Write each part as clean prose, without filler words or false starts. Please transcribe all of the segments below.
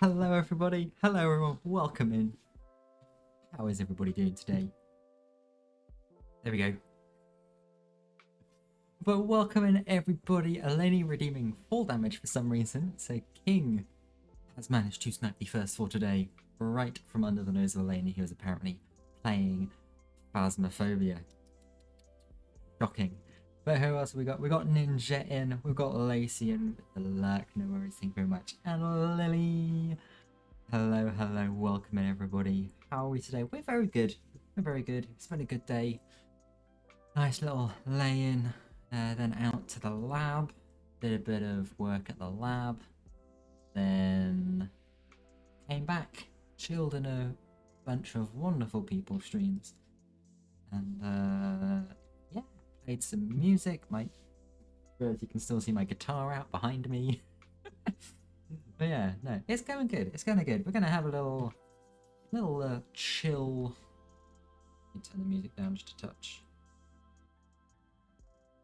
Hello, everybody. Hello, everyone. Welcome in. How is everybody doing today? There we go. But welcome in, everybody. Eleni redeeming full damage for some reason. So King has managed to snap the first for today, right from under the nose of Eleni, who is apparently playing Phasmophobia. Shocking. But who else have we got? We got Ninja in. We've got Lacey in with the luck. No worries. Thank you very much. And Lily. Hello, hello, welcome in everybody. How are we today? We're very good. We're very good. It's been a good day. Nice little lay-in, then out to the lab. Did a bit of work at the lab. Then came back, chilled in a bunch of wonderful people streams. And yeah, played some music. As you can still see my guitar out behind me. But yeah, no, it's going good. It's going good. We're gonna have a little chill. Let me turn the music down just a touch.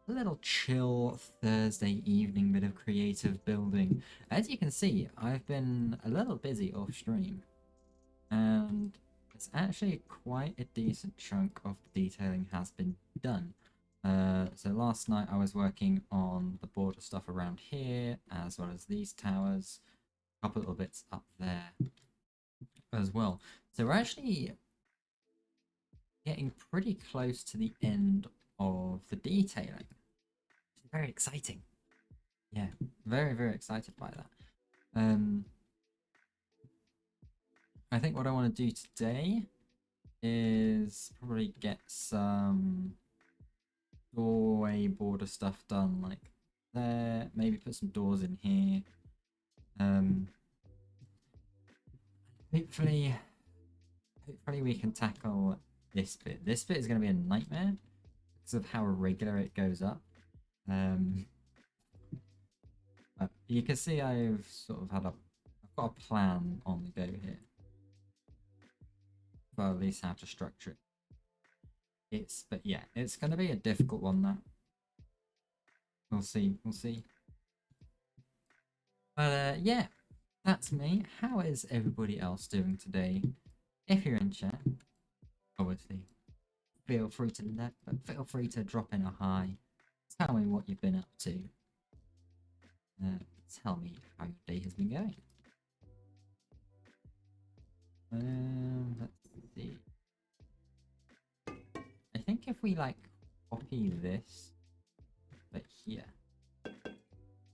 A little chill Thursday evening bit of creative building. As you can see, I've been a little busy off stream, and it's actually quite a decent chunk of the detailing has been done. So last night I was working on the border stuff around here, as well as these towers. A couple little bits up there as well. So we're actually getting pretty close to the end of the detailing. It's very exciting. Yeah, very, very excited by that. I think what I want to do today is probably get some doorway border stuff done, like there. Maybe put some doors in here. Hopefully we can tackle this bit. This bit is going to be a nightmare because of how irregular it goes up. You can see I've sort of I've got a plan on the go here. Well, at least how to structure it. But yeah, it's going to be a difficult one, that. We'll see. But yeah, that's me. How is everybody else doing today? If you're in chat, obviously, feel free to drop in a hi. Tell me what you've been up to. Tell me how your day has been going. Let's see. I think if we like copy this, but here,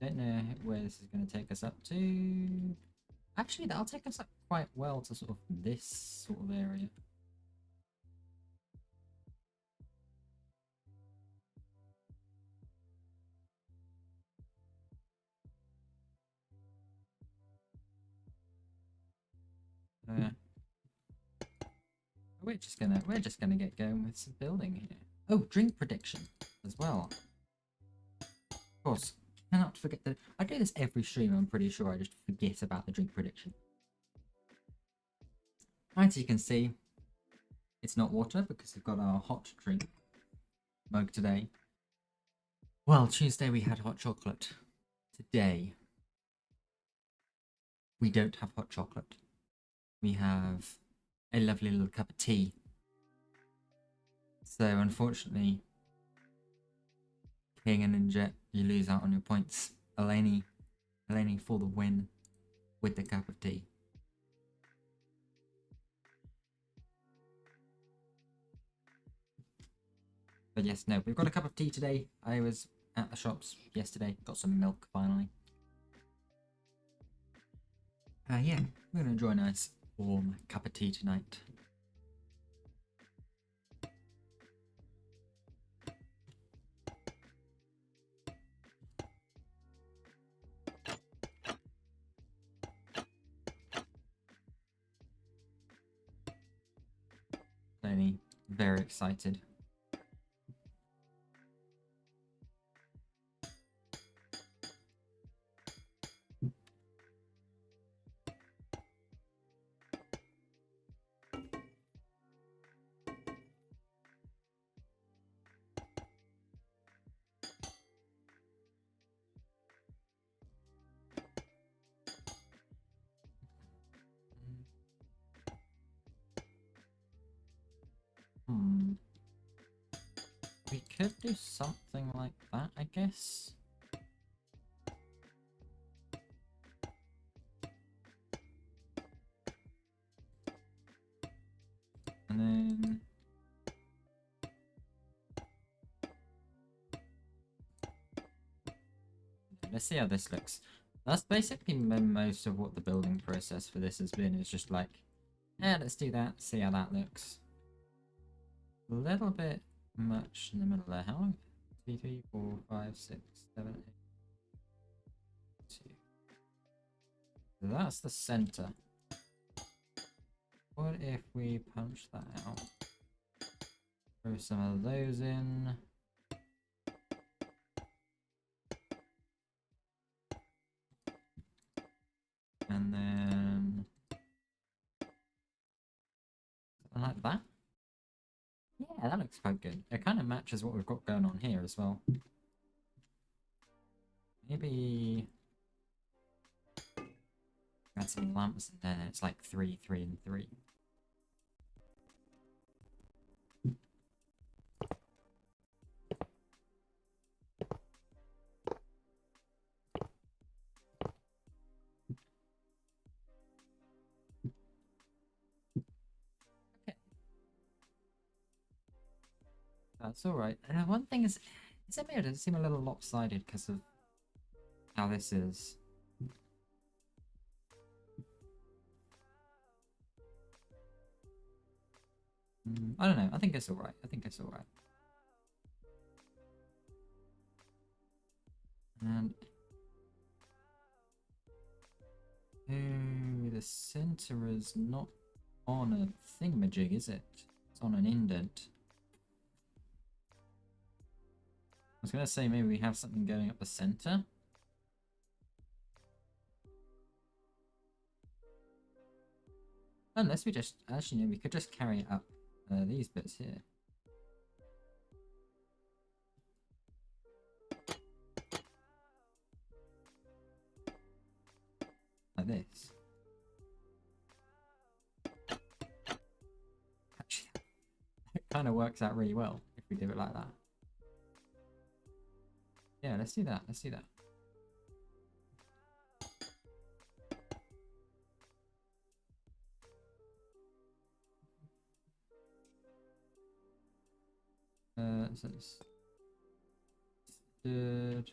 don't know where this is going to take us up to. Actually, that'll take us up quite well to sort of this sort of area. We're just gonna get going with some building here. Oh, drink prediction as well. Of course, cannot forget that. I do this every stream. I'm pretty sure I just forget about the drink prediction. As you can see, it's not water because we've got our hot drink mug today. Well, Tuesday we had hot chocolate. Today we don't have hot chocolate. We have a lovely little cup of tea. So unfortunately, King and Ninja, you lose out on your points. Eleni for the win with the cup of tea. But yes, no, we've got a cup of tea today. I was at the shops yesterday, got some milk finally. Yeah, we're gonna enjoy a nice warm cup of tea tonight. Only very excited. we could do something like that, I guess. And then... let's see how this looks. That's basically most of what the building process for this has been. Is just like, yeah, let's do that, see how that looks. A little bit much in the middle there. How long? 2, 3, 4, 5, 6, 7, 8, 2. So that's the center. What if we punch that out? Throw some of those in. And then... something like that. Yeah, that looks quite good. It kind of matches what we've got going on here as well. Maybe... add some lamps and then it's like 3, 3, and 3. That's alright. One thing is it weird? Does it seem a little lopsided because of how this is? I don't know. I think it's alright. I think it's alright. And... oh, the center is not on a thingamajig, is it? It's on an indent. I was gonna say maybe we have something going up the center. Unless we just... actually, no, we could just carry it up these bits here. Like this. Actually, it kind of works out really well if we do it like that. Yeah, let's do that. Let's do that. So it's third.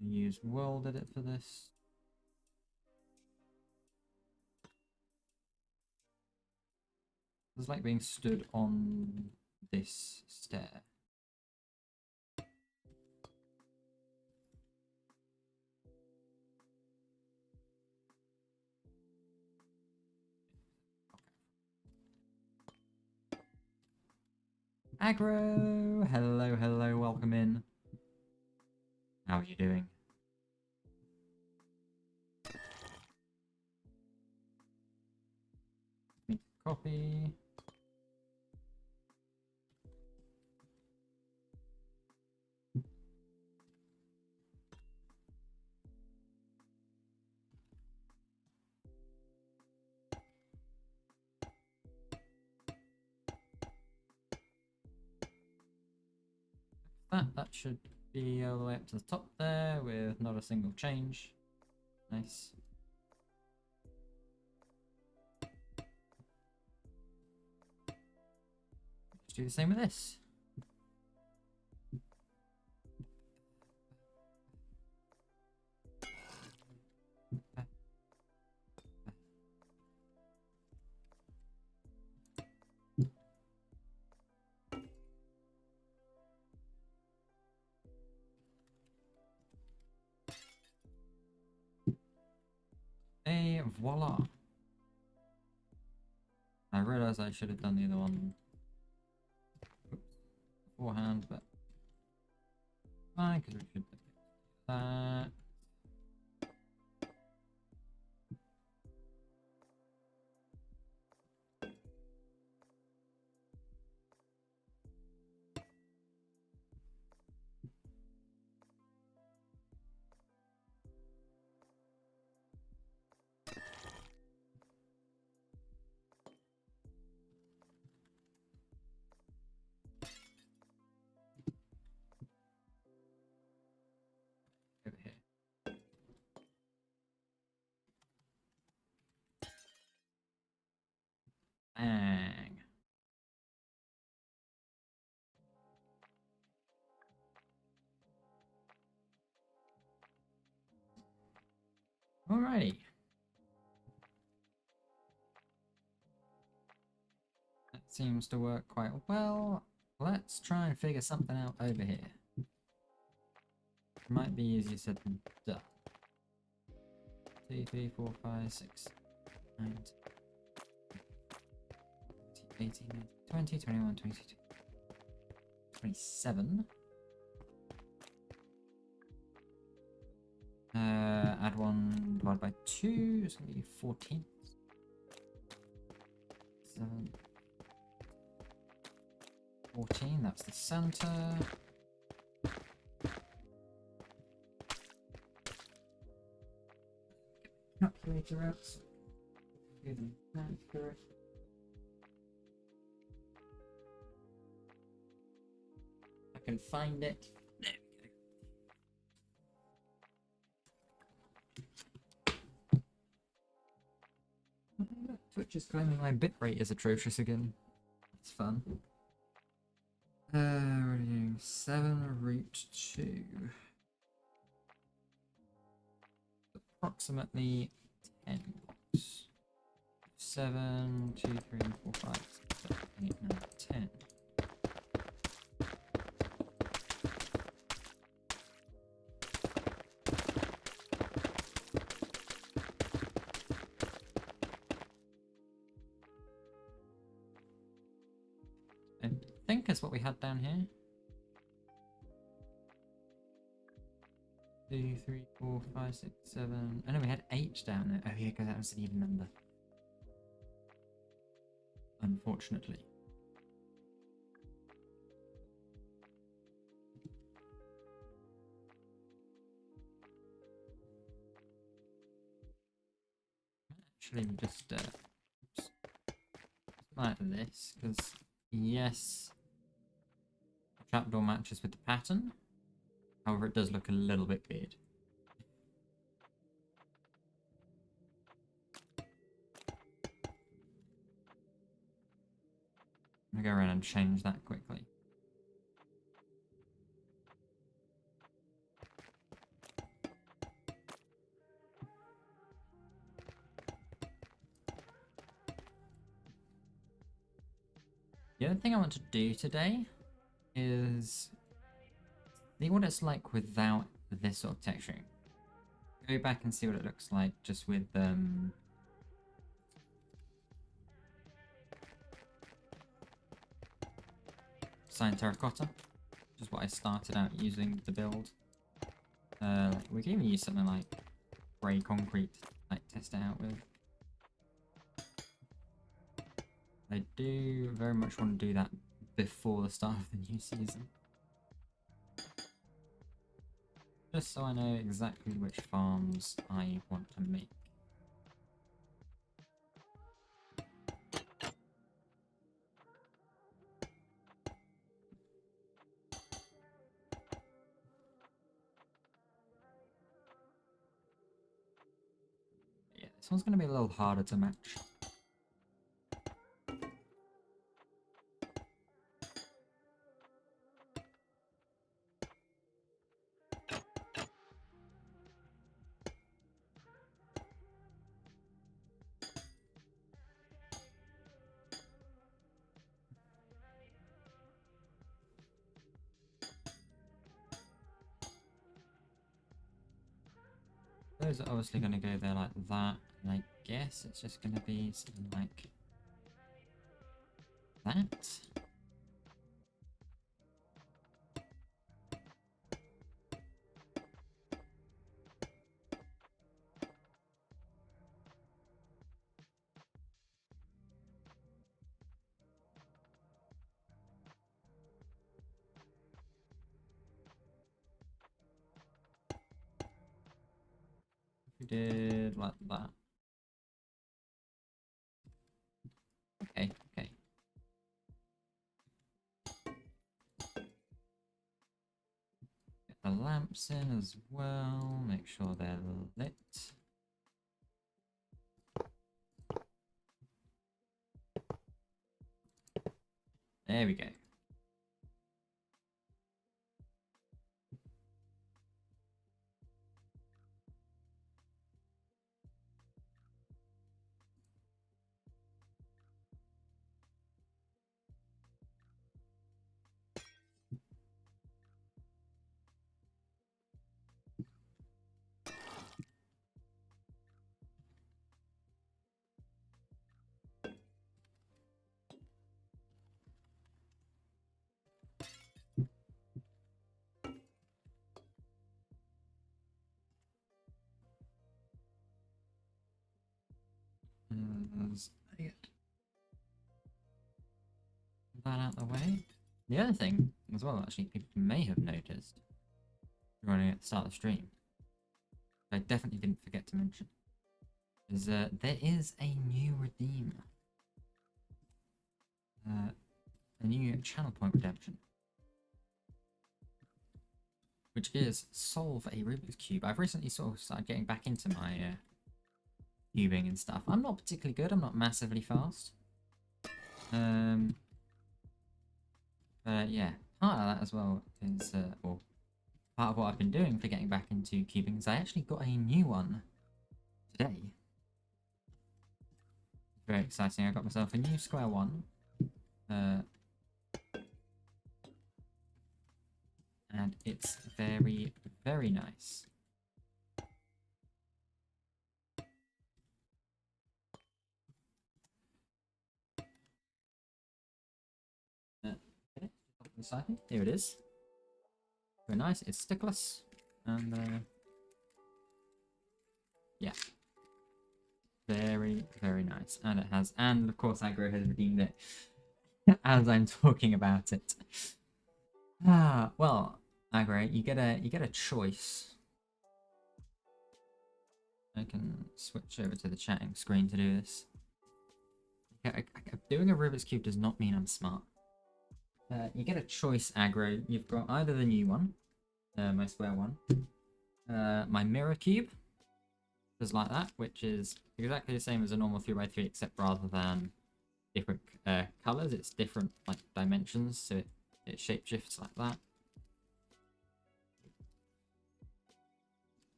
Use world edit for this. It's like being stood on this stair. Aggro! Hello, hello, welcome in. How are you doing? Copy. That should be all the way up to the top there with not a single change. Nice. Let's do the same with this. Hey, voila. I realized I should have done the other one beforehand, but fine, because we should do that. seems to work quite well. Let's try and figure something out over here. Might be easier said than done. 2, 3, 4, 5, 6, 9, 18, 19, 20, 21, 22, 27. Add 1 divided by 2 is going to be 14. 7. 14, that's the center. Calculator out. So do the math correct. I can find it. There we go. Twitch is claiming my bitrate is atrocious again. That's fun. We're doing 7 root 2. Approximately 10 blocks. 7, 2, 3, 4, 5, 6, 7, 8, 9, 10. I think that's what we had down here. 2, 3, 4, 5, 6, 7. I know we had 8 down there. Oh yeah, because that was an even number. Unfortunately. Actually, just oops, like this, because yes, the trapdoor matches with the pattern. However, it does look a little bit weird. I'm gonna go around and change that quickly. The other thing I want to do today is see what it's like without this sort of texturing. Go back and see what it looks like just with cyan terracotta, which is what I started out using to build. We can even use something like grey concrete to like test it out with. I do very much want to do that before the start of the new season. Just so I know exactly which farms I want to make. Yeah, this one's going to be a little harder to match. Those are obviously going to go there like that, and I guess it's just going to be something like that. We did like that. Okay, okay. Get the lamps in as well, make sure they're lit. There we go. get that out of the way. The other thing, as well, actually, people may have noticed, running at the start of the stream, I definitely didn't forget to mention, is there is a new redeem. A new channel point redemption. Which is solve a Rubik's Cube. I've recently sort of started getting back into my cubing and stuff. I'm not particularly good, I'm not massively fast. Yeah, part of that as well is, well, part of what I've been doing for getting back into cubing is I actually got a new one today. Very exciting. I got myself a new square one. And it's very, very nice. Here it is. Very nice. It's stickless. And yeah. Very, very nice. And it has, and of course Aggro has redeemed it as I'm talking about it. Well, Aggro, you get a choice. I can switch over to the chatting screen to do this. Doing a Rubik's Cube does not mean I'm smart. You get a choice, Aggro. You've got either the new one, my square one, my mirror cube, just like that, which is exactly the same as a normal 3x3, except rather than different colors, it's different like dimensions, so it shapeshifts like that.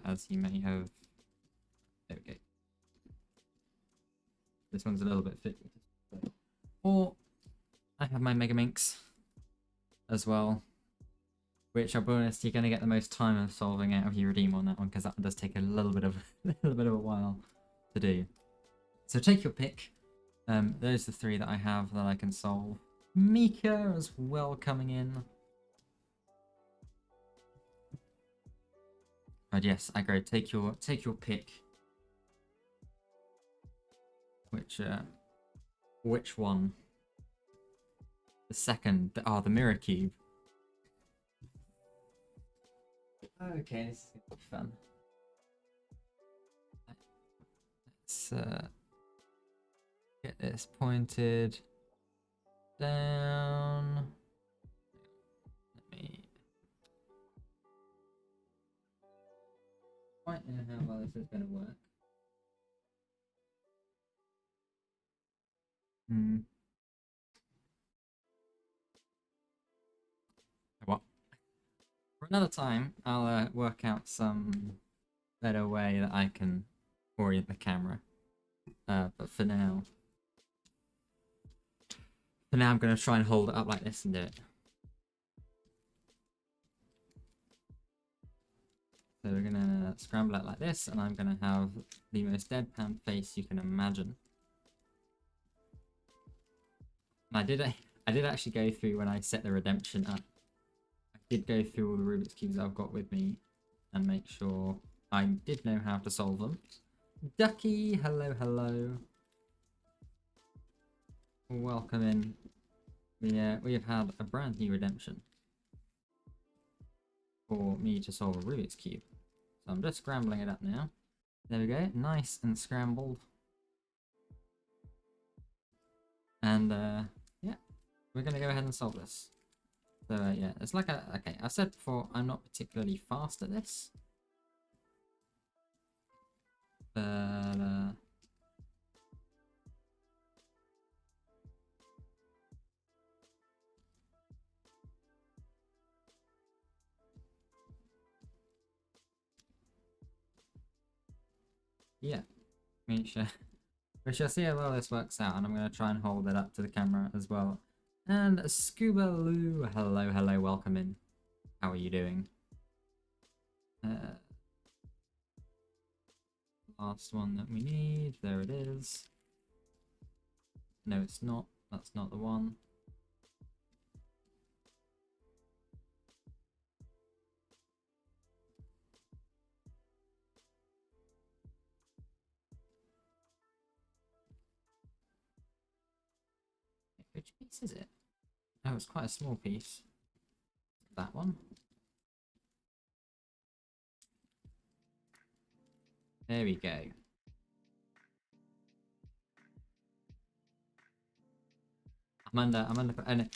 As you may have, there we go. This one's a little bit thicker. Or I have my Megaminx as well, which I'll be honest, you're going to get the most time of solving out of your redeem on that one, because that does take a little bit of a while to do. So take your pick. Those are the three that I have that I can solve. Mika as well coming in. But yes, Aggro, take your pick. Which one? The second, the mirror cube. Okay, this is gonna be fun. Let's get this pointed down. Let me quite know how well this is gonna work. What? For another time, I'll work out some better way that I can orient the camera. But for now, I'm gonna try and hold it up like this and do it. So we're gonna scramble it like this, and I'm gonna have the most deadpan face you can imagine. And I did actually go through when I set the redemption up. I did go through all the Rubik's Cubes I've got with me and make sure I did know how to solve them. Ducky, hello, hello. Welcome in. We have had a brand new redemption for me to solve a Rubik's Cube. So I'm just scrambling it up now. There we go, nice and scrambled. And yeah, we're gonna go ahead and solve this. So yeah, it's like okay, I said before, I'm not particularly fast at this. But yeah, we shall see how well this works out, and I'm going to try and hold it up to the camera as well. And Scuba Lou, hello, hello, welcome in. How are you doing? Last one that we need, there it is. No, it's not. That's not the one. Which piece is it? Oh, it's quite a small piece. That one. There we go. I'm under, and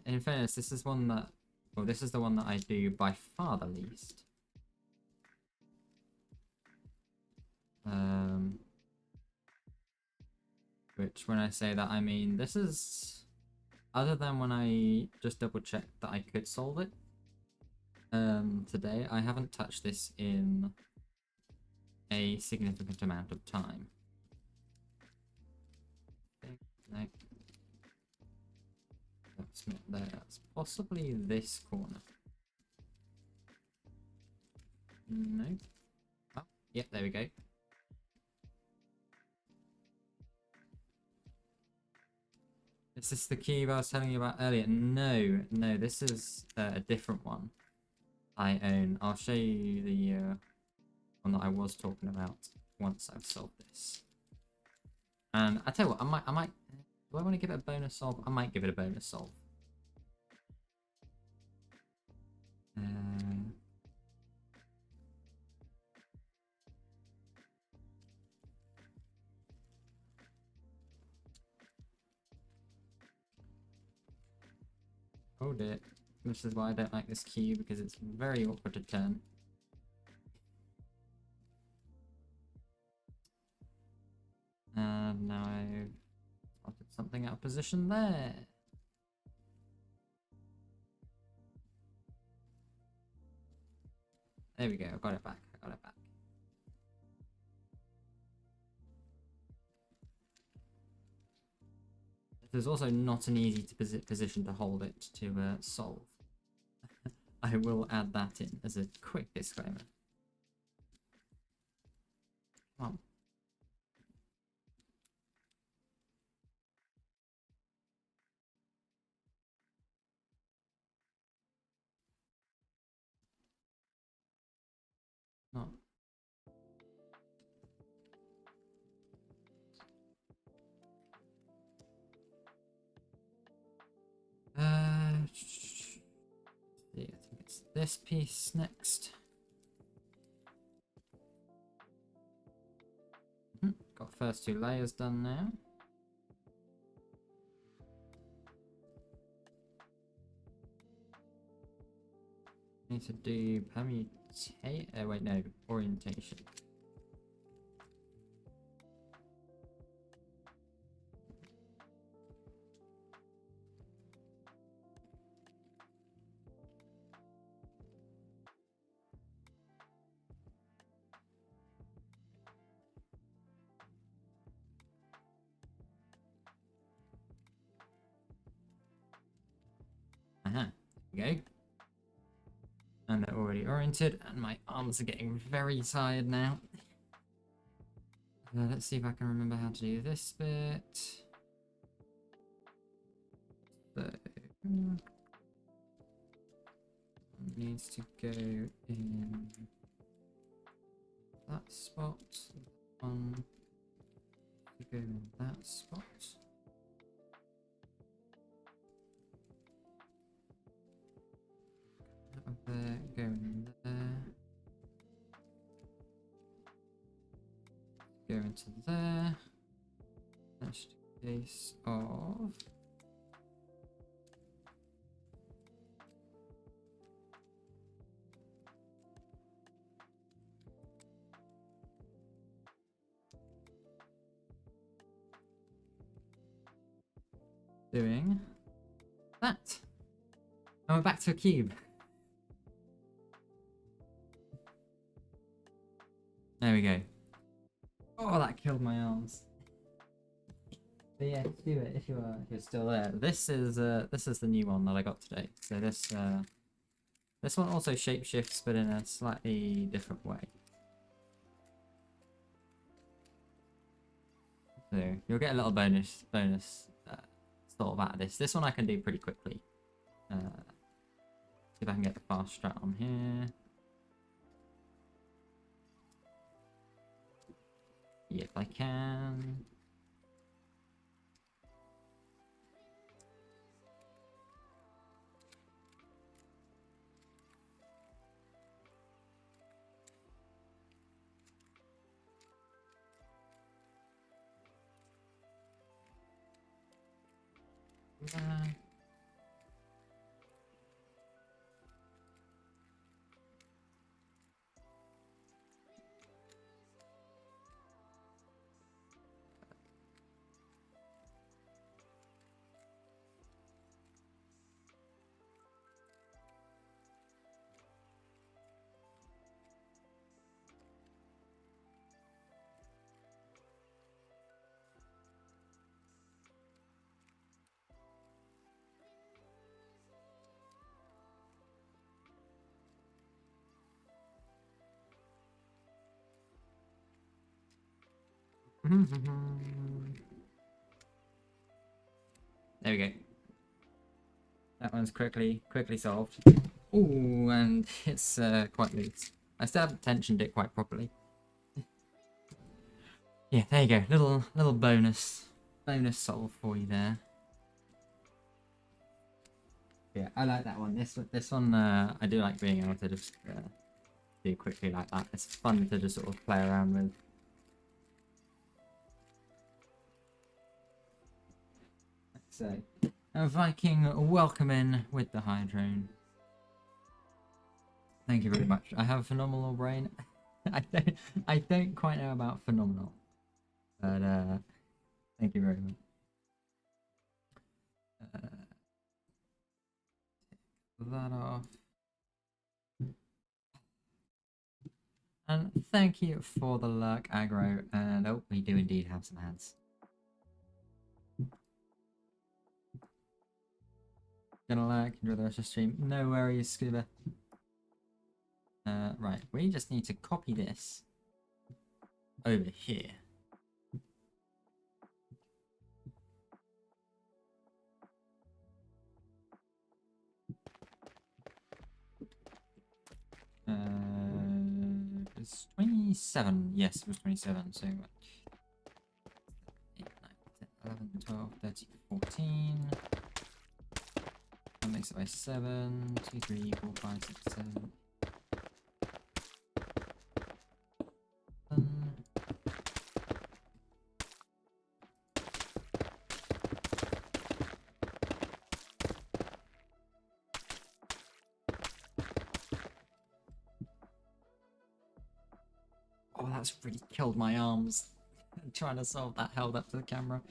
in fairness, this is one that, well, this is the one that I do by far the least. Which when I say that, I mean, this is, other than when I just double checked that I could solve it, today, I haven't touched this in a significant amount of time. No. That's not there. That's possibly this corner. No. Oh, yep, there we go. Is this the cube I was telling you about earlier? No, no, this is a different one I own. I'll show you the one that I was talking about once I've solved this. And I tell you what, I might, do I want to give it a bonus solve? I might give it a bonus solve. Hold it. This is why I don't like this cube, because it's very awkward to turn. And now I've spotted something out of position there. There we go, I got it back, I got it back. There's also not an easy position to hold it to solve. I will add that in as a quick disclaimer. Come on. No. Yeah, I think it's this piece next. Got first two layers done now. Need to do permutation. Wait, no, orientation. There we go. And they're already oriented, and my arms are getting very tired now. Let's see if I can remember how to do this bit. So, needs to go in that spot. One to go in that spot. There, go in there. Go into there. That's the case of doing that. And we're back to a cube. There we go. Oh, that killed my arms. But yeah, do it if you're still there. This is the new one that I got today. So this one also shapeshifts, but in a slightly different way. So you'll get a little bonus sort of out of this. This one I can do pretty quickly. See if I can get the fast strat on here. Yep, I can. there. There we go. That one's quickly solved. Ooh, and it's quite loose. I still haven't tensioned it quite properly. Yeah, there you go. Little bonus solve for you there. Yeah, I like that one. This one, I do like being able to just do quickly like that. It's fun to just sort of play around with. So, Viking, welcome in with the Hydrone. Thank you very much. I have a phenomenal brain. I don't quite know about phenomenal, but thank you very much. That off. And thank you for the luck, aggro. And oh, we do indeed have some ads. Gonna lag, enjoy the rest of the stream. No worries, Scuba. Right, we just need to copy this over here. It's 27. Yes, it was 27. So 8, 9, 10, 11, 12, 13, 14. That makes it by 7. 2, 3, 4, 5, 6, 7. Oh, that's really killed my arms. Trying to solve that held up to the camera.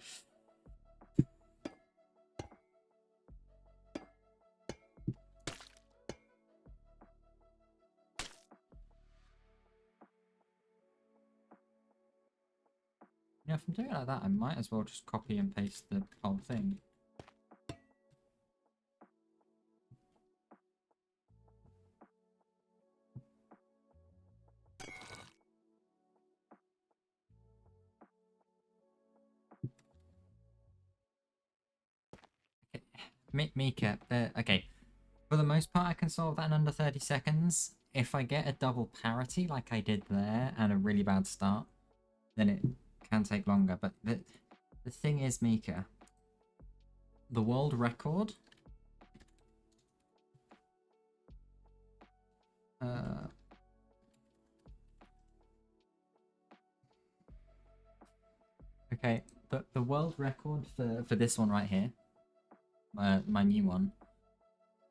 Yeah, if I'm doing it like that, I might as well just copy and paste the whole thing. Okay. Mika, okay. For the most part, I can solve that in under 30 seconds. If I get a double parity like I did there and a really bad start, then it can take longer. But the thing is, Mika, the world record... okay, the world record for this one right here, my new one,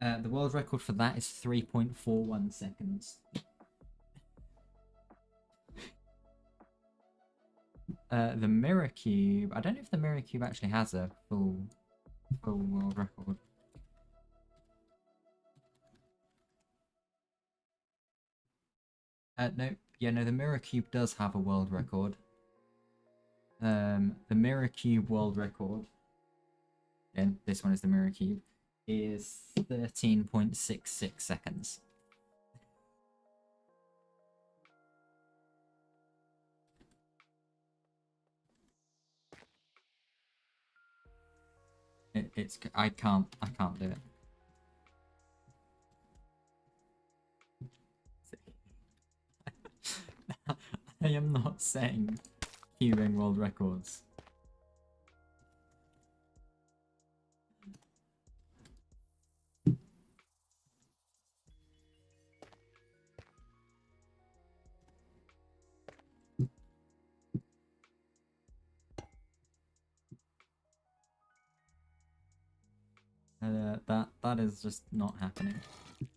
the world record for that is 3.41 seconds. The Mirror Cube, I don't know if the Mirror Cube actually has a full world record. No, yeah, no, the Mirror Cube does have a world record. The Mirror Cube world record, and this one is the Mirror Cube, is 13.66 seconds. I can't do it. I am not saying cubing world records. that is just not happening.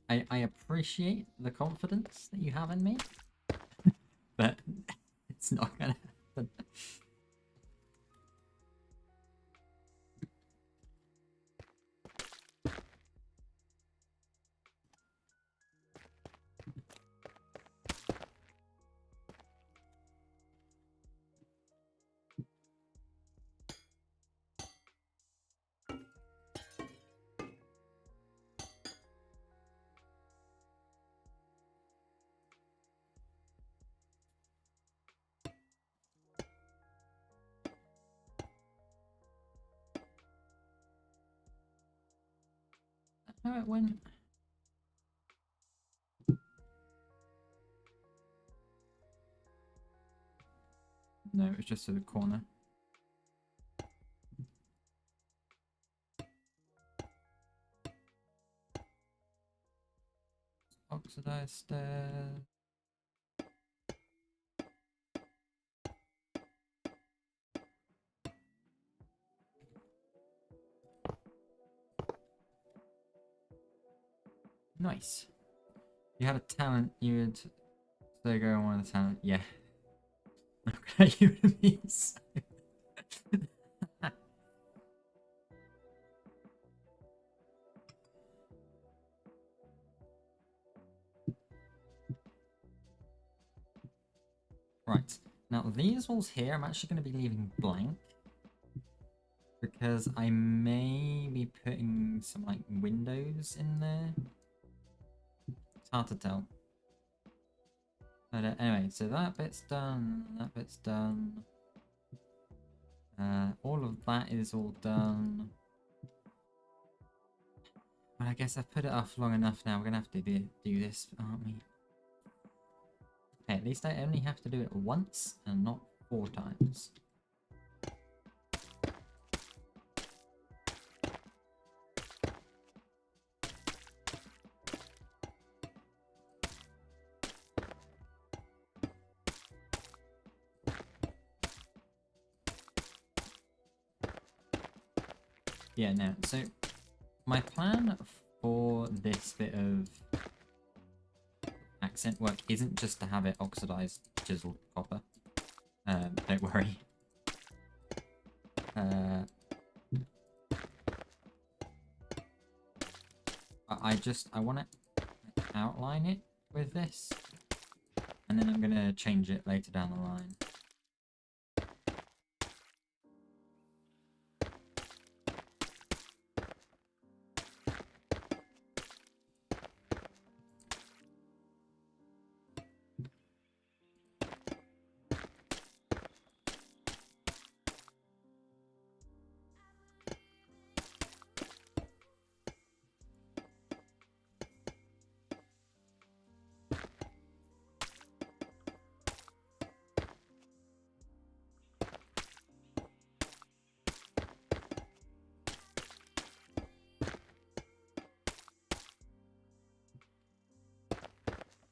I appreciate the confidence that you have in me, but it's not gonna happen. How it went? No, it was just to the corner. Oxidized stairs. Nice. You had a talent, you would so go on one of the talent. Yeah. Okay, you would be so... Right. Now these walls here I'm actually going to be leaving blank. Because I may be putting some like windows in there. It's hard to tell. But anyway, so that bit's done, that bit's done. All of that is all done. But I guess I've put it off long enough now. We're gonna have to do this, aren't we? Okay, at least I only have to do it once and not 4 times. Yeah, no, so my plan for this bit of accent work isn't just to have it oxidized chiseled copper. Don't worry. I want to outline it with this, and then I'm gonna change it later down the line.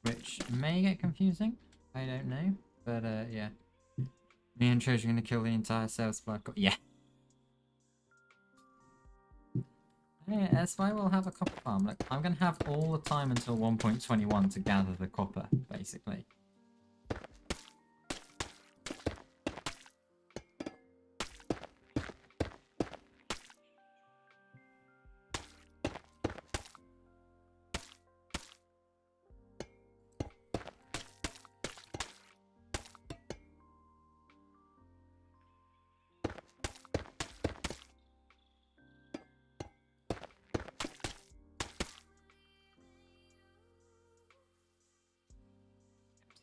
Which may get confusing, I don't know, but yeah. Me and Trojan are gonna kill the entire sales block. Yeah. Yeah, that's why we'll have a copper farm. Look, I'm gonna have all the time until 1.21 to gather the copper, basically.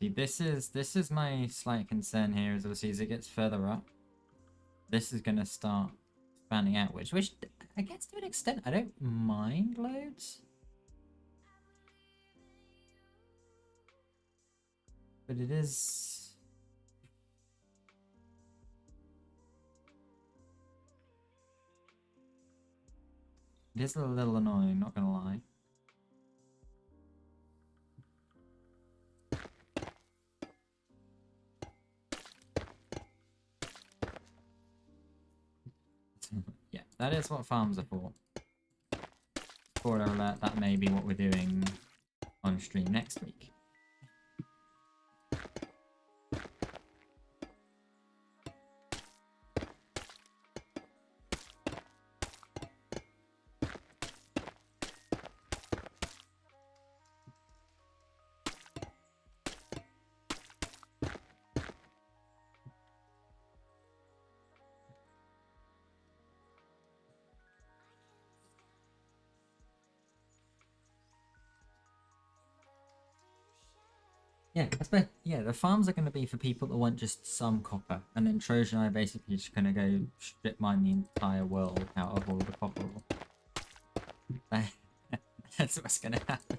See, this is my slight concern here, is obviously as it gets further up, this is gonna start expanding out, which I guess to an extent I don't mind loads. But it is... It is a little annoying, not gonna lie. Yeah, that is what farms are for. Spoiler alert, that may be what we're doing on stream next week. Yeah, yeah, the farms are going to be for people that want just some copper, and then Trojan and I are basically just going to go strip mine the entire world out of all the copper. That's what's going to happen.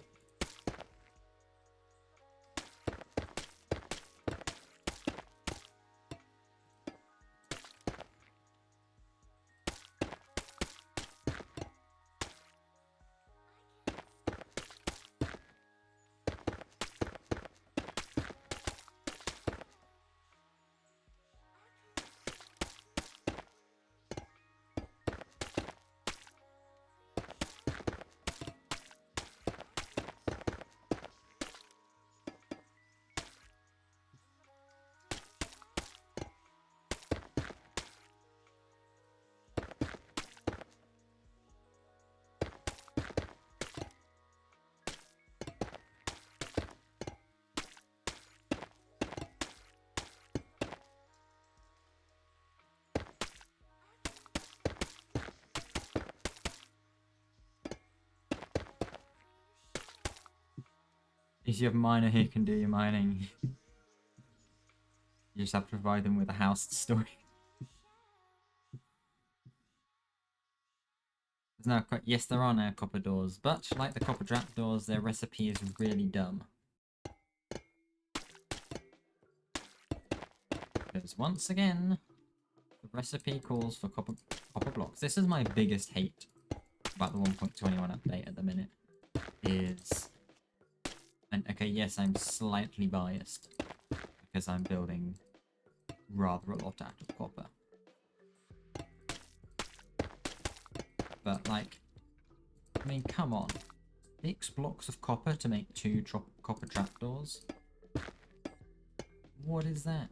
If you have a miner who can do your mining, you just have to provide them with a house to store. Yes, there are now copper doors, but like the copper trap doors, their recipe is really dumb. Because once again, the recipe calls for copper blocks. This is my biggest hate about the 1.21 update at the minute. And okay, yes, I'm slightly biased because I'm building rather a lot out of copper. But like, I mean, come on. 6 blocks of copper to make 2 copper trapdoors? What is that?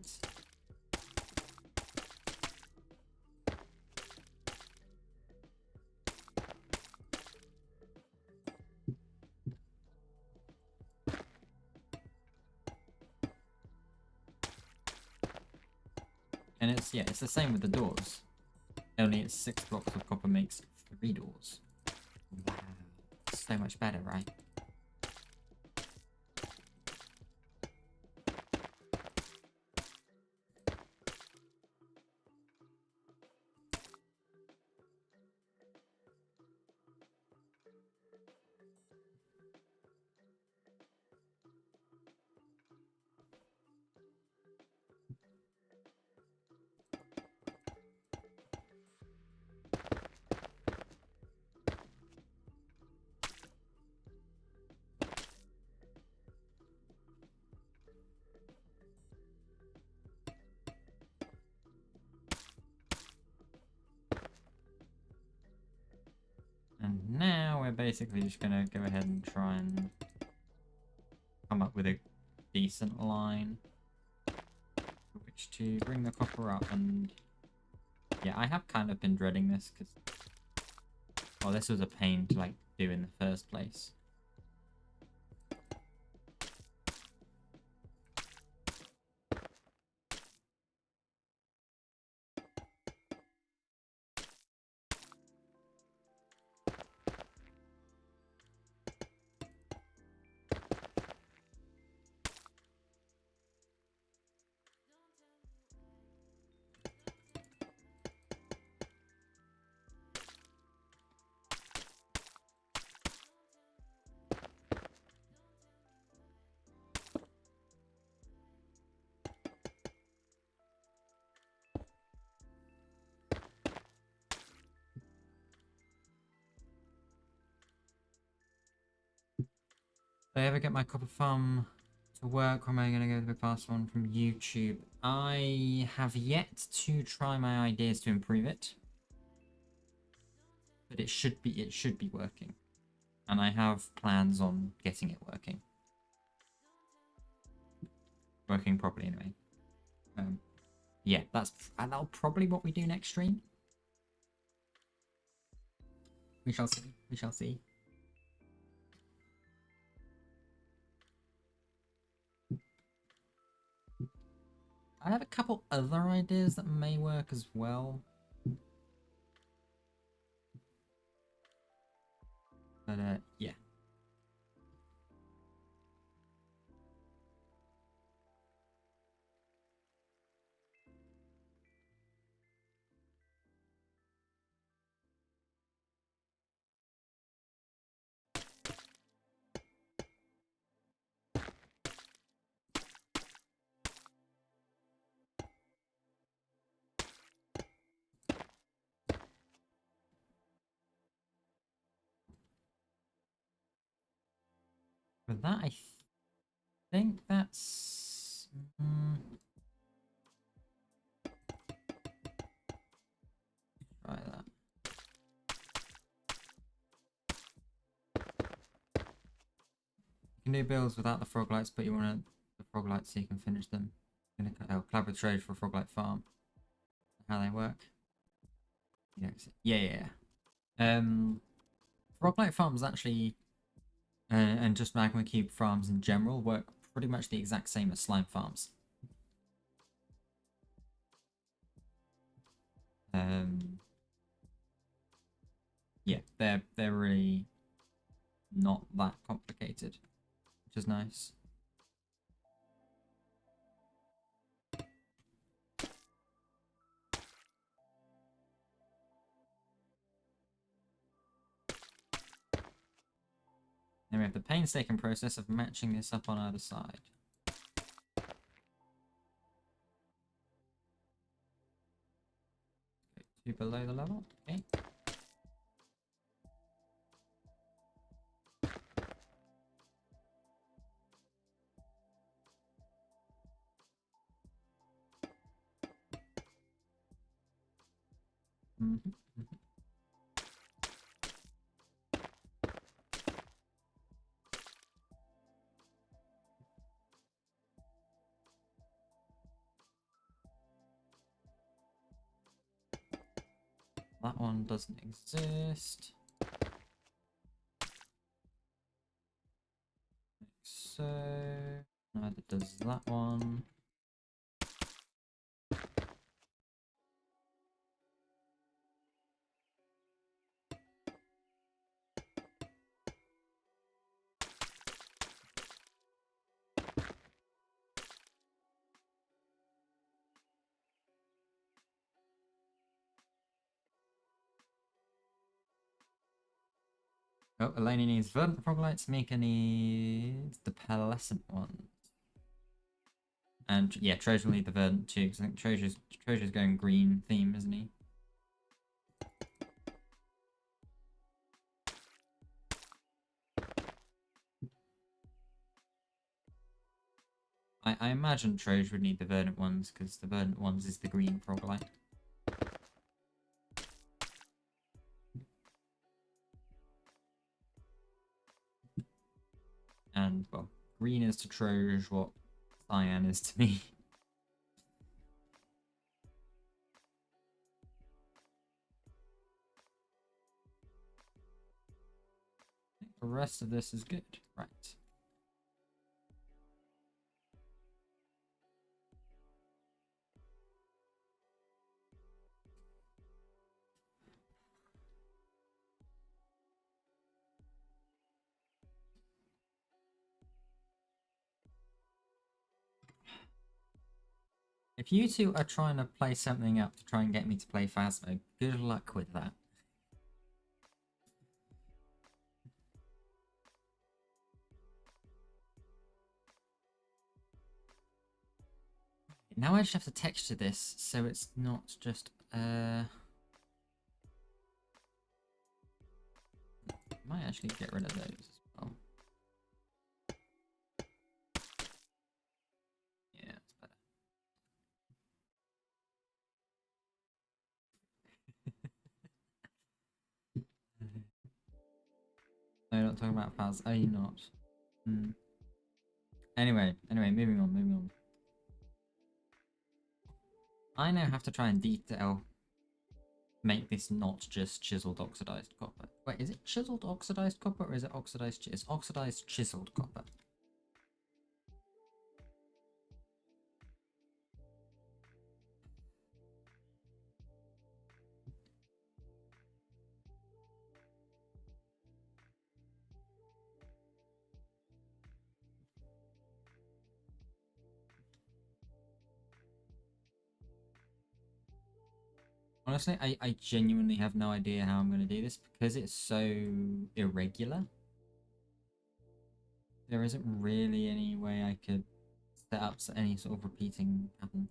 And it's the same with the doors. Only it's 6 blocks of copper makes 3 doors. Wow. So much better, right? And now we're basically just going to go ahead and try and come up with a decent line for which to bring the copper up. And yeah, I have kind of been dreading this because, well, this was a pain to like do in the first place. If I ever get my copper farm to work, or am I going to go to the fast one from YouTube? I have yet to try my ideas to improve it, but it should be working. and I have plans on getting it working properly anyway. Yeah, that'll probably what we do next stream. We shall see. We shall see. I have a couple other ideas that may work as well. But yeah. With that, I think that's... try that. You can do builds without the frog lights, but you want the frog lights so you can finish them. Collab with trade for a frog light farm. How they work. Yeah. Frog light farms actually, and just magma cube farms in general, work pretty much the exact same as slime farms. Yeah, they're really not that complicated, which is nice. Then we have the painstaking process of matching this up on either side. Two below the level, okay. That one doesn't exist. So, neither does that one. Oh, Elena needs verdant frog lights, Mika needs the pearlescent ones. And yeah, Treasure will need the verdant too, because I think Treasure's going green theme, isn't he? I imagine Treasure would need the verdant ones, because the verdant ones is the green frog light. And, well, green is to Troge what cyan is to me. The rest of this is good. Right. If you two are trying to play something up to try and get me to play Phasmo, good luck with that. Now I just have to texture this so it's not just might actually get rid of those as well. Yeah, it's better. No, not talking about files. Are you not? Hmm. Anyway, moving on. I now have to try and make this not just chiseled oxidized copper. Wait, is it chiseled oxidized copper or is it oxidized? It's oxidized chiseled copper. Honestly, I genuinely have no idea how I'm going to do this because it's so irregular. There isn't really any way I could set up any sort of repeating pattern.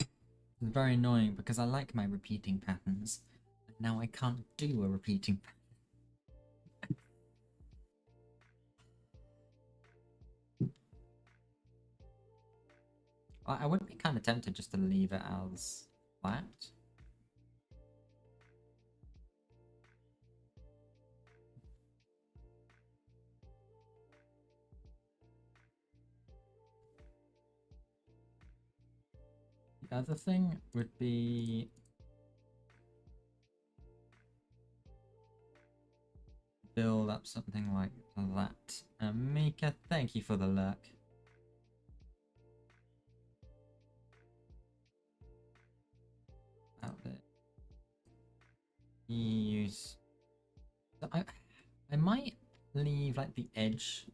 It's very annoying because I like my repeating patterns, and now I can't do a repeating pattern. I would be kind of tempted just to leave it as flat. The other thing would be build up something like that. Mika, thank you for the lurk. Out there. Use. I might leave like the edge,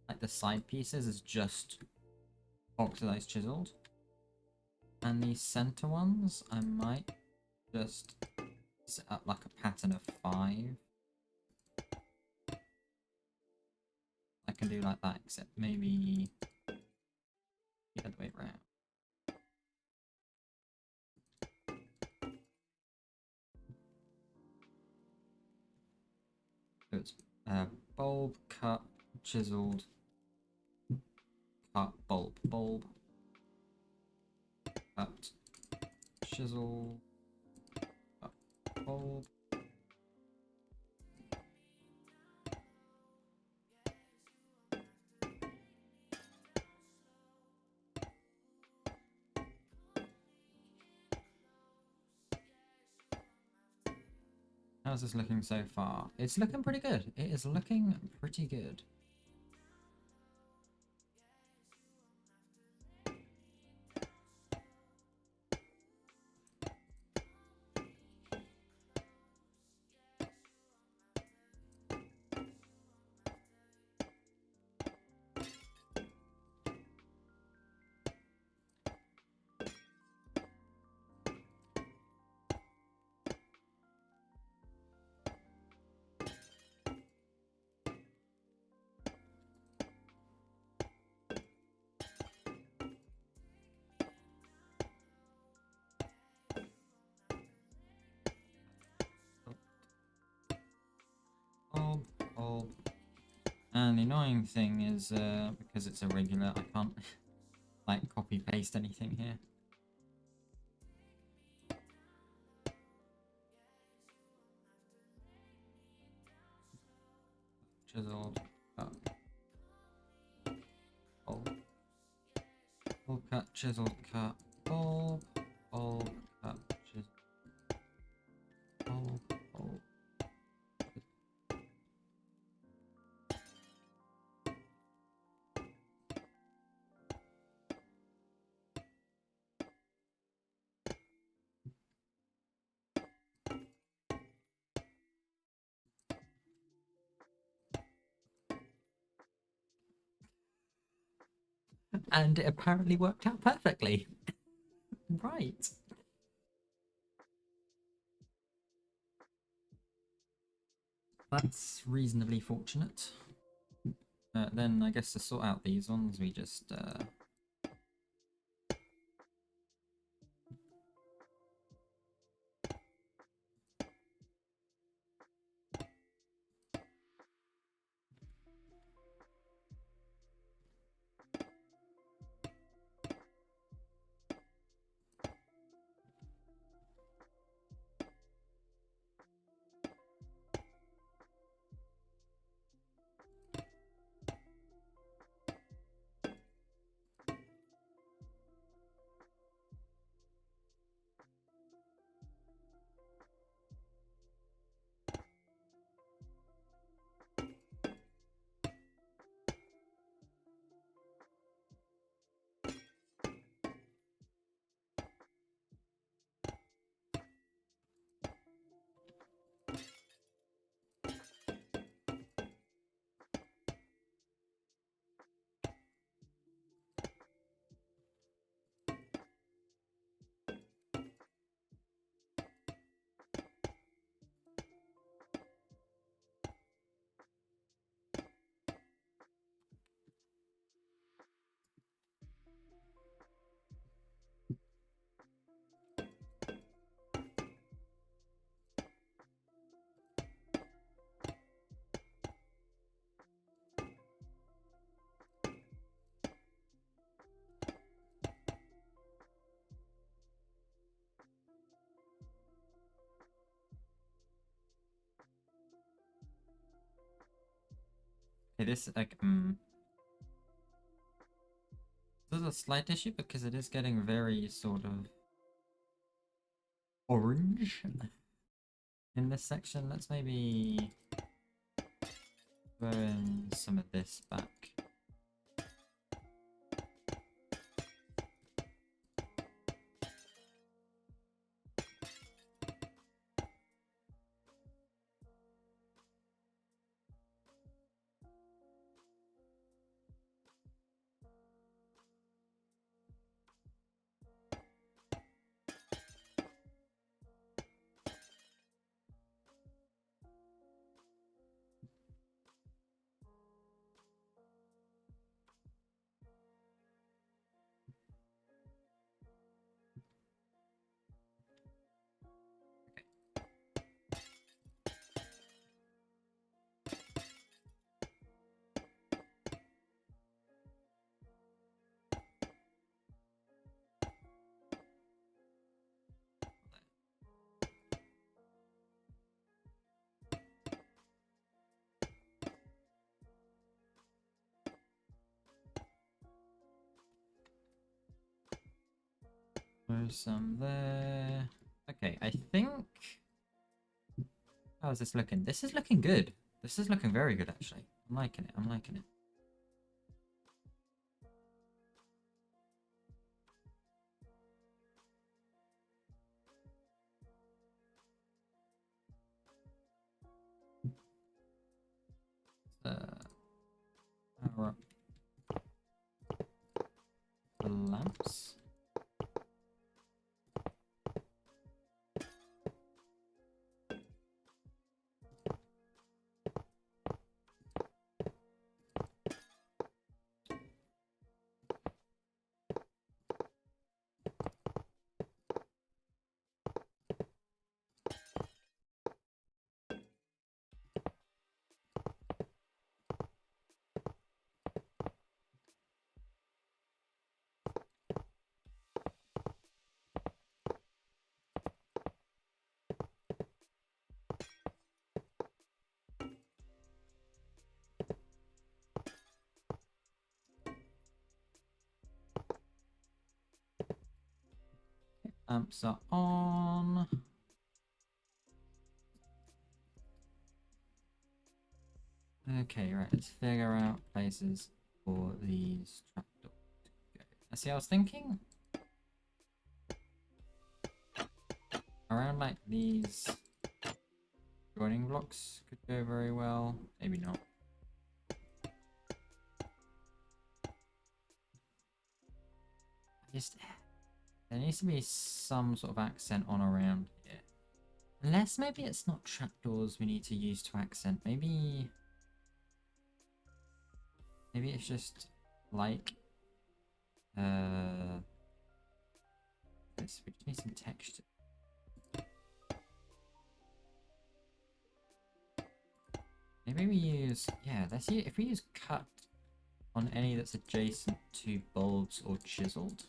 like the side pieces, as just oxidized chiseled, and the center ones I might just set up like a pattern of 5. I can do like that, except maybe the other way around. So it's bulb, cut, chiseled, cut, bulb, cut, chisel, cut, bulb. How's this looking so far? It's looking pretty good. It is looking pretty good. Bulb. And the annoying thing is, because it's irregular, I can't like copy paste anything here. Chiseled, cut, bulb, bulb cut, chiseled, cut, bulb, cut, chiseled, bulb. And it apparently worked out perfectly. Right. That's reasonably fortunate. Then I guess to sort out these ones, we just It is like there's a slight issue because it is getting very sort of orange in this section. Let's maybe throw in some of this back. There's some there. Okay, I think. How is this looking? This is looking good. This is looking very good, actually. I'm liking it. I'm liking it. Power up the lamps. Amps are on. Okay, right, let's figure out places for these trapdoors to go. I see, I was thinking around like these joining blocks could go very well. Maybe not. Just there needs to be some sort of accent on around here. Unless maybe it's not trapdoors we need to use to accent. Maybe it's just like this. We just need some texture. Maybe we use let's see if we use cut on any that's adjacent to bulbs or chiseled.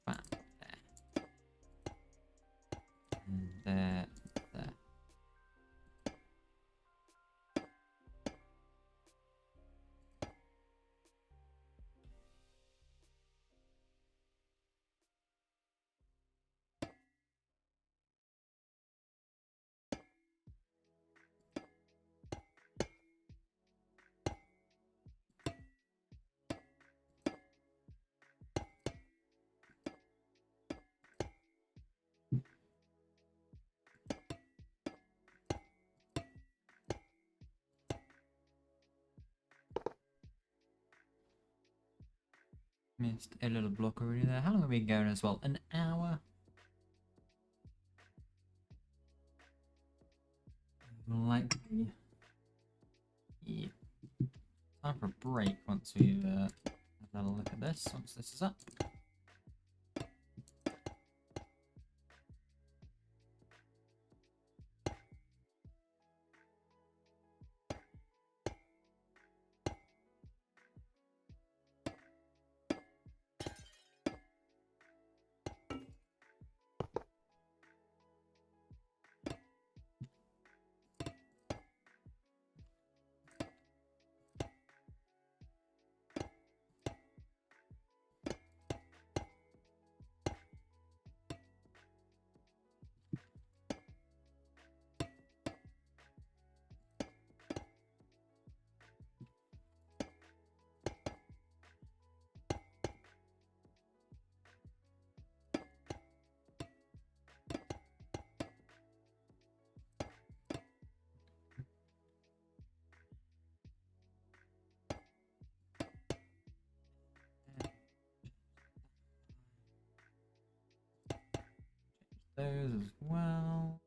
Bam, there. And there. Missed a little block already there. How long have we been going as well? An hour? Likely. Yeah. Time for a break once we've had a look at this, once this is up. those as well.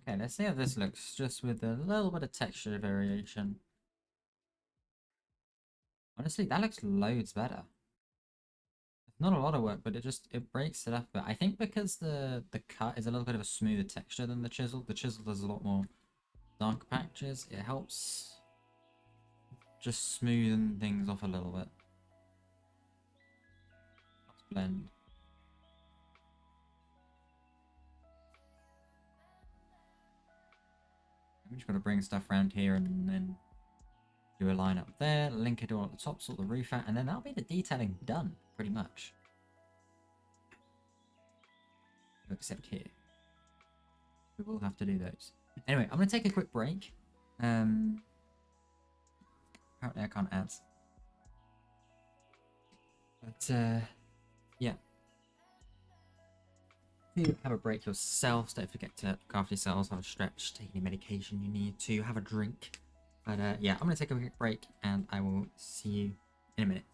Okay, let's see how this looks, just with a little bit of texture variation. Honestly, that looks loads better. Not a lot of work, but it breaks it up. But I think because the cut is a little bit of a smoother texture than the chisel does a lot more dark patches. It helps just smoothen things off a little bit. Let's blend. I'm just gonna bring stuff around here and then do a line up there, link it all at the top, sort the roof out, and then that'll be the detailing done, pretty much. Except here. We will have to do those. Anyway, I'm gonna take a quick break. Apparently I can't add. But yeah. If you have a break yourselves, don't forget to look after yourselves, have a stretch, take any medication you need to, have a drink. But yeah, I'm gonna take a quick break and I will see you in a minute.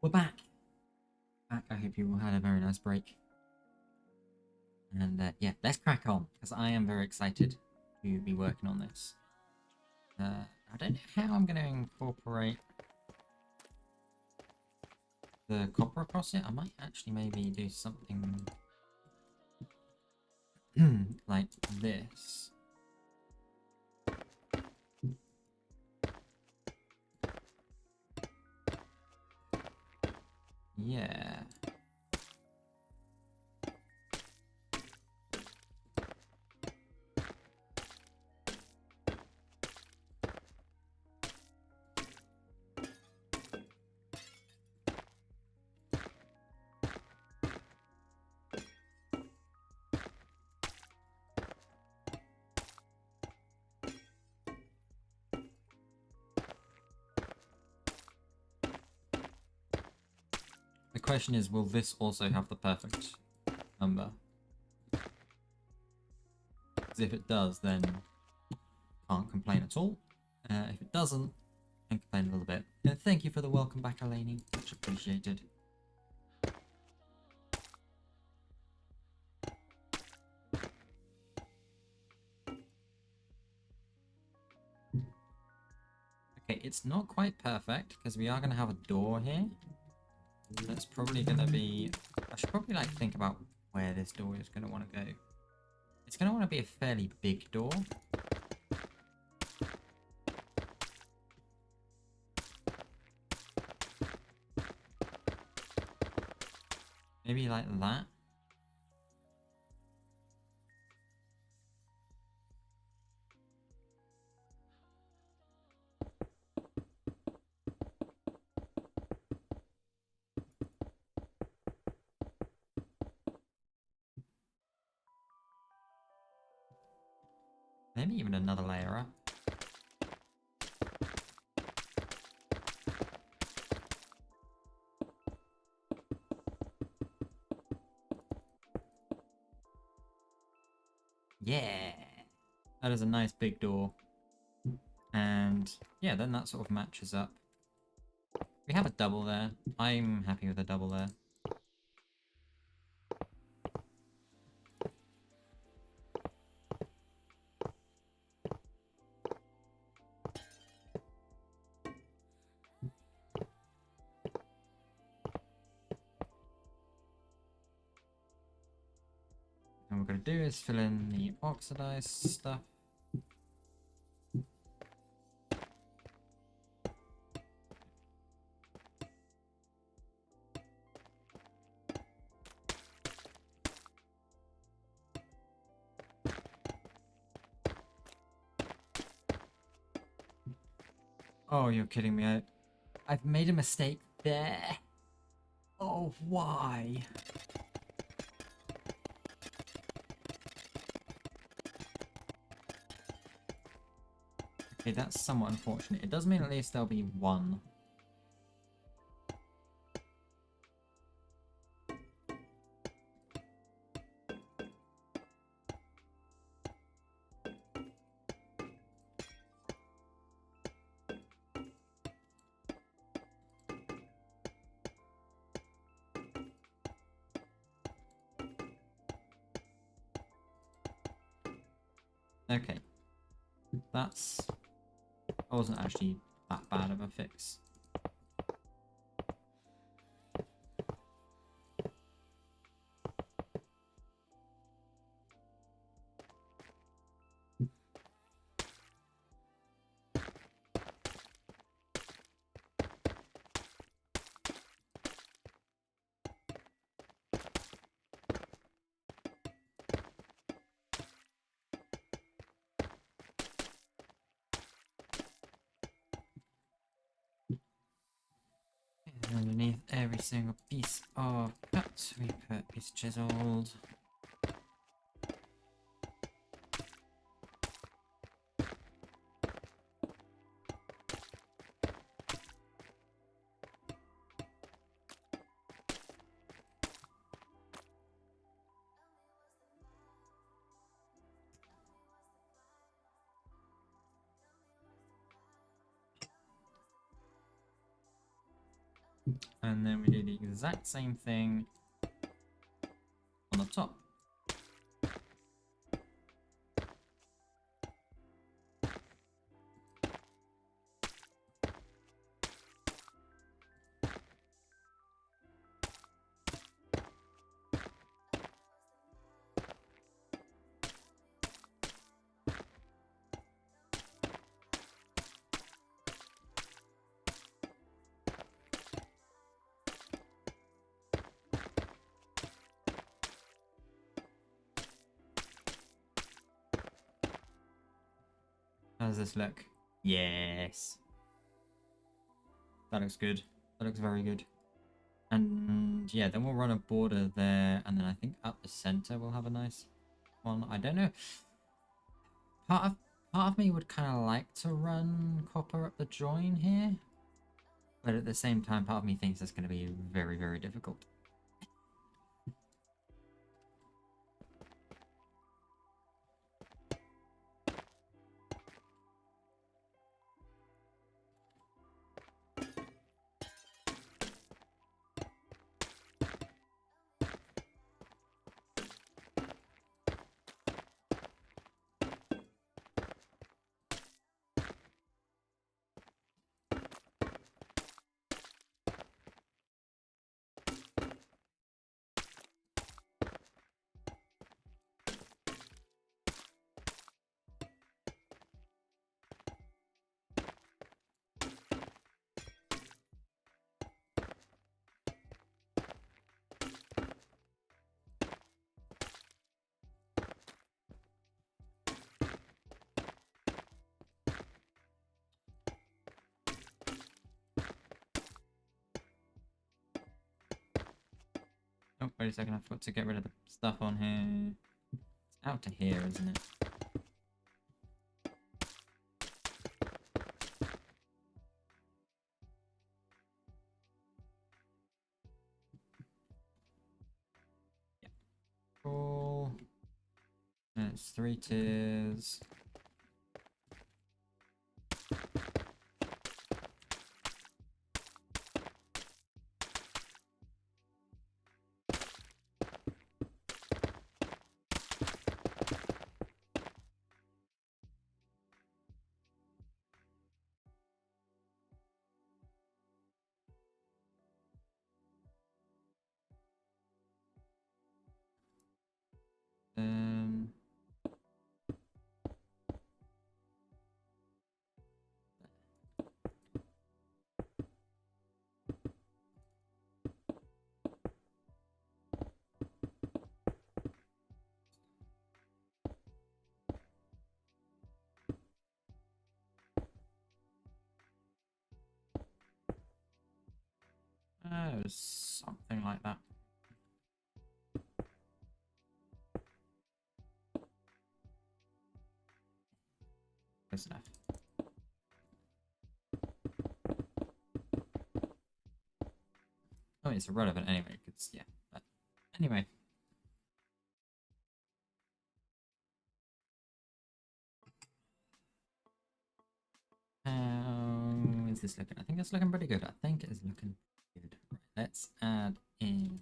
We're back. I hope you all had a very nice break. And yeah, let's crack on, because I am very excited to be working on this. I don't know how I'm going to incorporate the copper across it. I might actually maybe do something like this. Yeah. The question is, will this also have the perfect number? Because if it does, then can't complain at all. If it doesn't, can complain a little bit. Thank you for the welcome back, Eleni. Much appreciated. Okay, it's not quite perfect because we are going to have a door here. That's probably going to be... I should probably like think about where this door is going to want to go. It's going to want to be a fairly big door. Maybe like that. Maybe even another layer up. Yeah! That is a nice big door. And yeah, then that sort of matches up. We have a double there. I'm happy with a double there. And what we're going to do is fill in the oxidized stuff. Oh, you're kidding me. I've made a mistake there. Oh, why? Okay, that's somewhat unfortunate. It does mean at least there'll be one. Okay. That wasn't actually that bad of a fix. And underneath every single piece of cut, we put piece chiseled. And then we do the exact same thing on the top. How does this look? Yes. That looks good. That looks very good. And yeah, then we'll run a border there, and then I think up the center we'll have a nice one. I don't know. Part of part of me would kind of like to run copper up the join here, but at the same time, part of me thinks that's going to be very, very difficult. Oh, wait a second, I forgot to get rid of the stuff on here. It's out to here, isn't it? Yeah. Cool. And it's 3 tiers. Um, it was something like that. Close enough. Oh, it's irrelevant anyway, because, yeah. But anyway. How is this looking? I think it's looking pretty good. I think it is looking good. Right, let's add in.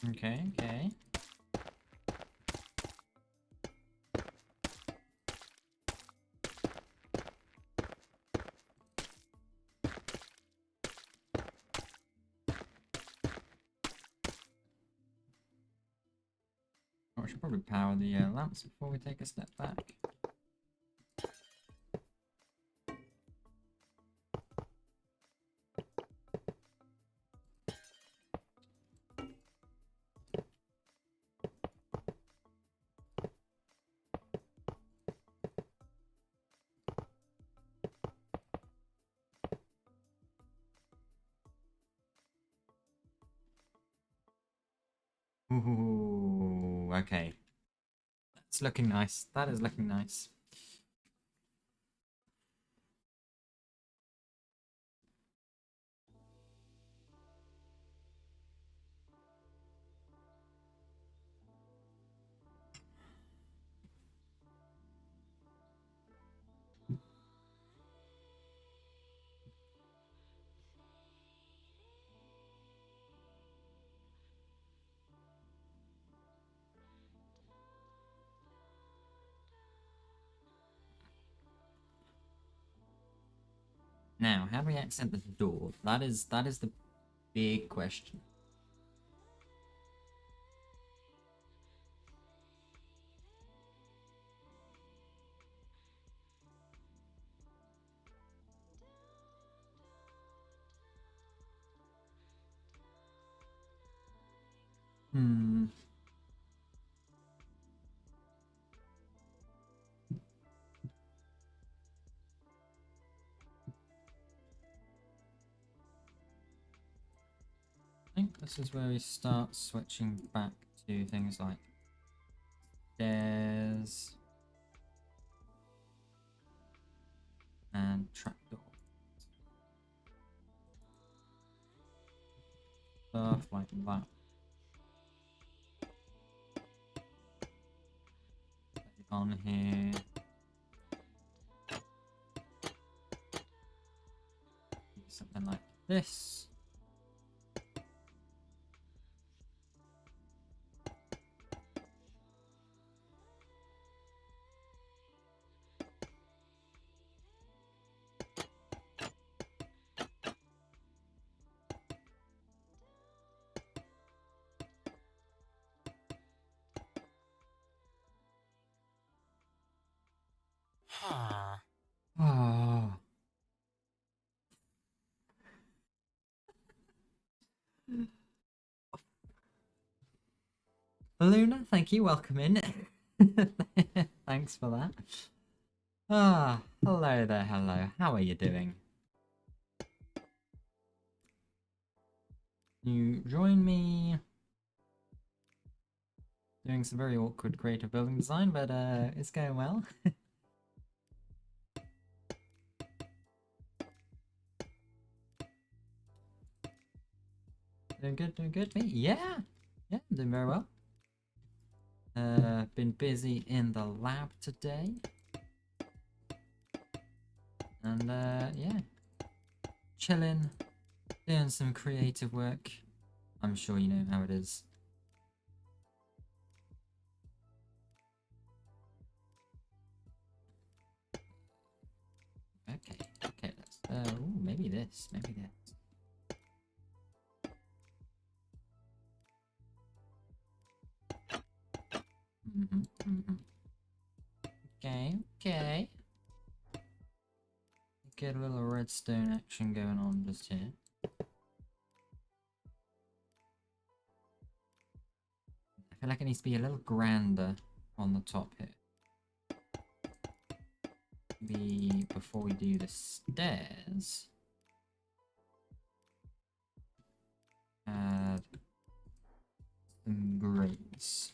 Okay, okay. Oh, I should probably power the lamps before we take a step back. Ooh, okay. That's looking nice. That is looking nice. Now, how do we accent the door? That is the big question. Hmm. I think this is where we start switching back to things like stairs and trapdoor. Stuff like that. On here. Something like this. Ah. Luna, thank you. Welcome in. Thanks for that. Ah, hello there, hello. How are you doing? You join me doing some very awkward creative building design, but it's going well. Doing good, me? Yeah, I'm doing very well. Been busy in the lab today. And yeah, chilling, doing some creative work. I'm sure you know how it is. Okay, let's, ooh, maybe this. Okay. Get a little redstone action going on just here. I feel like it needs to be a little grander on the top here. Maybe before we do the stairs, add some grates.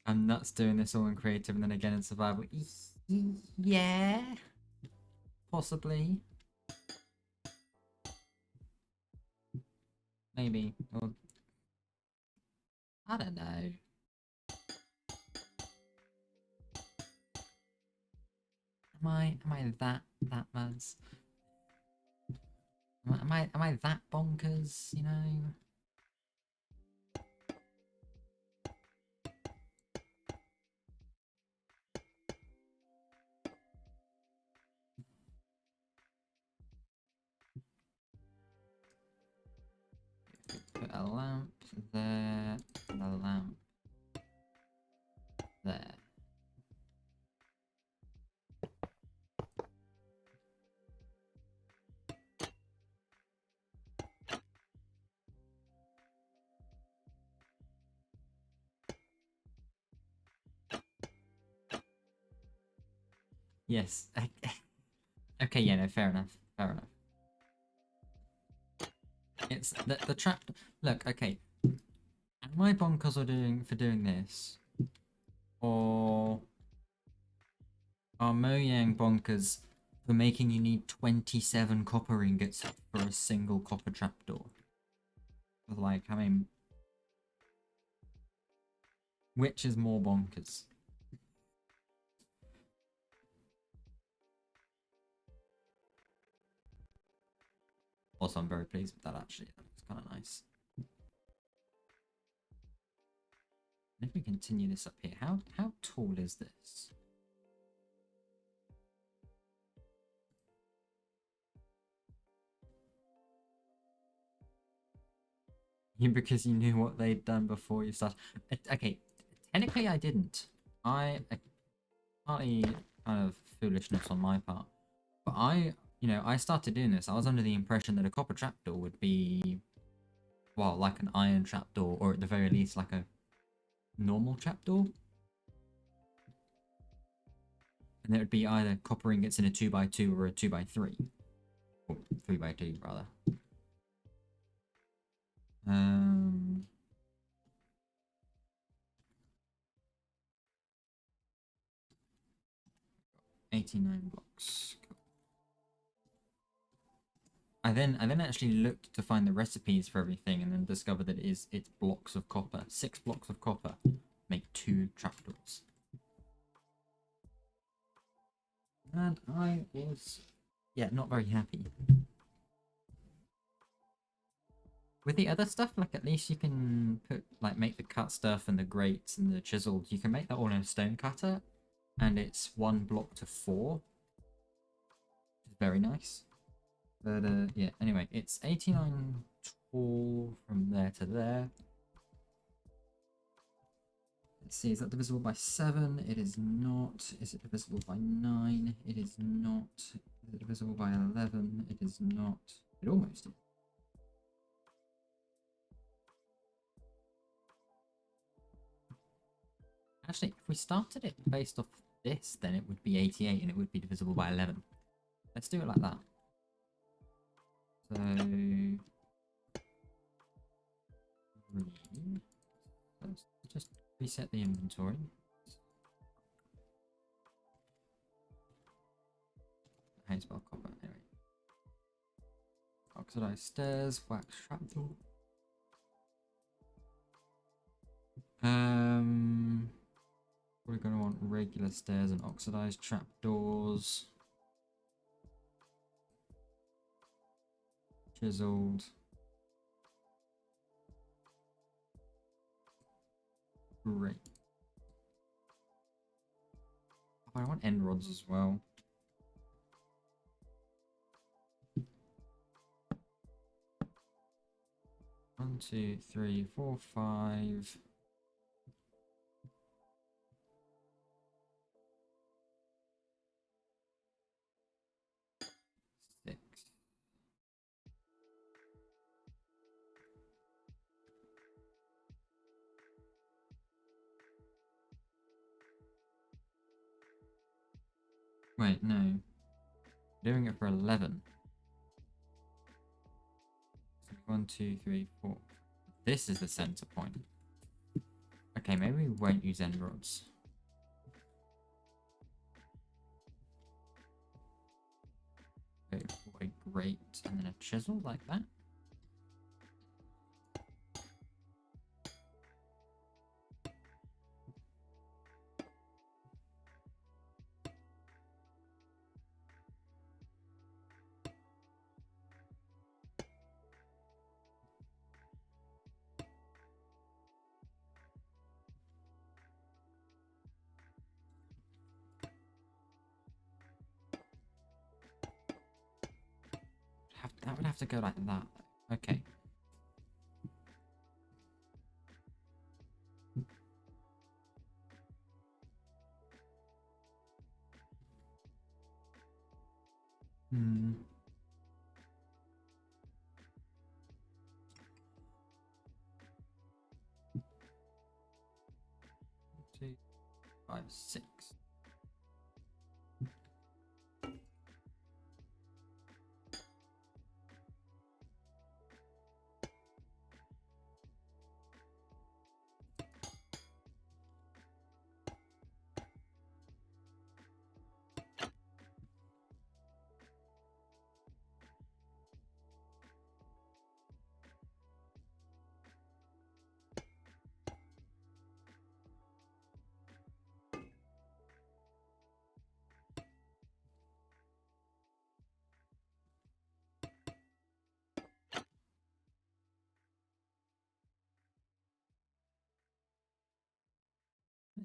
I'm nuts doing this all in creative and then again in survival. Yeah, possibly. Maybe. Or I don't know. Am I that muzz? Am I that bonkers, you know? Put a lamp there and a lamp there. Yes. Okay, yeah, no, fair enough. It's the trap. Look, okay. Am I bonkers for doing this? Or are Mojang bonkers for making you need 27 copper ingots for a single copper trapdoor? Like, I mean, which is more bonkers? Also, I'm very pleased with that actually. That looks kind of nice. And if we continue this up here, how tall is this? Because you knew what they'd done before you started. Okay, technically I didn't. Partly kind of foolishness on my part, but I started doing this. I was under the impression that a copper trapdoor would be, well, like an iron trapdoor, or at the very least like a normal trapdoor. And it would be either copper ingots in a 2x2 or a 2x3. Or 3x2 rather. 89 blocks. Cool. I then actually looked to find the recipes for everything and then discovered that it's blocks of copper. 6 blocks of copper make 2 trapdoors. And I was, yeah, not very happy. With the other stuff, like at least you can make the cut stuff and the grates and the chiseled. You can make that all in a stone cutter, and it's 1 block to 4, which is very nice. But yeah, anyway, it's 89 tall from there to there. Let's see, is that divisible by 7? It is not. Is it divisible by 9? It is not. Is it divisible by 11? It is not. It almost is. Actually, if we started it based off this, then it would be 88 and it would be divisible by 11. Let's do it like that. So, let's just reset the inventory. Hey, spell copper, anyway. Oxidized stairs, wax trapdoor. We're going to want regular stairs and oxidized trapdoors. Chiseled. Great. Oh, I want end rods as well. One, 2, 3, 4, 5. Wait, no. Doing it for 11. 1, 2, 3, 4. This is the center point. Okay, maybe we won't use end rods. Okay, for a grate and then a chisel like that. That would have to go like that. Okay. Hmm. 2, 5, 6.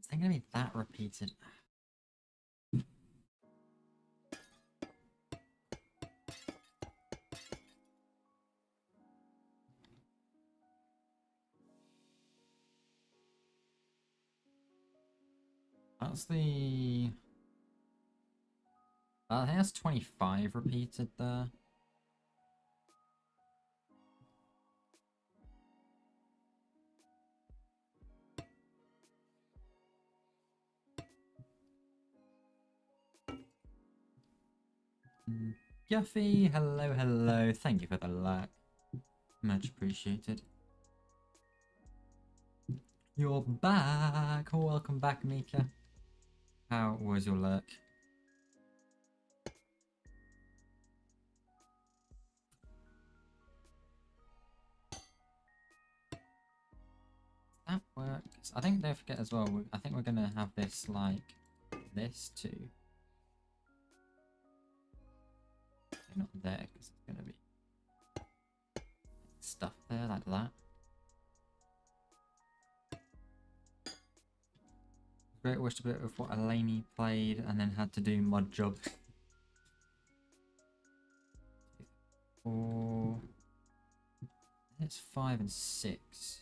Is it gonna be that repeated? That's the... I think that's 25 repeated there. Yuffie, hello, hello. Thank you for the luck. Much appreciated. You're back. Welcome back, Mika. How was your lurk? That works. I think don't forget as well. I think we're gonna have this like this too. Okay, not there because it's gonna be stuff there like that. Great wish a bit of what Elaney played and then had to do mod job. Four. It's 5 and 6.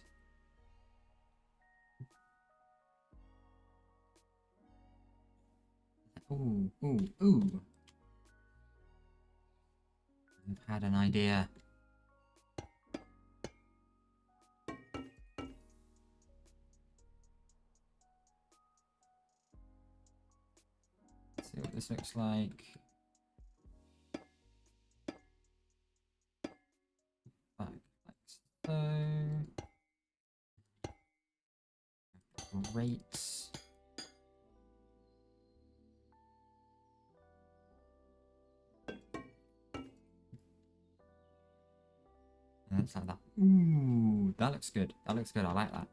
Ooh, ooh, ooh. I've had an idea. Let's see what this looks like. Like so. Rates. And it's like that. Ooh, that looks good. That looks good. I like that.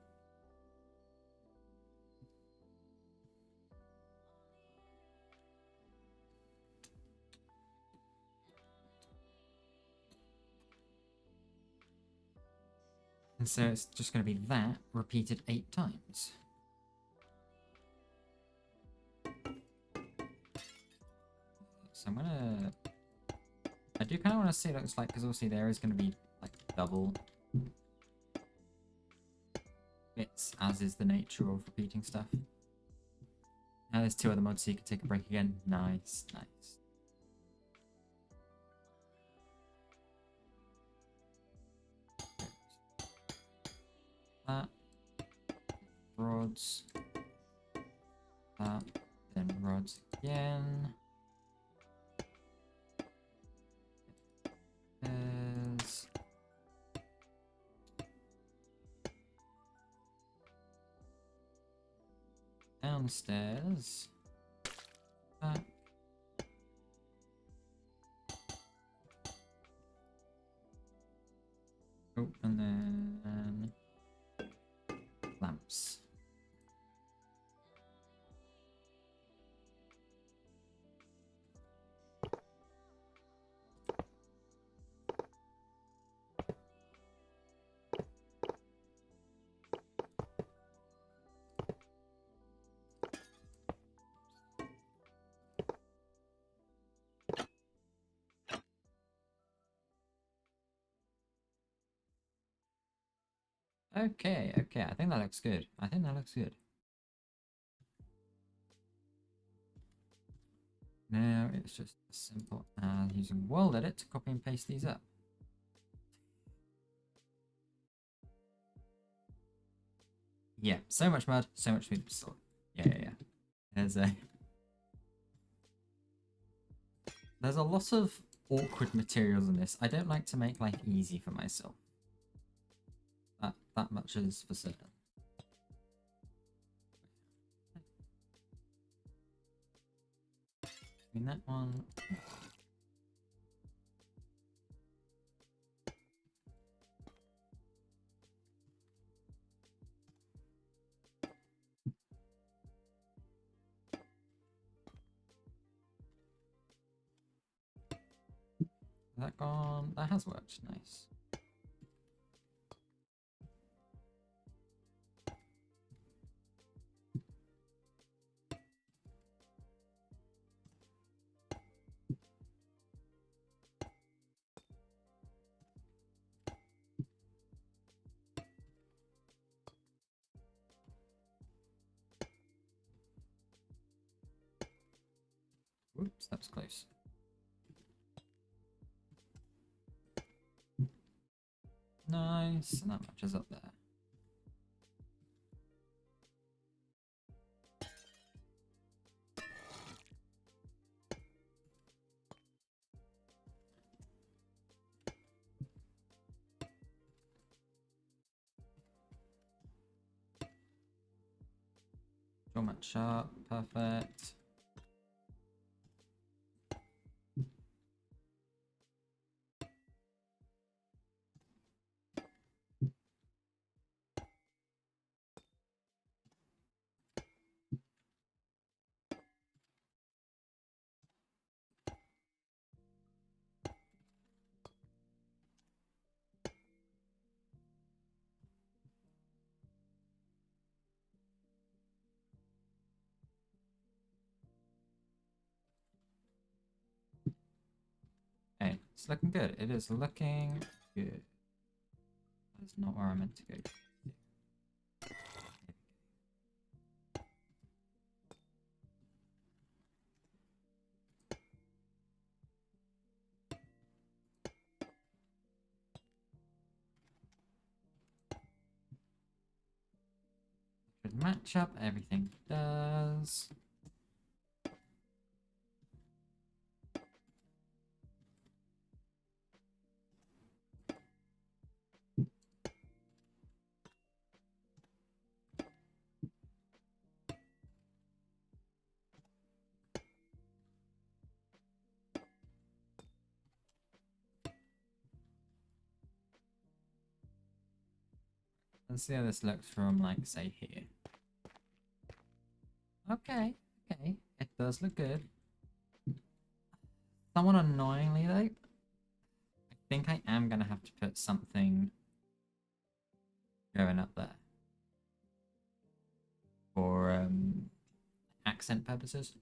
And so it's just going to be that repeated 8 times. So I'm gonna... I do kind of want to see what it looks like, because obviously there is going to be like double bits, as is the nature of repeating stuff. Now there's 2 other mods, so you can take a break again. Nice, nice. That. Rods. That. Then rods again. There's... downstairs. That. Oh, and then lamps. Okay, okay, I think that looks good. I think that looks good. Now it's just as simple as using World Edit to copy and paste these up. Yeah, so much mud, so much smooth still. Yeah. There's a lot of awkward materials in this. I don't like to make life easy for myself. That much is for certain. Between that one. That gone? That has worked. Nice. Oops, that was close. Nice, and that matches up there. Draw match up, perfect. Okay, it's looking good. It is looking good. That's not where I meant to go. Good matchup, everything does. Let's see how this looks from, like, say, here. Okay, okay. It does look good. Somewhat annoyingly, though, I think I am going to have to put something going up there for accent purposes.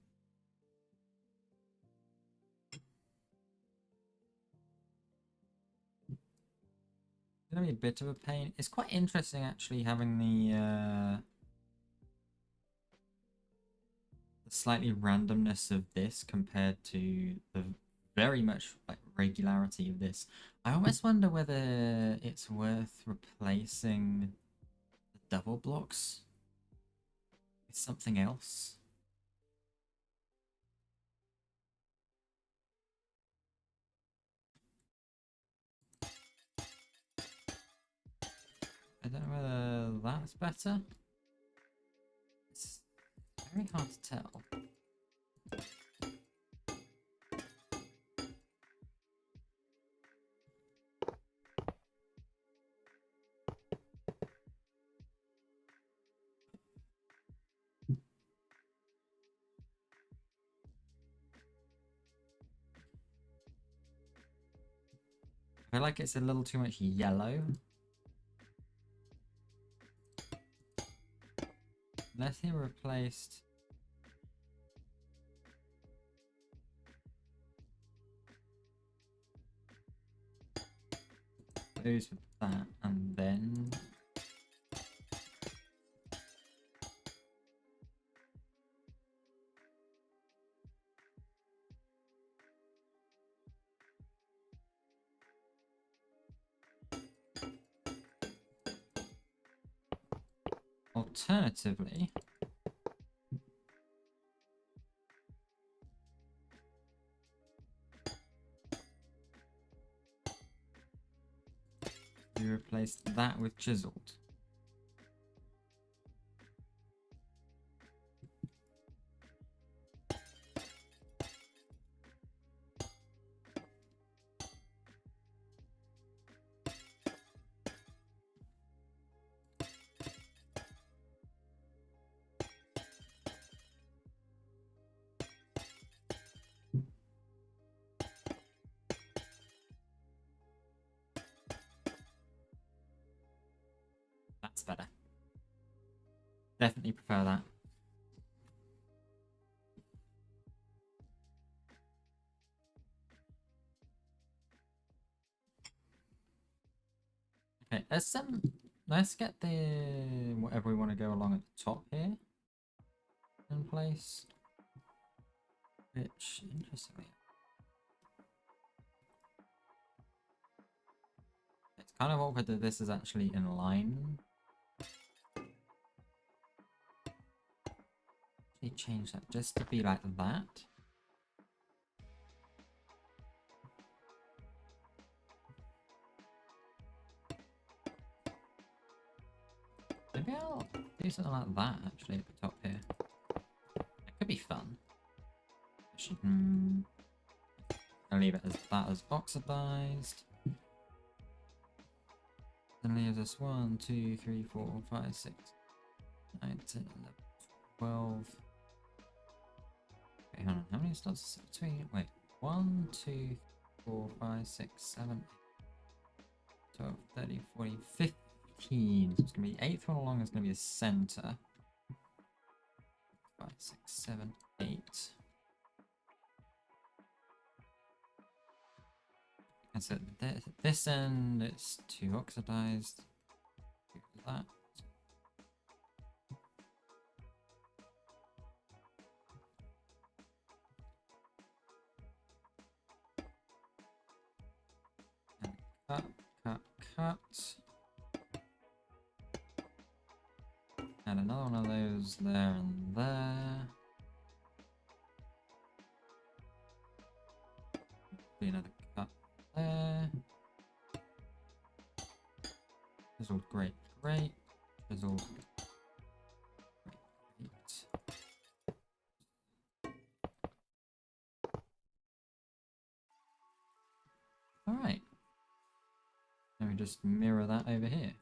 It's going to be a bit of a pain. It's quite interesting, actually, having the slightly randomness of this compared to the very much like regularity of this. I almost wonder whether it's worth replacing the double blocks with something else. I don't know whether that's better. It's very hard to tell. I feel like it's a little too much yellow. Unless he replaced those with that, and then alternatively, you replace that with chiseled. That's better. Definitely prefer that. Okay, let's get the whatever we want to go along at the top here in place. Which, interestingly, it's kind of awkward that this is actually in line. Actually change that just to be like that. Maybe I'll do something like that actually at the top here. It could be fun. Actually, I'll leave it as that as oxidized. Then leaves us 1, 2, 3, 4, 5, 6, 9, 10, 11, 12. Wait, hold on. How many slots is it between? Wait. 1, 2, 4, 5, 6, 7, 8, 12, 13, 14, 15. So it's going to be 8th one along is going to be the center. 5, 6, 7, 8. And so this end, it's 2 oxidized. Do that. And cut, cut, cut. Add another one of those there and there. Be another cut there. Chiseled, great, great. Chiseled, great. Alright. Now we just mirror that over here.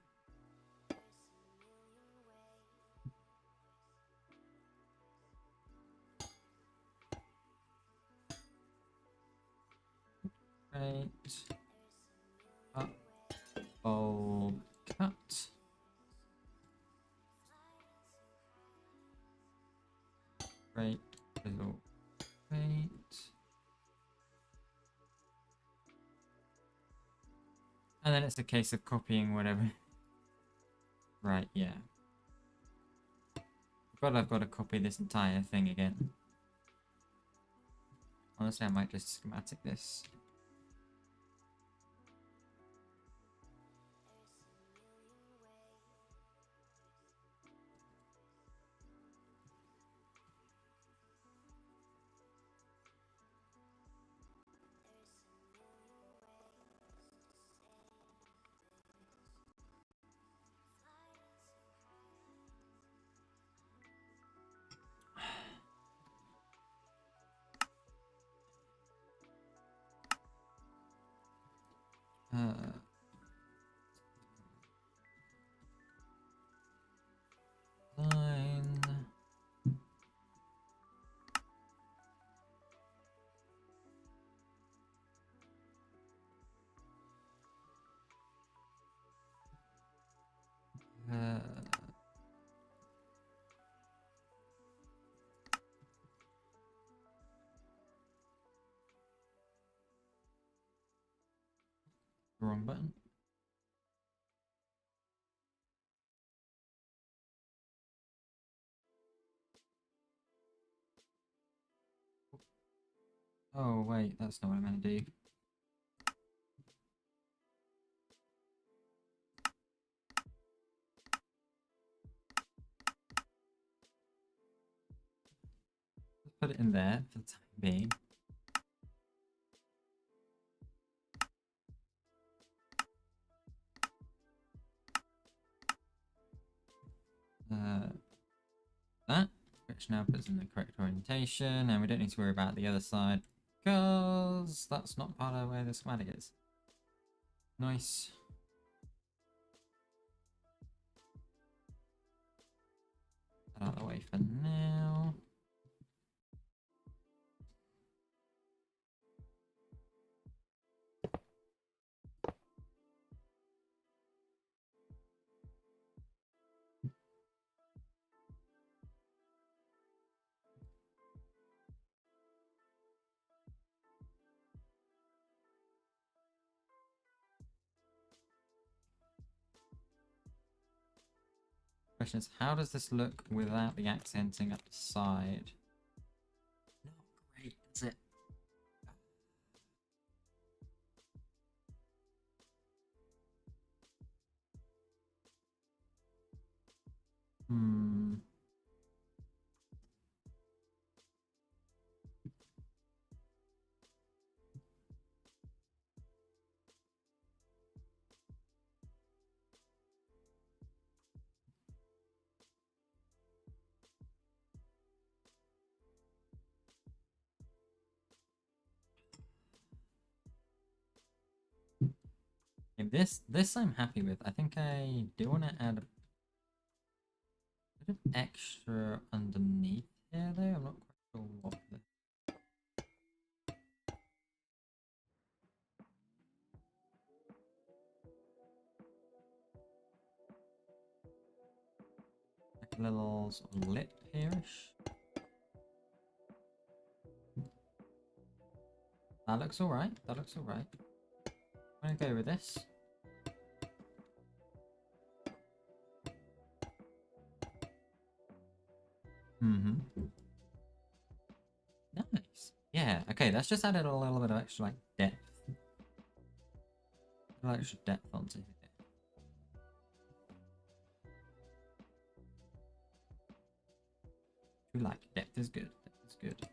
Great. Up, fold, cut. Great. Chisel, great. And then it's a case of copying whatever. Right, yeah. But I've got to copy this entire thing again. Honestly, I might just schematic this. Line. Wrong button. Oh wait, that's not what I meant to do. Let's put it in there for the time being. That, which now puts in the correct orientation, and we don't need to worry about the other side because that's not part of where the schematic is. Nice. That out of the way for now. Question is, how does this look without the accenting up the side? Not great. That's it. Hmm. Okay, this I'm happy with. I think I do want to add a bit of extra underneath here though. I'm not quite sure what the like a little sort of lip here-ish. That looks alright. That looks alright. I'm gonna go with this. Mm-hmm. Nice. Yeah, okay, let's just add a little bit of extra like depth. A little extra depth onto here. We like depth is good. Depth is good.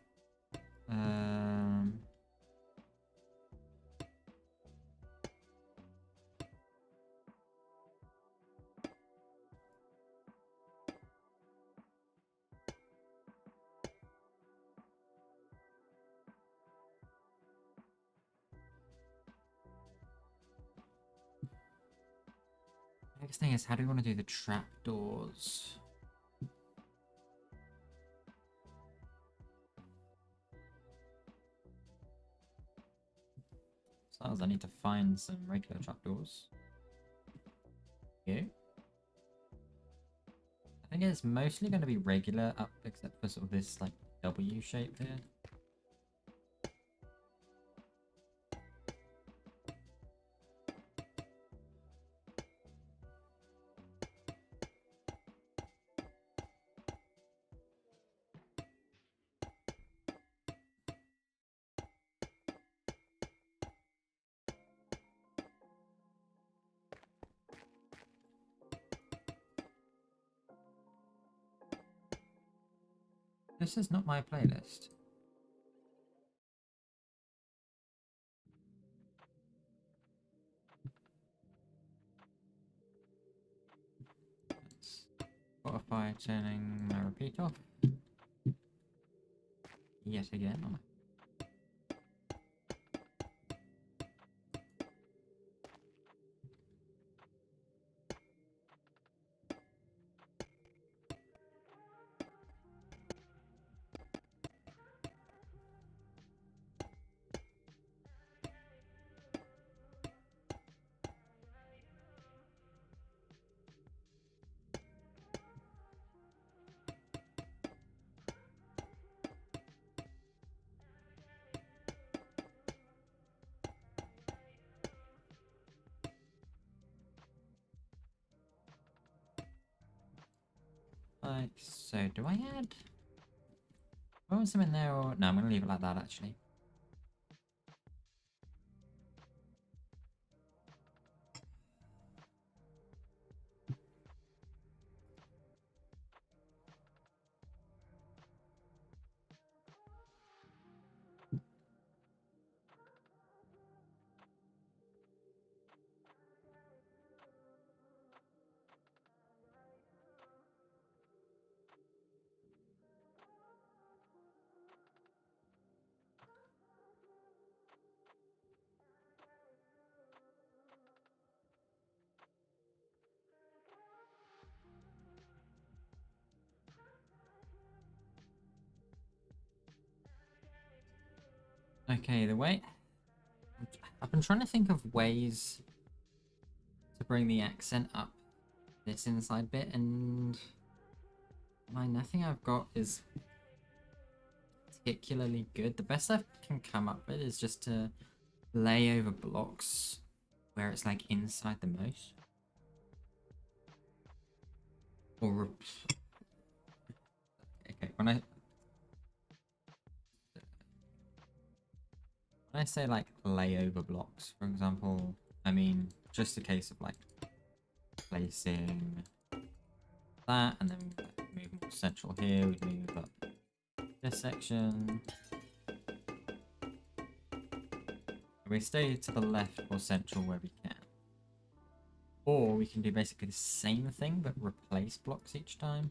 Next thing is, how do we want to do the trapdoors? So I need to find some regular trapdoors. Yeah. I think it's mostly going to be regular up, except for sort of this like W shape here. This is not my playlist. Spotify turning my repeat off. Yet again. Like so, do I add? I want some in there, or no? I'm gonna leave it like that actually. Okay, the way I've been trying to think of ways to bring the accent up this inside bit, and nothing I've got is particularly good. The best I can come up with is just to lay over blocks where it's like inside the most. Or okay, when I When I say like layover blocks, for example, I mean just a case of like placing that, and then we move more central here. We move up this section. We stay to the left or central where we can. Or we can do basically the same thing but replace blocks each time.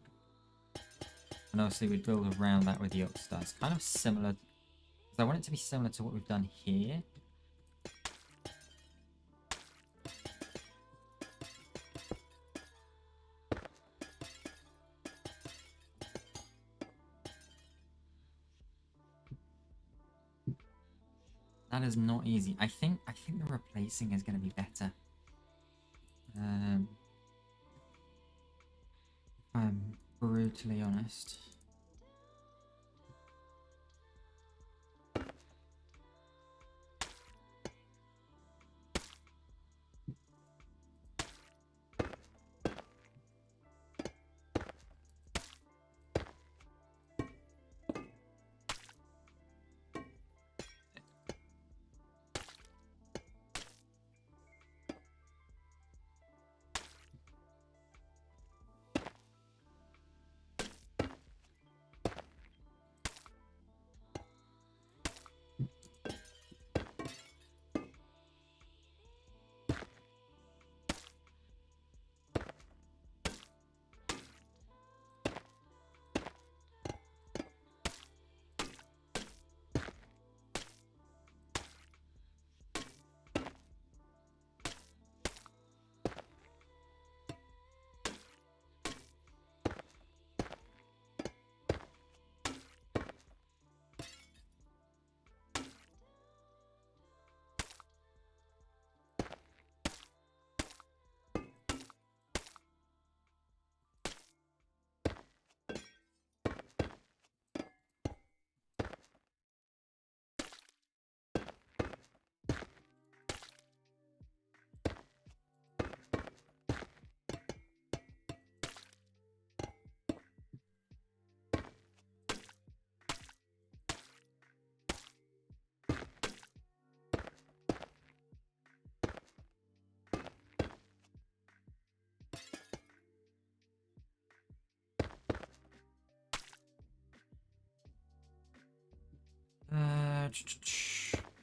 And obviously we'd build around that with the Oxstars. Kind of similar, because I want it to be similar to what we've done here. That is not easy. I think the replacing is going to be better. If I'm brutally honest.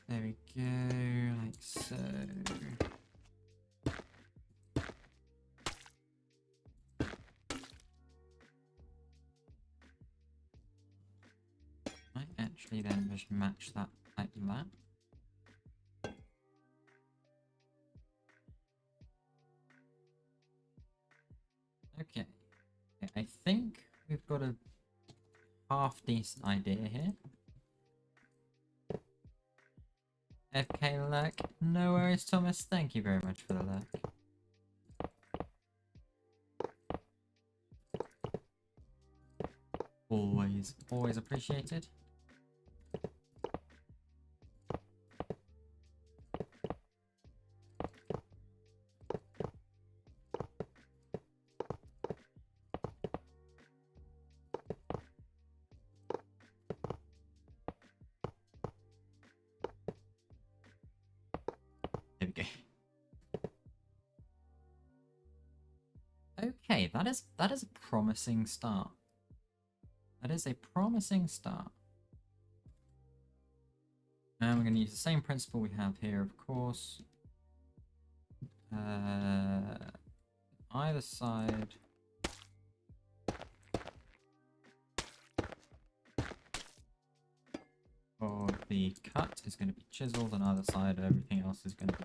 There we go, like so. Might actually then just match that like that. Okay. I think we've got a half decent idea here. FK lurk. No worries, Thomas. Thank you very much for the lurk. Always appreciated. There we go. Okay, that is a promising start. That is a promising start. And we're going to use the same principle we have here, of course. Either side. Or the cut is going to be chiseled, on either side everything else is going to be.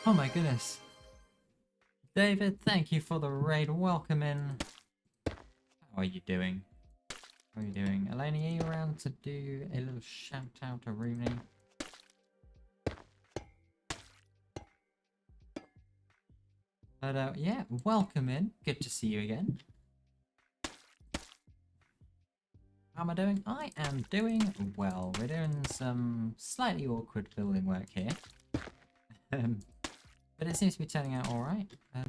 Oh my goodness. David, thank you for the raid. Welcome in. How are you doing? How are you doing? Eleni, are you around to do a little shout out to Rooney? But yeah, welcome in. Good to see you again. How am I doing? I am doing well. We're doing some slightly awkward building work here. But it seems to be turning out alright. But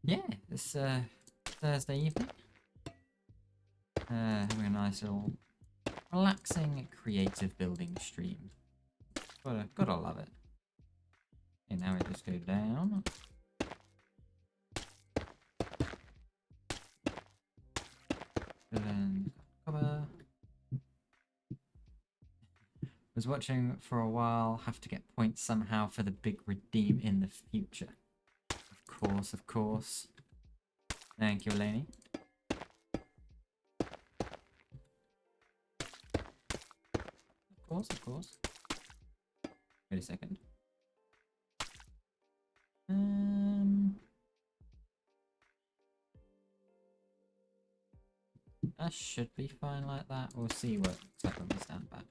yeah, this Thursday evening. Having a nice little relaxing creative building stream. Gotta love it. And now we just go down. And then cover. Was watching for a while. Have to get points somehow for the big redeem in the future. Of course. Thank you, Eleni. Of course. Wait a second. That should be fine like that. We'll see what it's like when we stand back.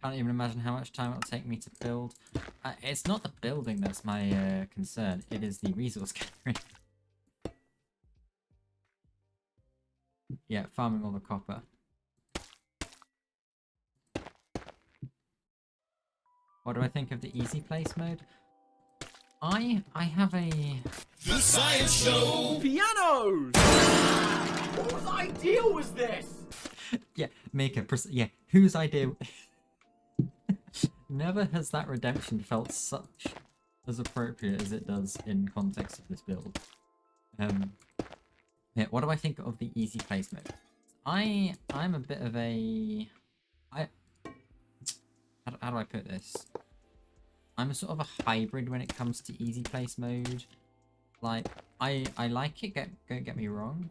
Can't even imagine how much time it'll take me to build. It's not the building that's my concern. It is the resource gathering. Yeah, farming all the copper. What do I think of the easy place mode? I have a... The Science Show! Pianos! Whose idea was this? Yeah, yeah, whose idea... Never has that redemption felt such as appropriate as it does in context of this build. Yeah, what do I think of the easy place mode? I'm a bit of a... How do I put this? I'm a sort of a hybrid when it comes to easy place mode. Like, I like it, don't get me wrong.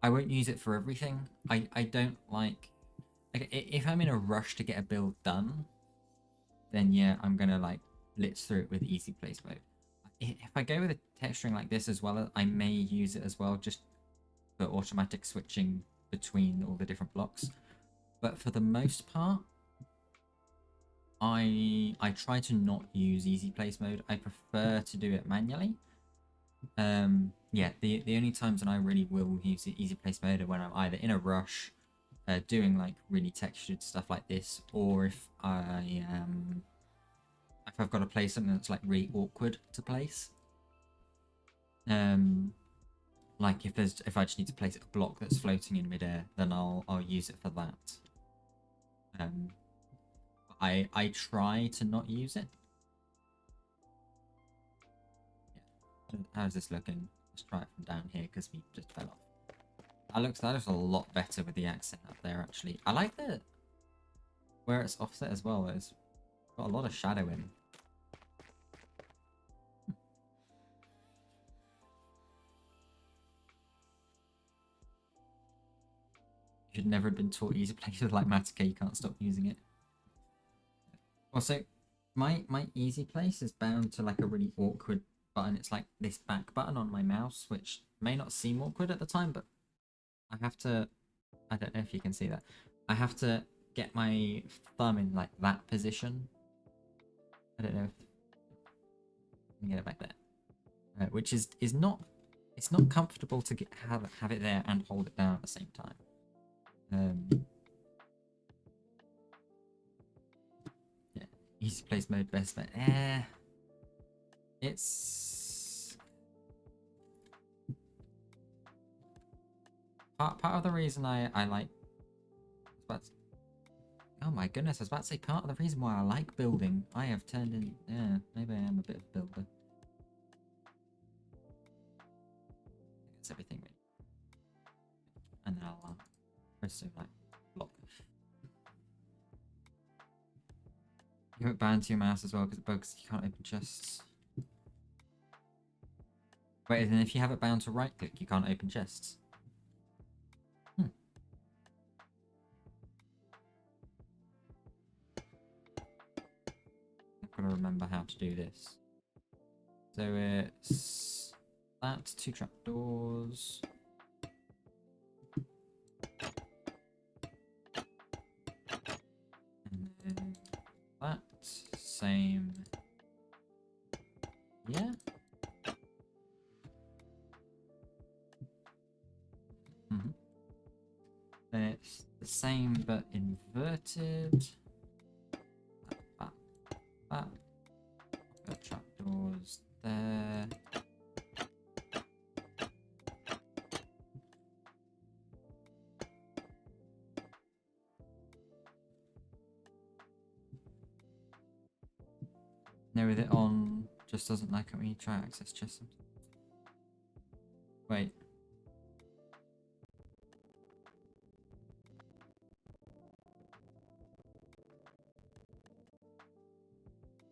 I won't use it for everything. I don't like if I'm in a rush to get a build done, then yeah, I'm gonna like blitz through it with easy place mode. If I go with a texturing like this as well, I may use it as well just for automatic switching between all the different blocks. But for the most part, I try to not use easy place mode. I prefer to do it manually. Yeah, the only times when I really will use the easy place mode are when I'm either in a rush, doing like really textured stuff like this, or if I've got to play something that's like really awkward to place. Like if I just need to place a block that's floating in midair, then I'll use it for that. I try to not use it. Yeah. How's this looking? Let's try it from down here because we just fell off. That looks a lot better with the accent up there actually. I like the where it's offset as well. It's got a lot of shadow in. You should never have been taught easy places like Matake, you can't stop using it. Also, my easy place is bound to like a really awkward button. It's like this back button on my mouse, which may not seem awkward at the time, but I have to, I don't know if you can see that. I have to get my thumb in like that position. I don't know if, let me get it back there. Which is not, it's not comfortable to have it there and hold it down at the same time. Yeah, easy place mode best bet. It's part of the reason I like. Oh my goodness, I was about to say part of the reason why I like building. I have turned in. Yeah, maybe I am a bit of a builder. That's everything. And then I'll press like block. You put band to your mouse as well because it bugs. You can't open chests. Wait, then if you have it bound to right click, you can't open chests. Hmm. I've got to remember how to do this. So it's that, 2 trapdoors. And then that, same. Yeah. Then it's the same but inverted. That. Got trapdoors there. No, with it on, just doesn't like it when you try access chests. Wait.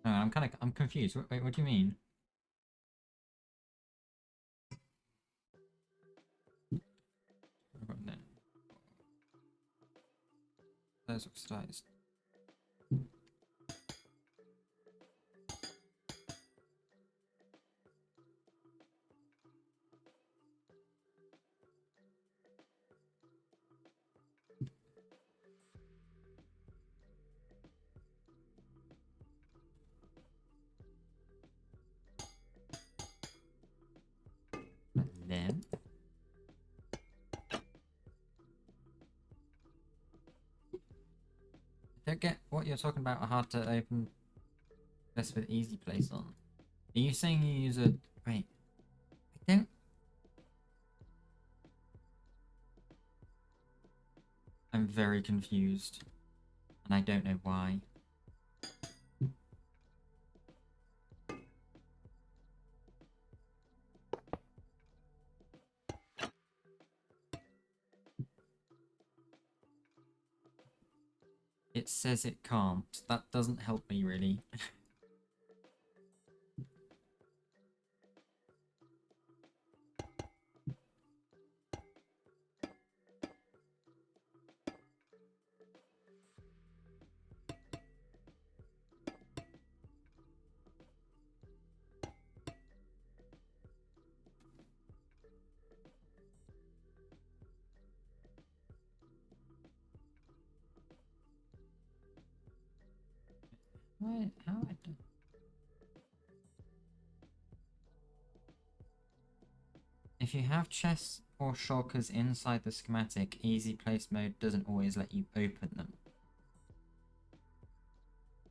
No, I'm confused. Wait, what do you mean? No. Those oxidized. And then I don't get what you're talking about. Hard to open this with easy place on. Are you saying you use a wait? I don't. I'm very confused, and I don't know why. It says it can't. That doesn't help me really. Why? How I do? If you have chests or shulkers inside the schematic, easy place mode doesn't always let you open them.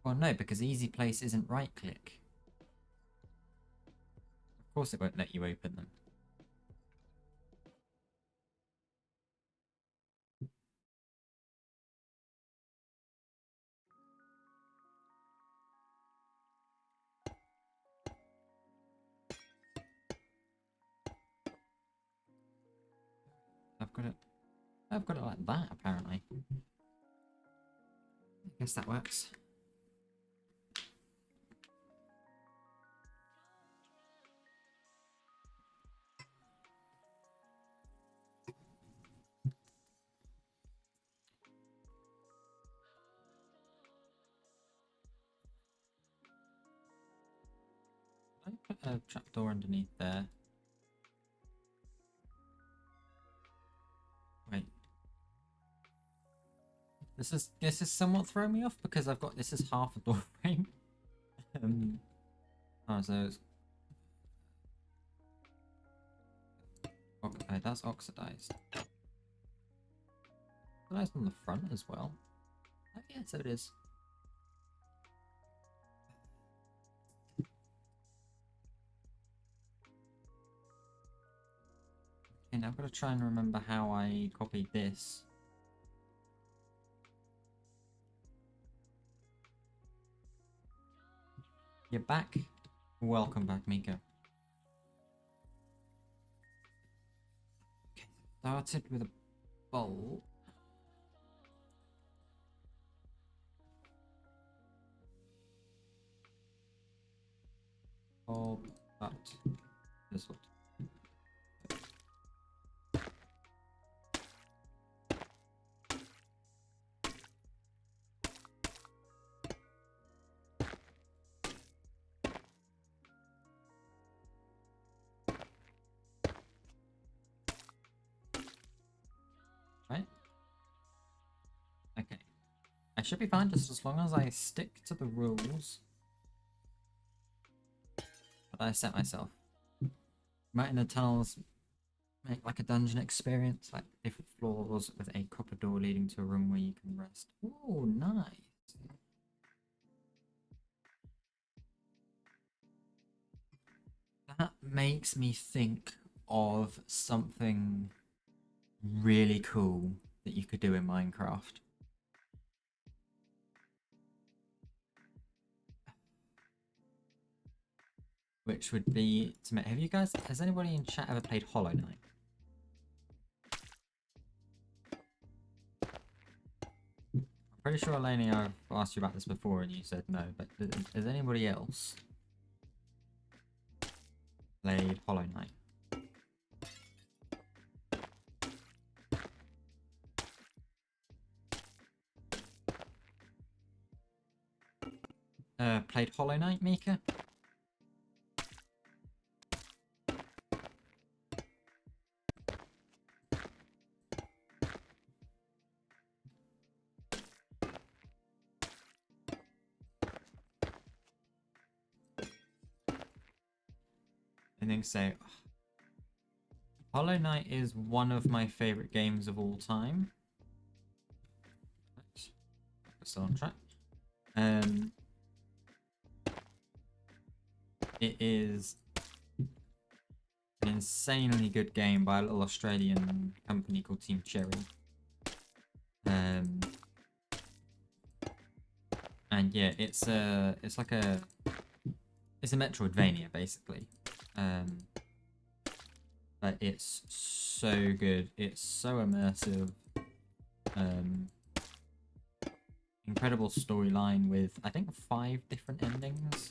Well, no, because easy place isn't right click. Of course it won't let you open them. I've got it. I've got it like that, apparently. I guess that works. I put a trapdoor underneath there. Wait. This is somewhat throwing me off because I've got this is half a door frame. Oh, so it's oh, that's oxidized. Oxidized on the front as well. Oh, yeah, so it is. Okay, now I've got to try and remember how I copied this. You're back. Welcome back, Miko. Okay, started with a bowl. Oh, but this what? should be fine just as long as I stick to the rules that I set myself. Right in the tunnels, make like a dungeon experience, like different floors with a copper door leading to a room where you can rest. Oh, nice. That makes me think of something really cool that you could do in Minecraft. Which would be to make. Has anybody in chat ever played Hollow Knight? I'm pretty sure, Eleni, I've asked you about this before and you said no, but has anybody else played Hollow Knight? Played Hollow Knight, Mika? I think so. Hollow Knight is one of my favorite games of all time. We're still on track. It is an insanely good game by a little Australian company called Team Cherry. And yeah, it's a Metroidvania basically. But it's so good. It's so immersive. Incredible storyline with I think 5 different endings.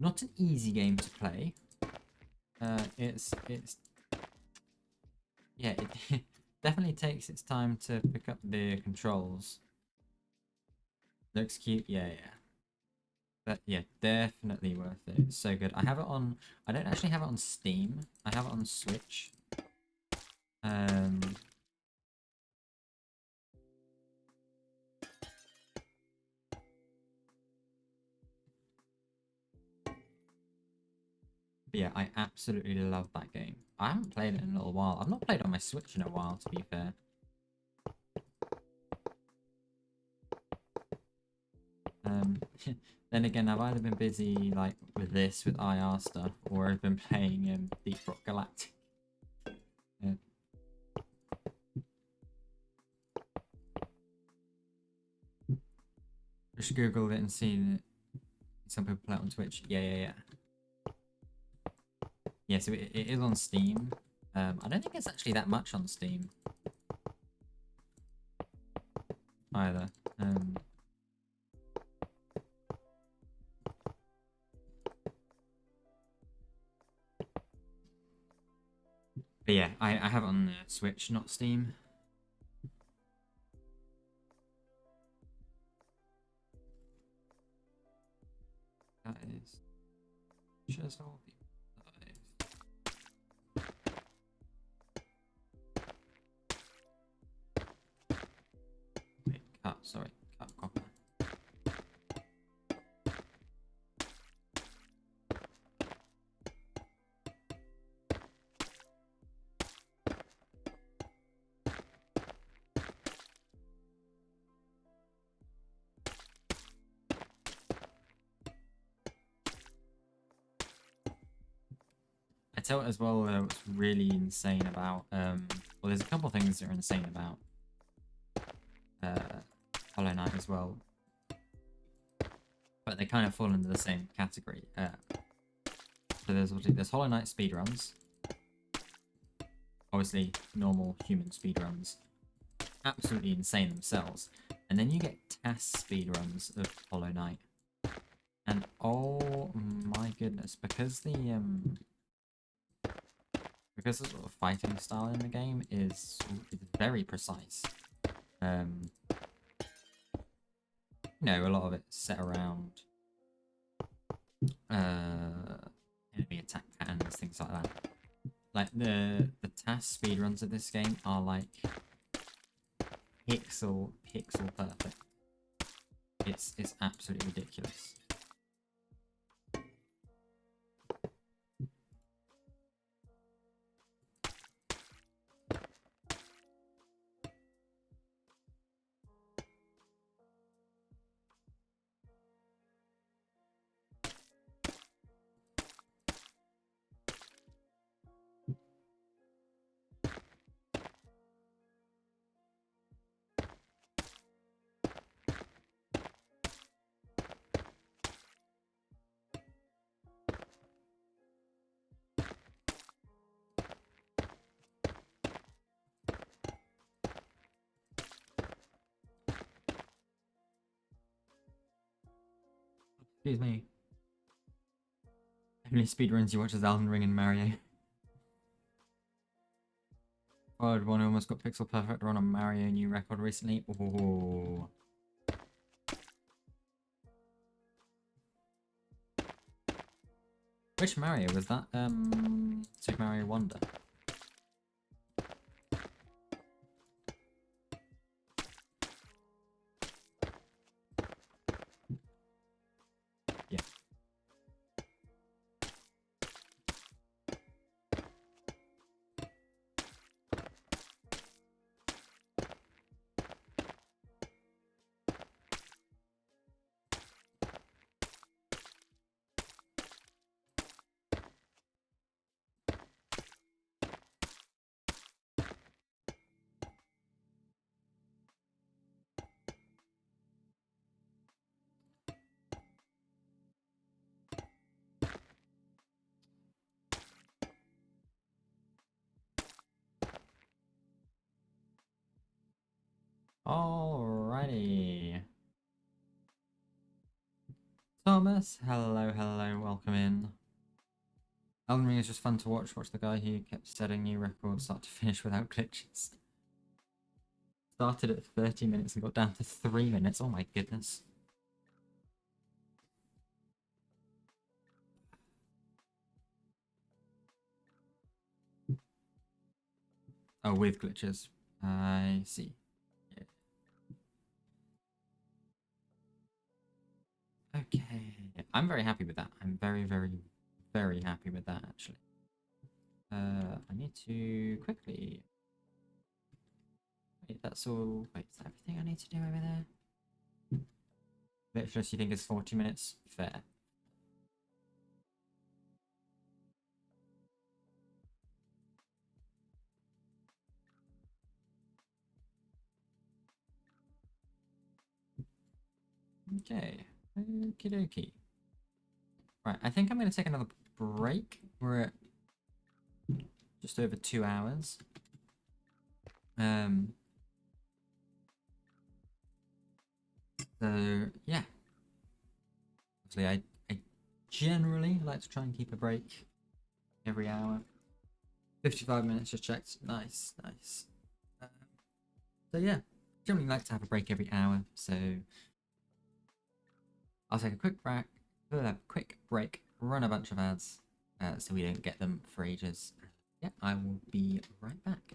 Not an easy game to play. It's yeah, it definitely takes its time to pick up the controls. Looks cute, yeah. But yeah, definitely worth it. It's so good. I have it on. I don't actually have it on Steam. I have it on Switch. But yeah, I absolutely love that game. I haven't played it in a little while. I've not played on my Switch in a while, to be fair. Then again, I've either been busy like with IR stuff, or I've been playing Deep Rock Galactic. Yeah. Just googled it and seen it. Some people play it on Twitch. Yeah. Yeah, so it is on Steam. I don't think it's actually that much on Steam either. But yeah, I have it on the Switch, not Steam. That is just all the Wait, cut copper. I tell it as well what's really insane about well, there's a couple of things that are insane about Hollow Knight as well, but they kind of fall into the same category. So there's Hollow Knight speedruns, obviously normal human speedruns, absolutely insane themselves, and then you get test speedruns of Hollow Knight, and oh my goodness, because the sort of fighting style in the game is very precise. You know, a lot of it's set around enemy attack patterns, things like that. Like the task speedruns of this game are like pixel perfect. It's absolutely ridiculous. Excuse me. Only speedruns you watch is Elden Ring and Mario. Oh, one who almost got pixel perfect run on Mario new record recently. Oh. Which Mario was that? Super Mario Wonder. Yeah. Alrighty. Thomas, hello, welcome in. Elden Ring is just fun to watch. Watch the guy who kept setting new records start to finish without glitches. Started at 30 minutes and got down to 3 minutes. Oh my goodness. Oh, with glitches. I see. Yeah. Okay. I'm very happy with that. I'm very, very happy with that, actually. I need to quickly... Wait, that's all... Wait, is that everything I need to do over there? Literally, you think it's 40 minutes? Fair. Okay. Okie dokie. Right, I think I'm going to take another break. We're at just over 2 hours. So, yeah. Obviously, I generally like to try and keep a break every hour. 55 minutes just checked. Nice, nice. So, yeah. Generally like to have a break every hour. So, I'll take a quick break. Run a bunch of ads. So we don't get them for ages. Yeah, I will be right back.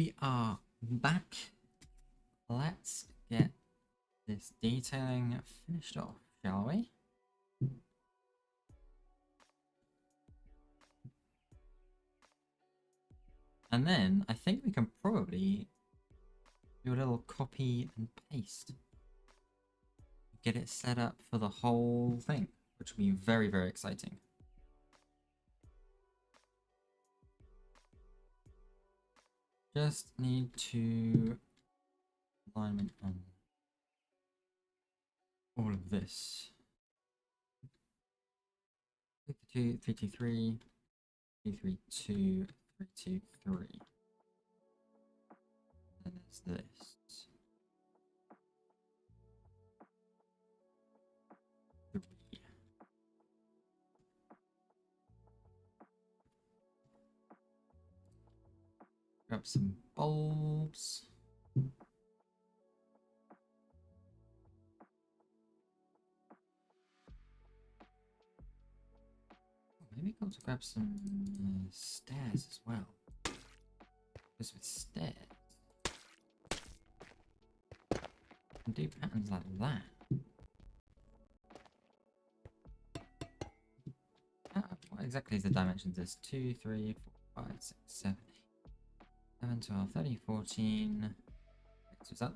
We are back. Let's get this detailing finished off, shall we? And then I think we can probably do a little copy and paste. Get it set up for the whole thing, which will be very, very exciting. Just need to alignment on all of this. 322, 323, 332, 323. And there's this. 3. Grab some bulbs. Maybe go to grab some stairs as well. Because with stairs, you can do patterns like that. What exactly is the dimensions? There's 2, 3, 4, 5, 6, 7, 11, 12, 13, 14. So is that?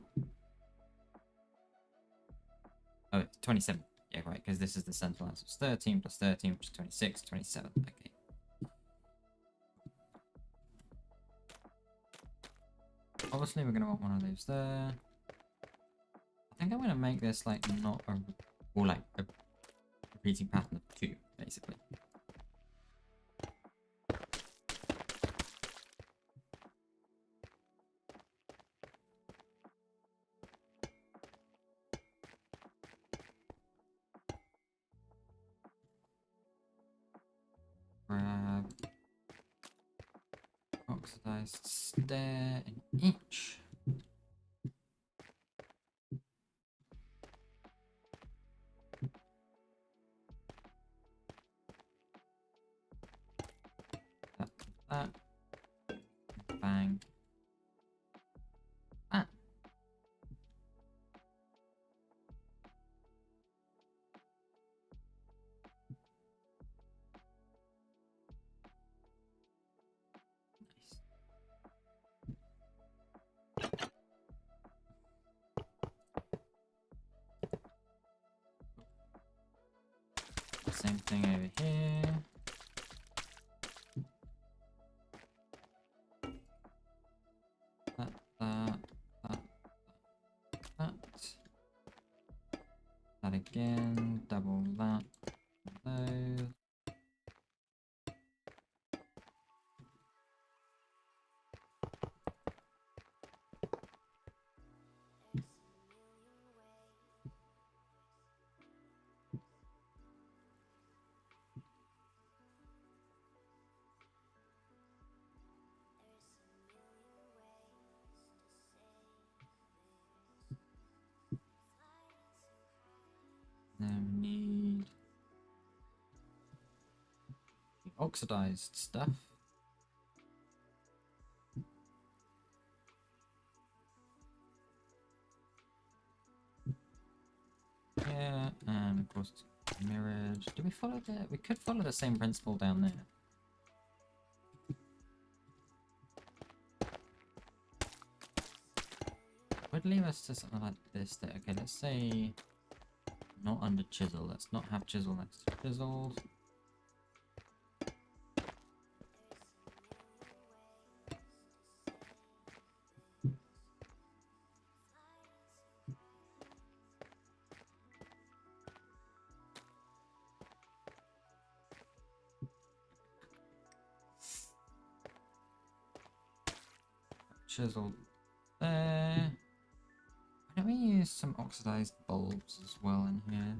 Oh, it's 27. Yeah, right, because this is the central line. So it's 13 plus 13, which is 26, 27. Okay. Obviously, we're going to want one of those there. I think I'm going to make this like not a, or like a repeating pattern of 2, basically. Grab oxidized stair in each. That. Bang. Ah. Nice. Same thing over here. That again, double that, those. Then we need the oxidized stuff. Yeah, and of course mirrored. Do we follow the? We could follow the same principle down there. Would leave us to something like this. There. Okay, let's say not under chisel. Let's not have chisel next to chiseled. Chiseled there. Why don't we use some oxidized bulbs as well in here?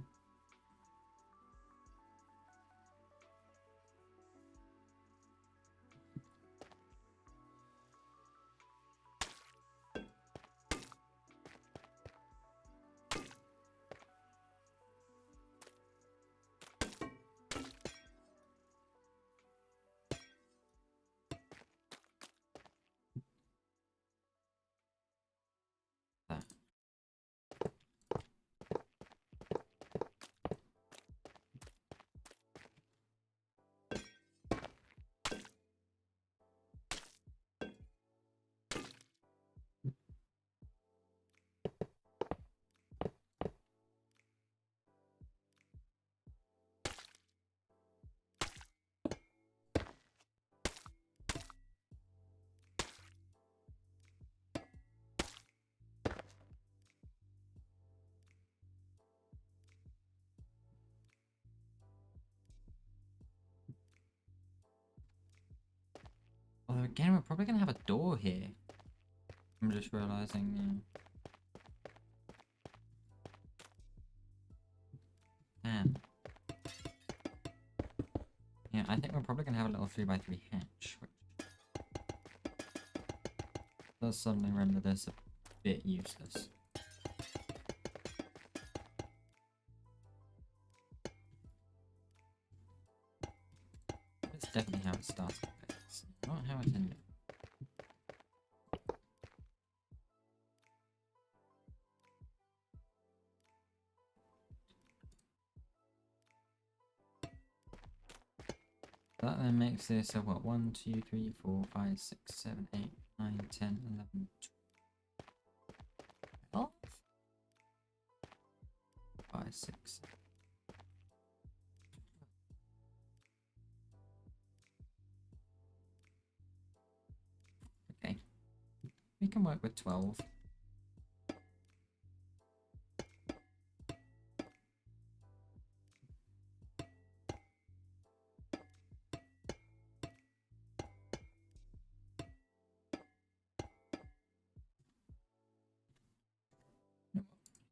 again, we're probably gonna have a door here. I'm just realizing. Damn. Yeah, I think we're probably gonna have a little 3x3 hatch, which does suddenly render this a bit useless. It's definitely how it started, but it's not how it ended. That then makes this a what? 1, 2, 3, 4, 5, 6, 7, 8, 9, 10, 11, 12. 5, 6. Okay. We can work with 12.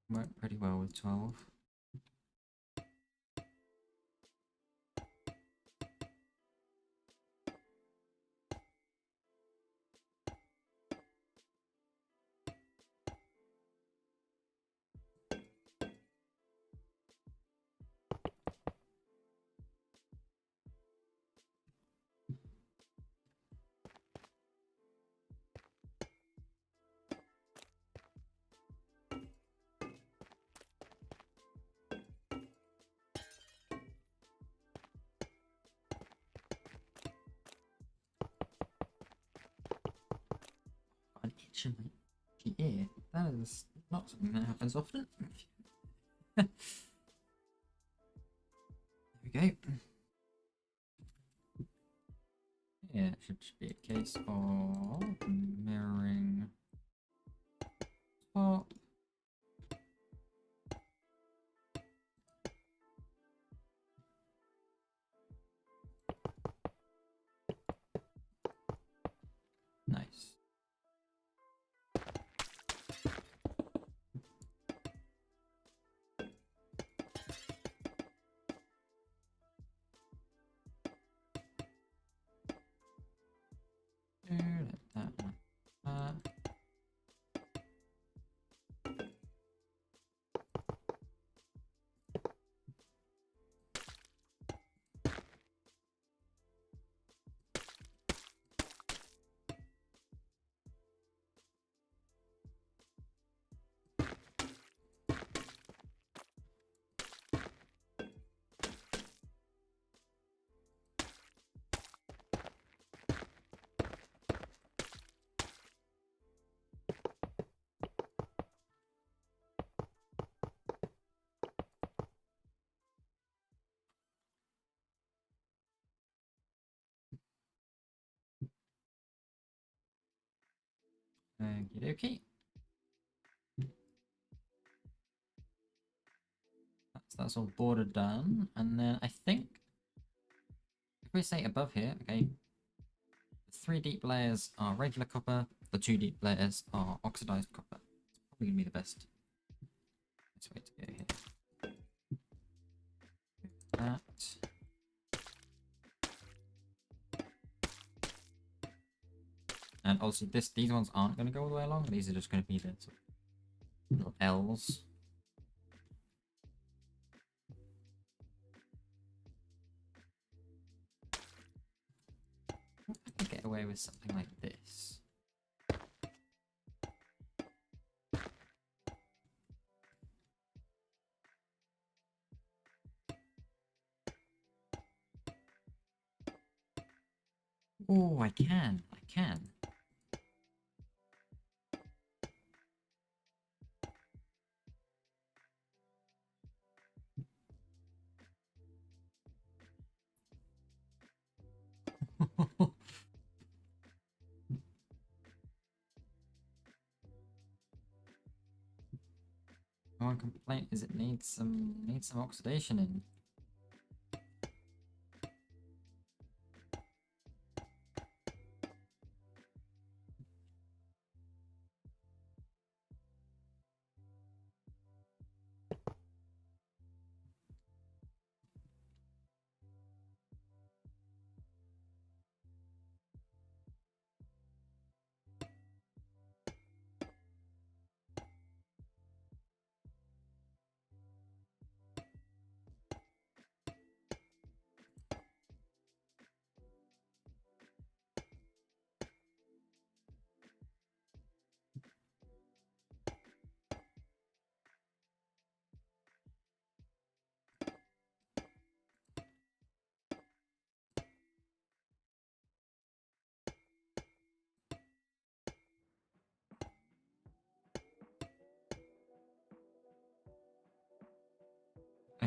Work pretty well with 12. An itch in my ear. That is not something that happens often. There we go. Yeah, it should be a case of mirroring top. Nice. Okie dokie. That's all border done. And then I think if we say above here, okay, the 3 deep layers are regular copper, the 2 deep layers are oxidized copper. It's probably gonna be the best way to go here. That. And also these ones aren't going to go all the way along. These are just going to be the sort of little L's. I could get away with something like this. Oh, I can. One complaint is it needs some oxidation in.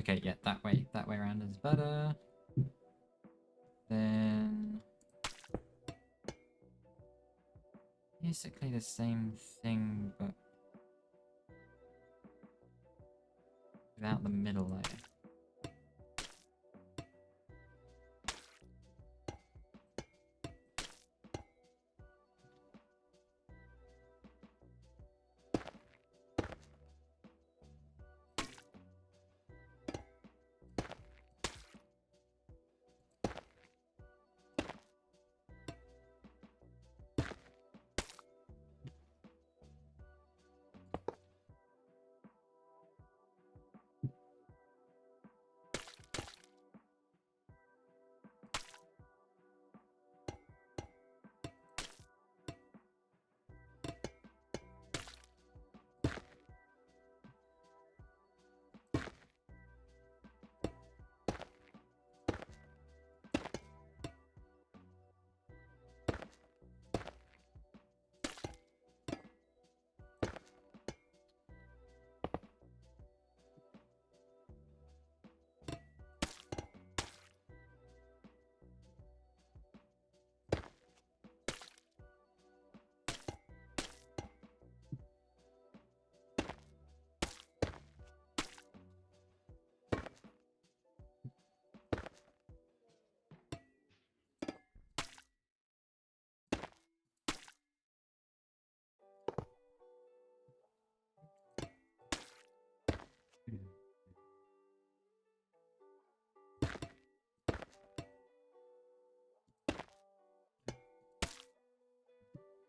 Okay, yeah, that way around is better. Then basically the same thing, but without the middle layer.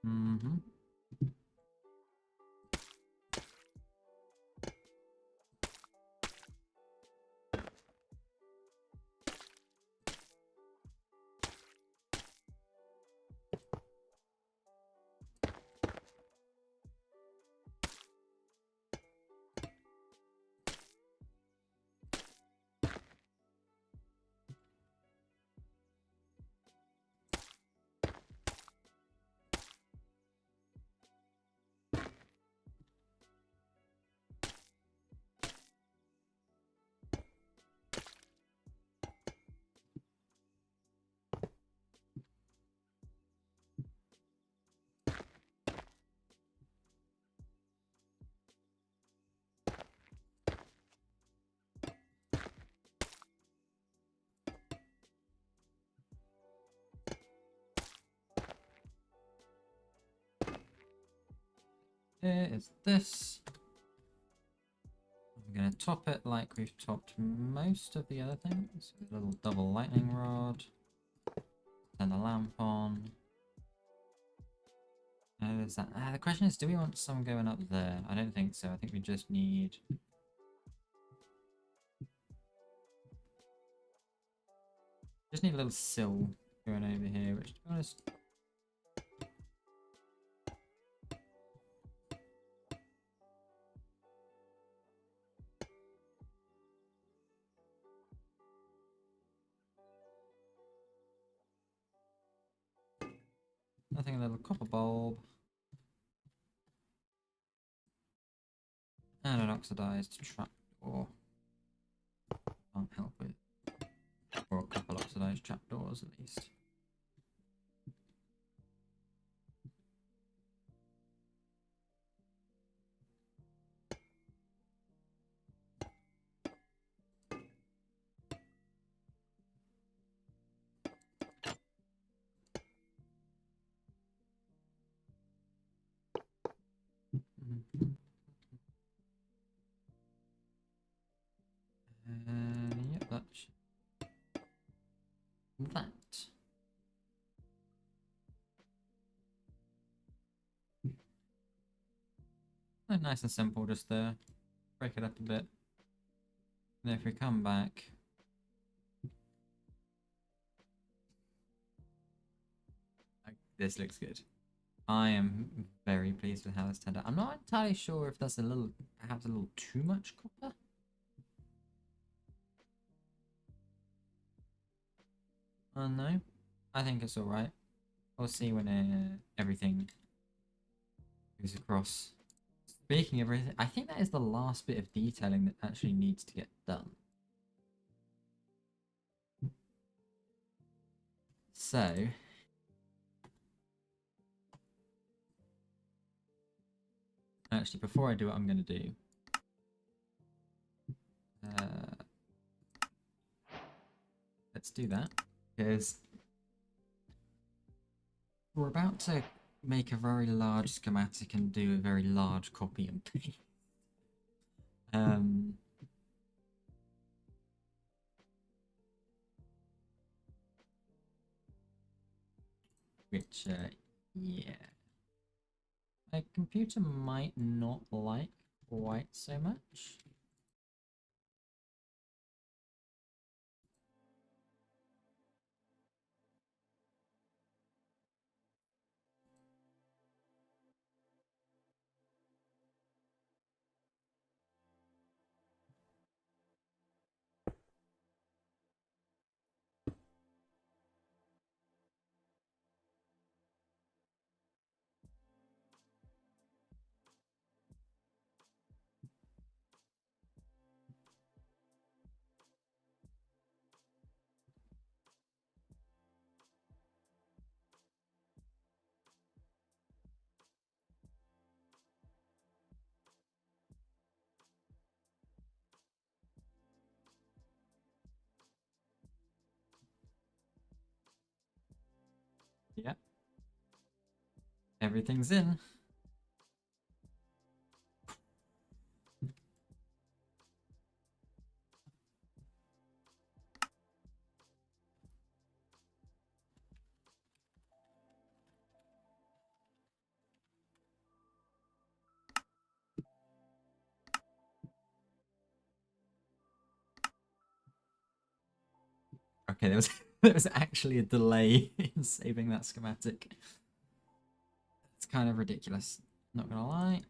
Mm-hmm. Here is this. I'm going to top it like we've topped most of the other things. A little double lightning rod. Turn the lamp on. There's that. The question is, do we want some going up there? I don't think so. I think we just need... Just need a little sill going over here, which, to be honest... Nothing, a little copper bulb. And an oxidized trapdoor. Can't help with. Or a couple oxidized trapdoors at least. And yep, that's that. Nice and simple, just there. Break it up a bit. And if we come back, this looks good. I am very pleased with how this turned out. I'm not entirely sure if that's perhaps a little too much copper. No, I think it's alright. We'll see when everything goes across. Speaking of everything, I think that is the last bit of detailing that actually needs to get done. So, actually, before I do what I'm going to do, let's do that, because we're about to make a very large schematic and do a very large copy and paste. Which, yeah. My computer might not like quite so much. Yeah. Everything's in. Okay, there was there was actually a delay in saving that schematic. It's kind of ridiculous. Not gonna lie.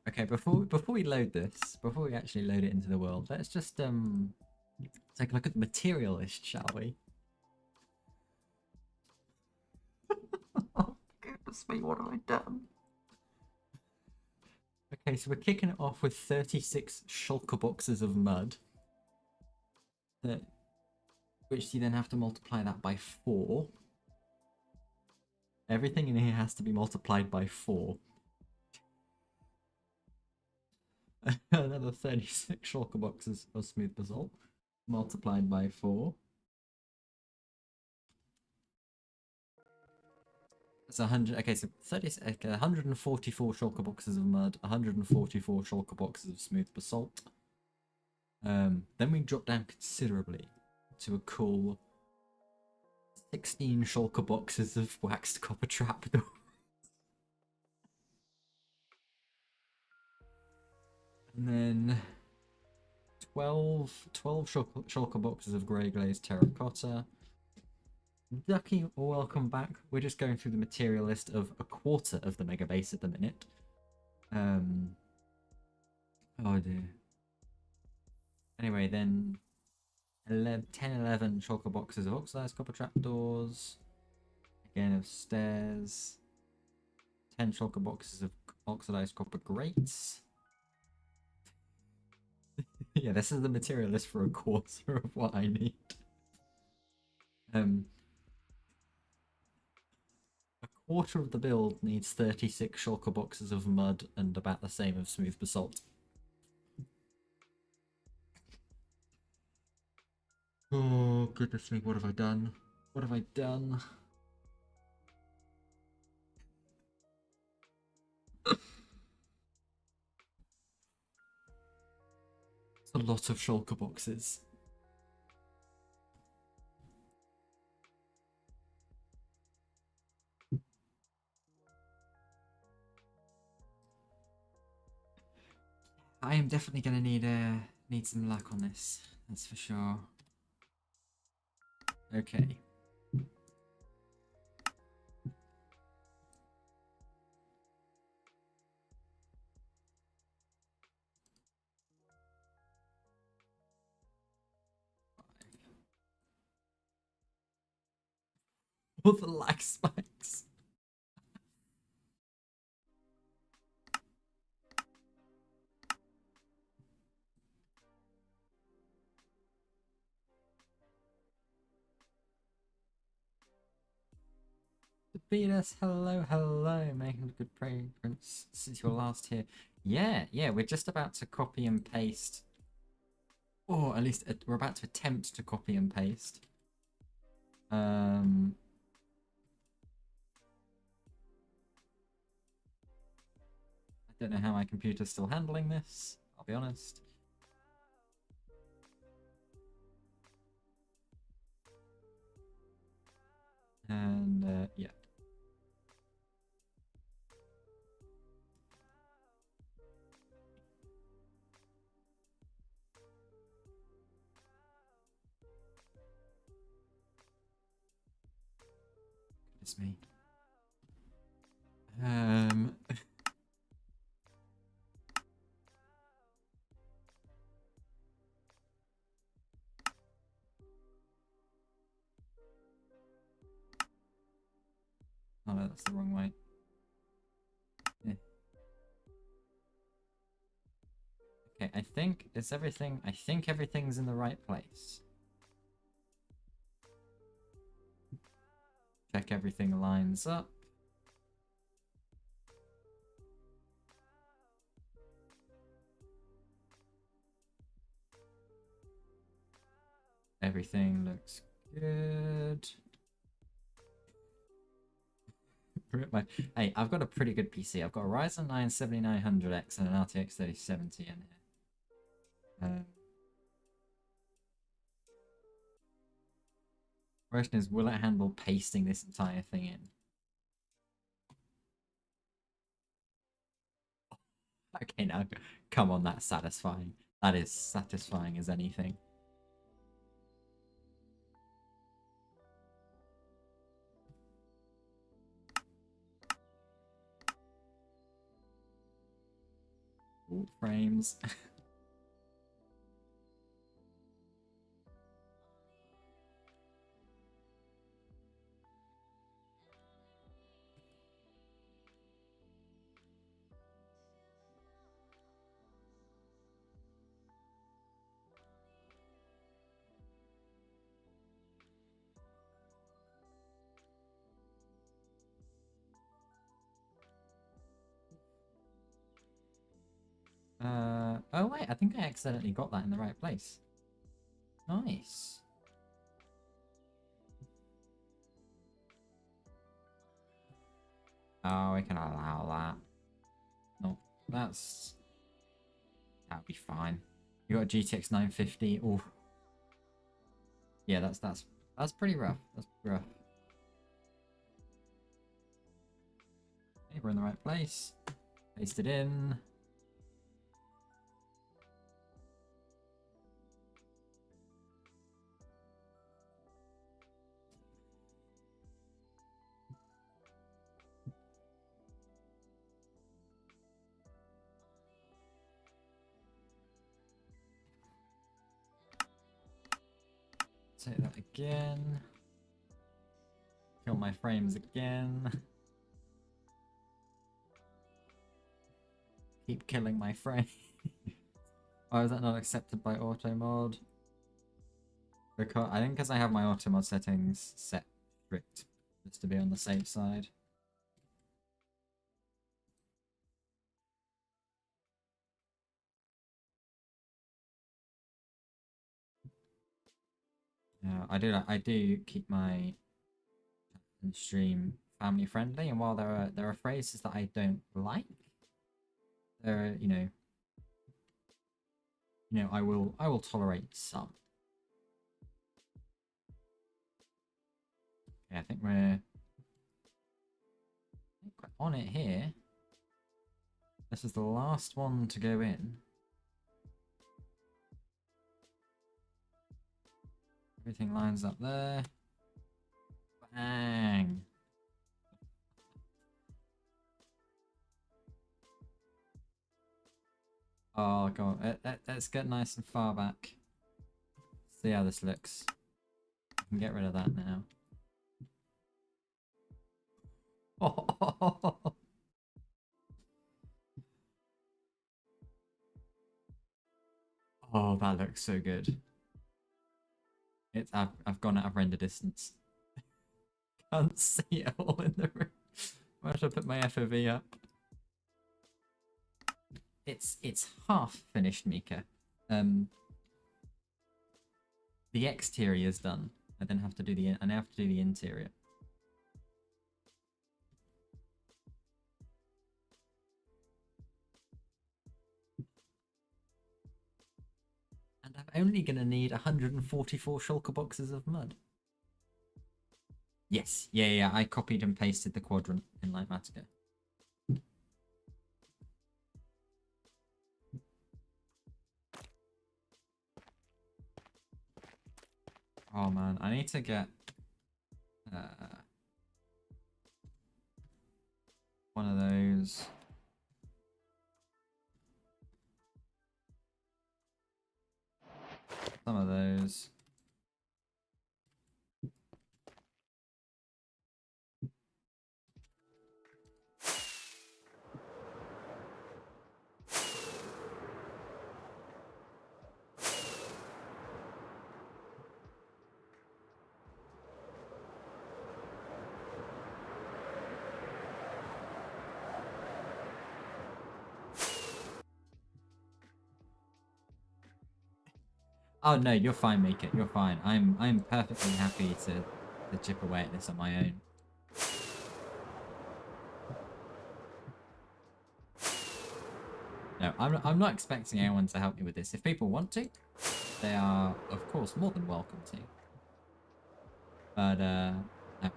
Okay, before we load this, before we actually load it into the world, let's just take a look at the material list, shall we? Oh goodness me, what have I done? Okay, so we're kicking it off with 36 shulker boxes of mud. Which you then have to multiply that by 4. Everything in here has to be multiplied by 4. Another 36 shulker boxes of smooth basalt multiplied by 4. That's 100. Okay, so 144 shulker boxes of mud, 144 shulker boxes of smooth basalt. Then we drop down considerably to a cool 16 shulker boxes of waxed copper trapdoor. And then 12 shulker boxes of grey glazed terracotta. Ducky, welcome back. We're just going through the material list of a quarter of the Megabase at the minute. Oh dear. Anyway, then 11 shulker boxes of oxidized copper trapdoors. Again, of stairs. 10 shulker boxes of oxidized copper grates. Yeah, this is the material list for a quarter of what I need. A quarter of the build needs 36 shulker boxes of mud and about the same of smooth basalt. Oh, goodness me, what have I done? What have I done? It's a lot of shulker boxes. I am definitely going to need some luck on this. That's for sure. Okay. All the lag spikes. Beatus, hello, hello, making a good progress since your last here. Yeah, we're just about to copy and paste, or at least we're about to attempt to copy and paste. I don't know how my computer's still handling this, I'll be honest. And yeah. It's me. Oh no, that's the wrong way. Yeah. Okay, I think everything's in the right place. Check everything lines up. Everything looks good. Hey, I've got a pretty good PC. I've got a Ryzen 9 7900X and an RTX 3070 in here. Question is, will it handle pasting this entire thing in? Okay, now, come on, that's satisfying. That is satisfying as anything. Ooh, frames. Oh wait, I think I accidentally got that in the right place. Nice. Oh, we can allow that. No, that'll be fine. You got a GTX 950. Oh, yeah, that's pretty rough. That's rough. Okay, we're in the right place. Paste it in. Say that again. Kill my frames again. Keep killing my frame. Why is that not accepted by auto mod? Because I think because I have my auto mod settings set strict, just to be on the safe side. Yeah, I do keep my stream family friendly, and while there are phrases that I don't like, there are I will tolerate some. Okay, I think we're on it here. This is the last one to go in. Everything lines up there. Bang! Oh god, let's get nice and far back. See how this looks. I can get rid of that now. Oh, that looks so good. I've gone out of render distance. can't see it all in the room. Why should I put my FOV up? It's half finished, Mika. The exterior is done. I then have to do the interior. And I'm only gonna need 144 shulker boxes of mud. Yes, yeah. I copied and pasted the quadrant in Lightmatica. Oh man, I need to get one of those. Some of those. Oh no, you're fine, Mika. You're fine. I'm perfectly happy to chip away at this on my own. No, I'm not expecting anyone to help me with this. If people want to, they are of course more than welcome to. But no,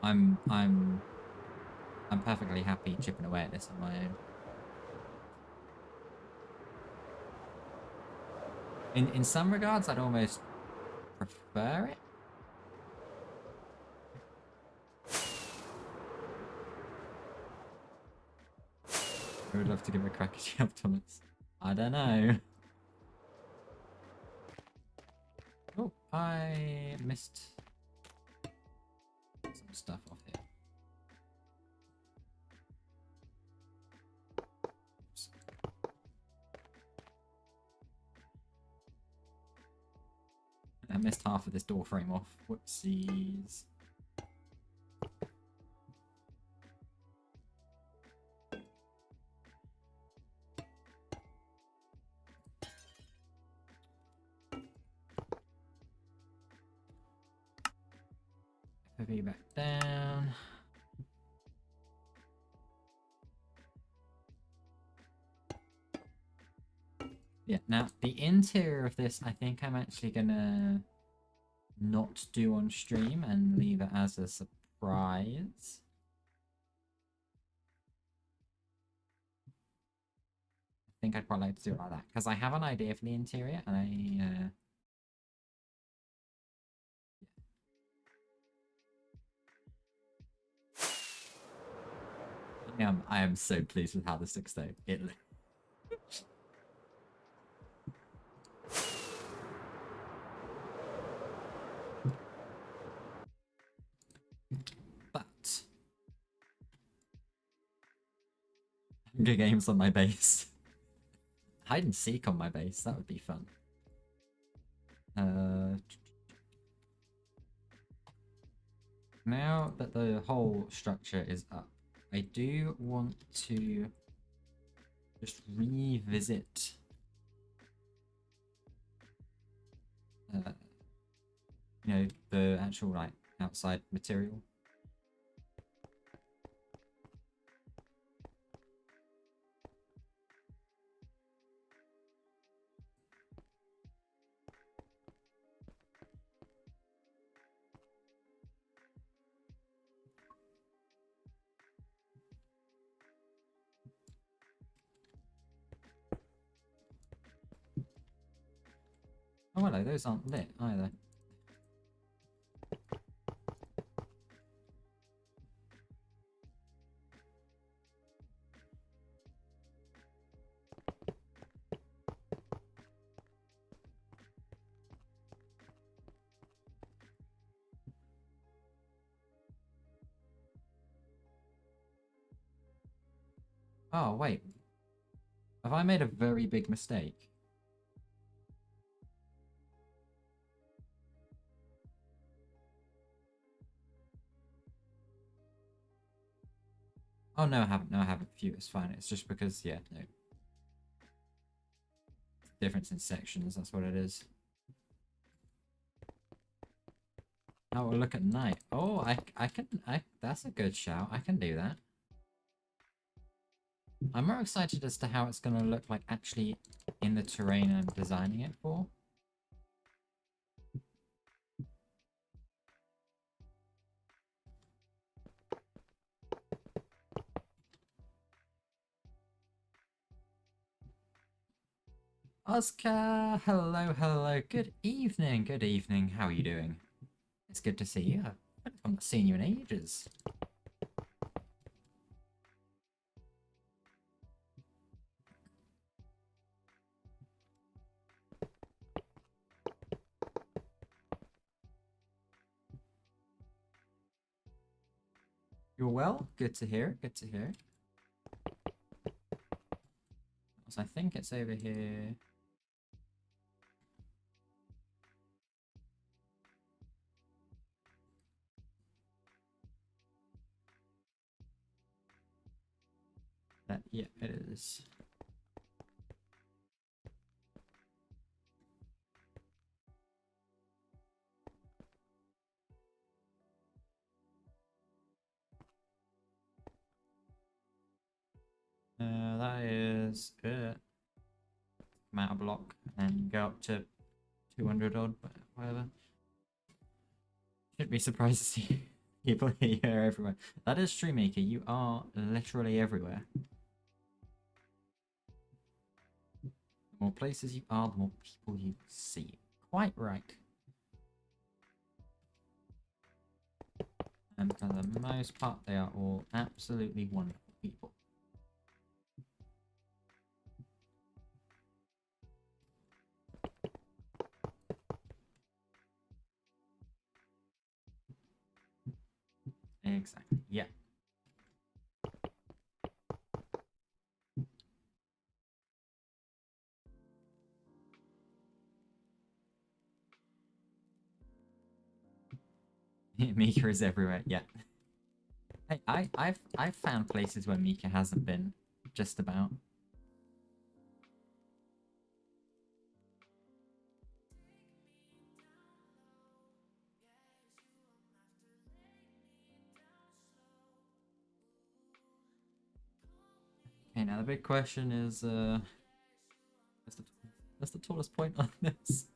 I'm perfectly happy chipping away at this on my own. In some regards, I'd almost prefer it. I would love to give it a crack at you, Thomas. I don't know. Oh, I missed some stuff off here. Oops. I missed half of this door frame off. Whoopsies. FOV back down. Yeah, now the interior of this, I think I'm actually gonna not do on stream and leave it as a surprise. I think I'd quite like to do it like that because I have an idea for the interior and I am so pleased with how this looks though. But Hunger Games on my base. Hide and seek on my base, that would be fun. Now that the whole structure is up, I do want to just revisit you know, the actual like outside material. Oh hello, those aren't lit either. Oh wait, have I made a very big mistake? Oh no, I haven't. No, I haven't. Phew, it's fine. It's just because, yeah, no. Difference in sections, that's what it is. Oh, we'll look at night. Oh, that's a good shout. I can do that. I'm more excited as to how it's going to look like actually in the terrain I'm designing it for. Oscar, hello, hello. Good evening, good evening. How are you doing? It's good to see you. I haven't seen you in ages. You're well? Good to hear, good to hear. So I think it's over here. That, yeah, it is. That is it. Come out a block and go up to 200 odd, whatever. Shouldn't be surprised to see people here everywhere. That is true, Mika. You are literally everywhere. The more places you are, the more people you see. Quite right. And for the most part, they are all absolutely wonderful people. Exactly, yeah. Mika is everywhere, yeah. Hey, I've found places where Mika hasn't been, just about. Okay, now the big question is, what's the tallest point on this?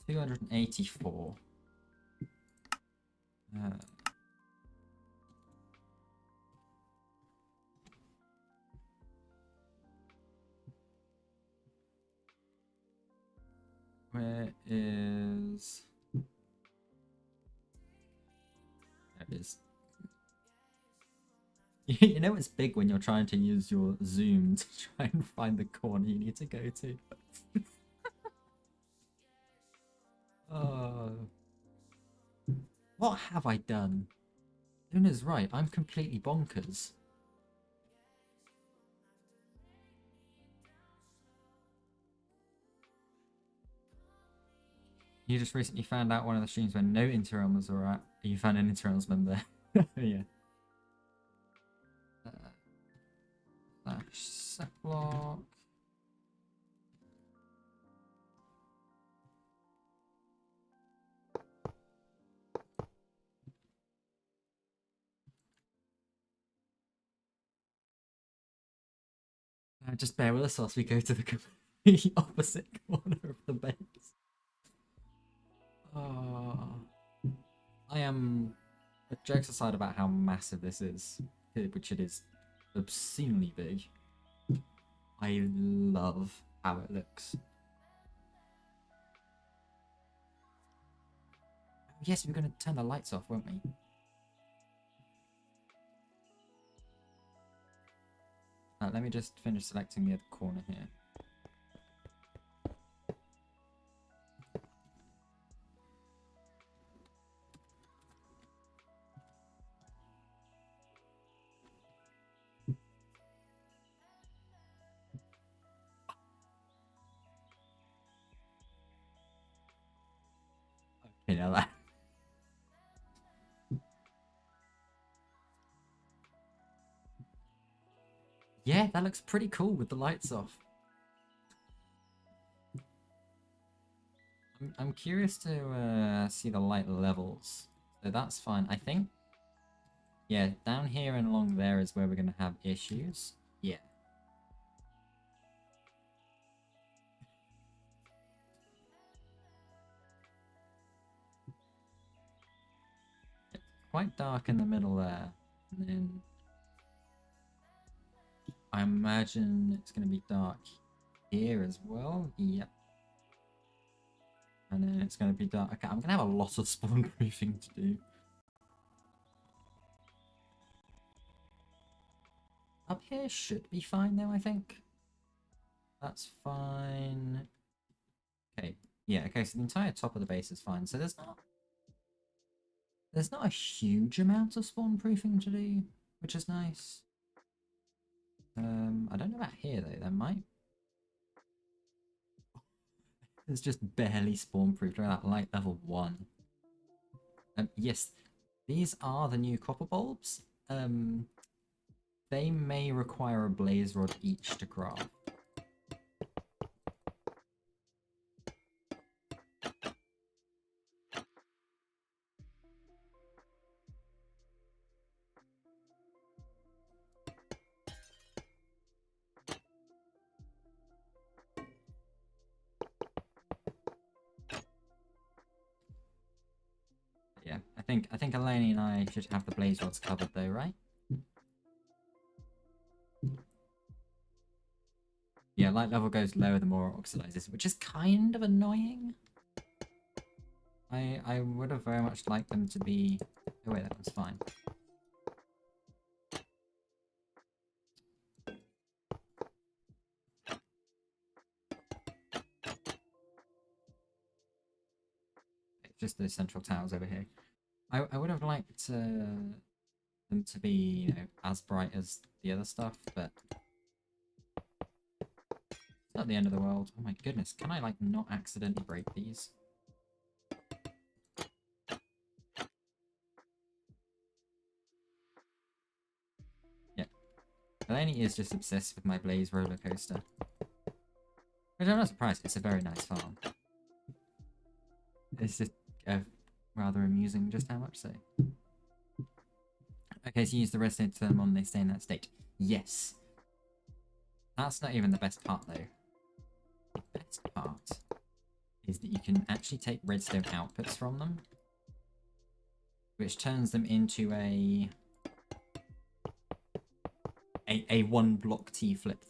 $284. Where is... There it is. You know it's big when you're trying to use your zoom to try and find the corner you need to go to. Oh. What have I done? Luna's right, I'm completely bonkers. You just recently found out one of the streams where no interrealmers were at. You found an interrealmsman there. Yeah. Set block. Just bear with us whilst we go to the complete opposite corner of the base. Oh. I am... Jokes aside about how massive this is, which it is obscenely big, I love how it looks. Yes, we're going to turn the lights off, won't we? Let me just finish selecting the other corner here. You know that. Yeah, that looks pretty cool with the lights off. I'm curious to see the light levels. So that's fine. I think, yeah, down here and along there is where we're going to have issues. Yeah. It's quite dark in the middle there. And then I imagine it's going to be dark here as well. Yep. And then it's going to be dark. Okay, I'm going to have a lot of spawn proofing to do. Up here should be fine though, I think. That's fine. Okay, yeah, okay, so the entire top of the base is fine. So there's not a huge amount of spawn proofing to do, which is nice. I don't know about here though, there might. There's just barely spawn proofed. Look at that, light level 1. Yes, these are the new copper bulbs. They may require a blaze rod each to craft. Yeah, I think Eleni and I should have the blaze rods covered though, right? Yeah, light level goes lower the more it oxidizes, which is kind of annoying. I would have very much liked them to be... Oh wait, that one's fine. It's just those central towers over here. I would have liked them to be, you know, as bright as the other stuff, but it's not the end of the world. Oh my goodness, can I like not accidentally break these? Yeah, Eleni is just obsessed with my Blaze roller coaster. Which I'm not surprised, it's a very nice farm. It's just rather amusing just how much so. Okay, so use the redstone to turn them on, they stay in that state. Yes. That's not even the best part though. The best part is that you can actually take redstone outputs from them, which turns them into a one block T flip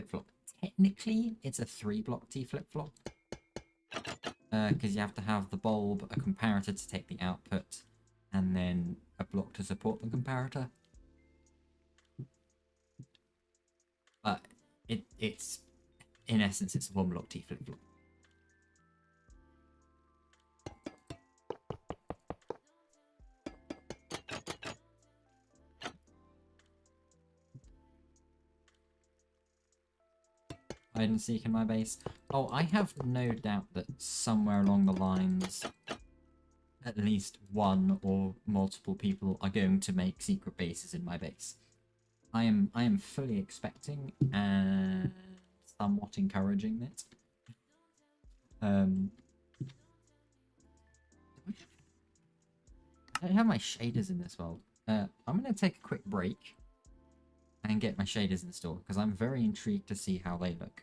flop. Technically, it's a 3 block T flip flop because you have to have the bulb, a comparator to take the output, and then a block to support the comparator. But it's in essence it's a 1 block T flip flop. Hide and seek in my base. Oh, I have no doubt that somewhere along the lines, at least one or multiple people are going to make secret bases in my base. I am fully expecting and somewhat encouraging it. I don't have my shaders in this world. I'm going to take a quick break and get my shaders installed because I'm very intrigued to see how they look.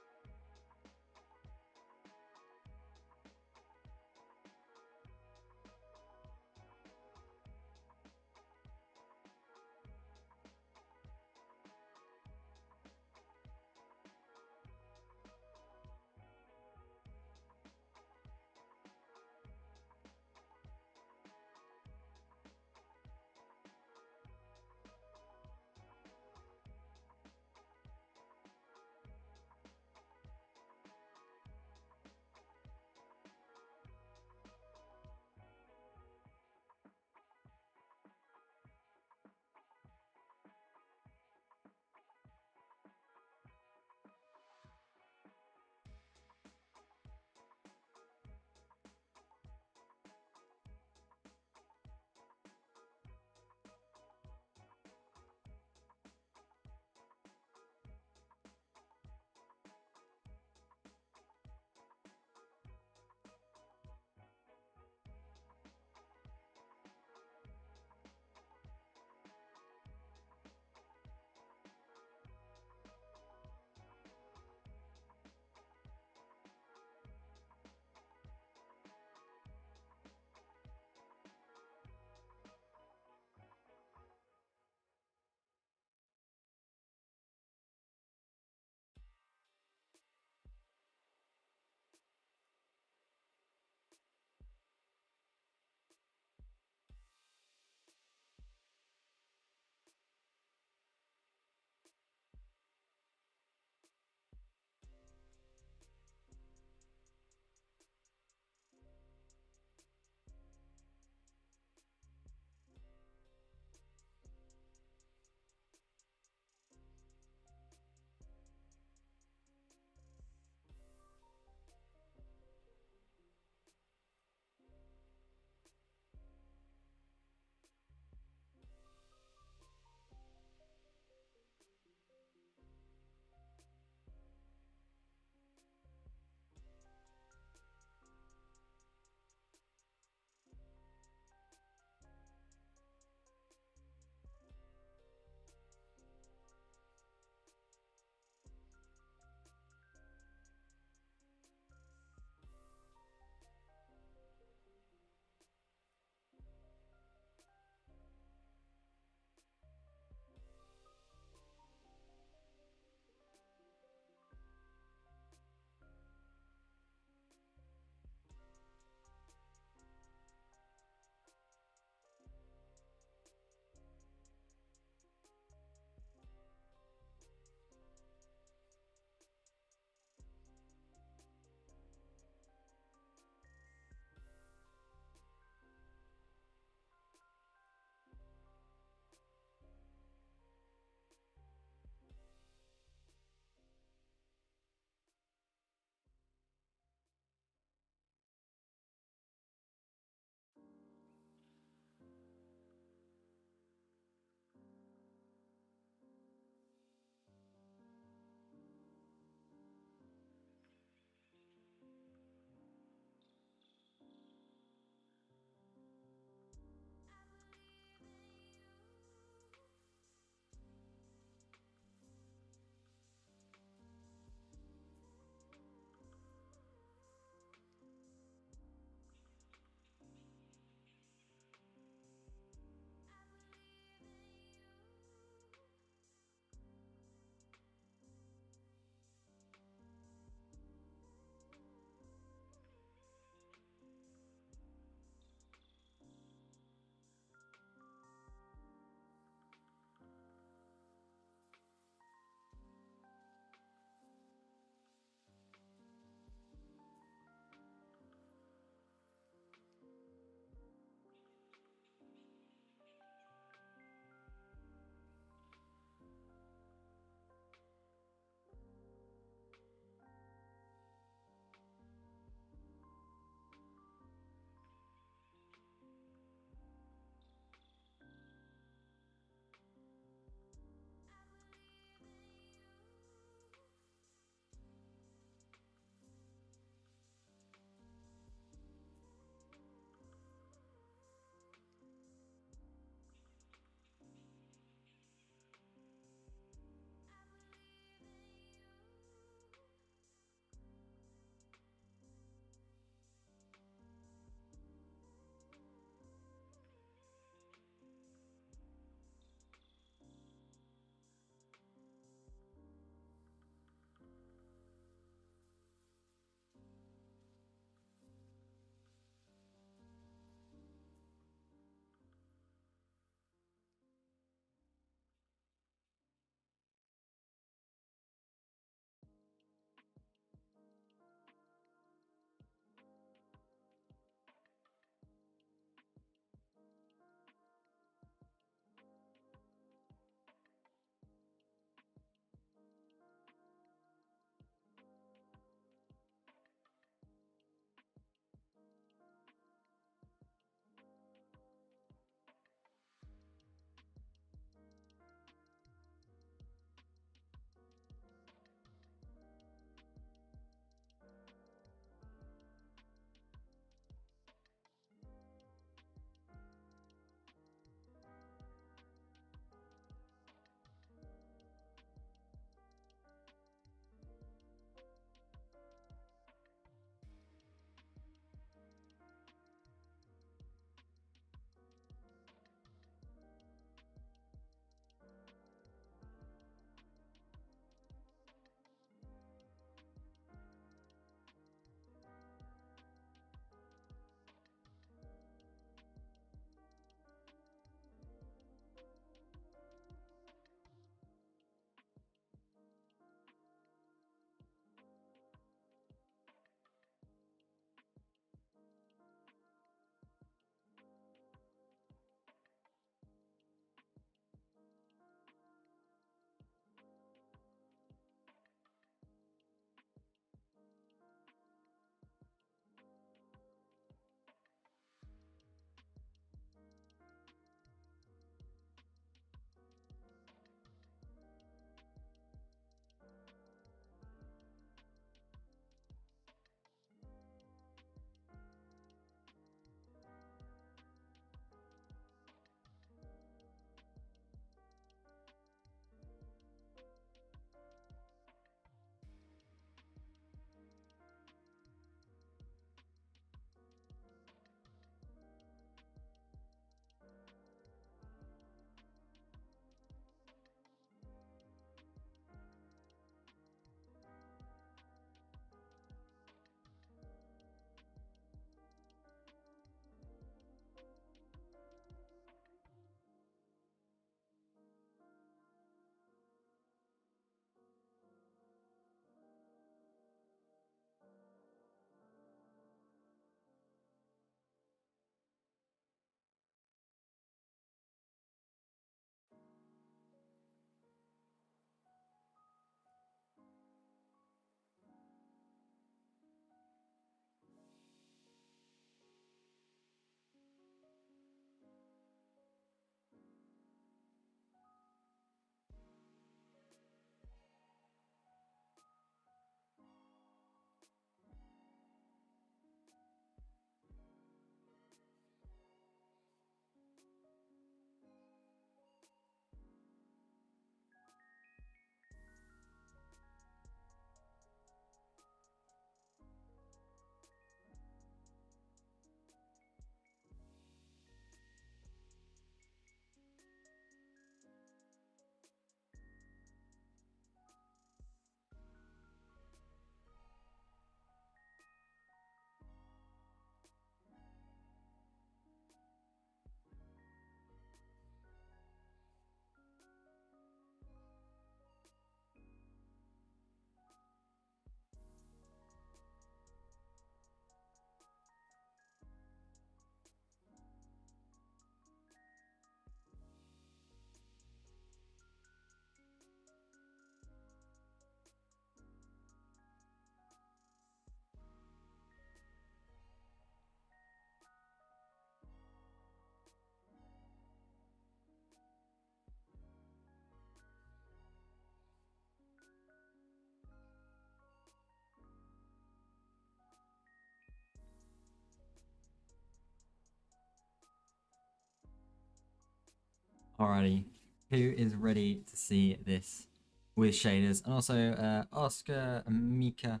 Alrighty, who is ready to see this with shaders? And also, Oscar, Mika,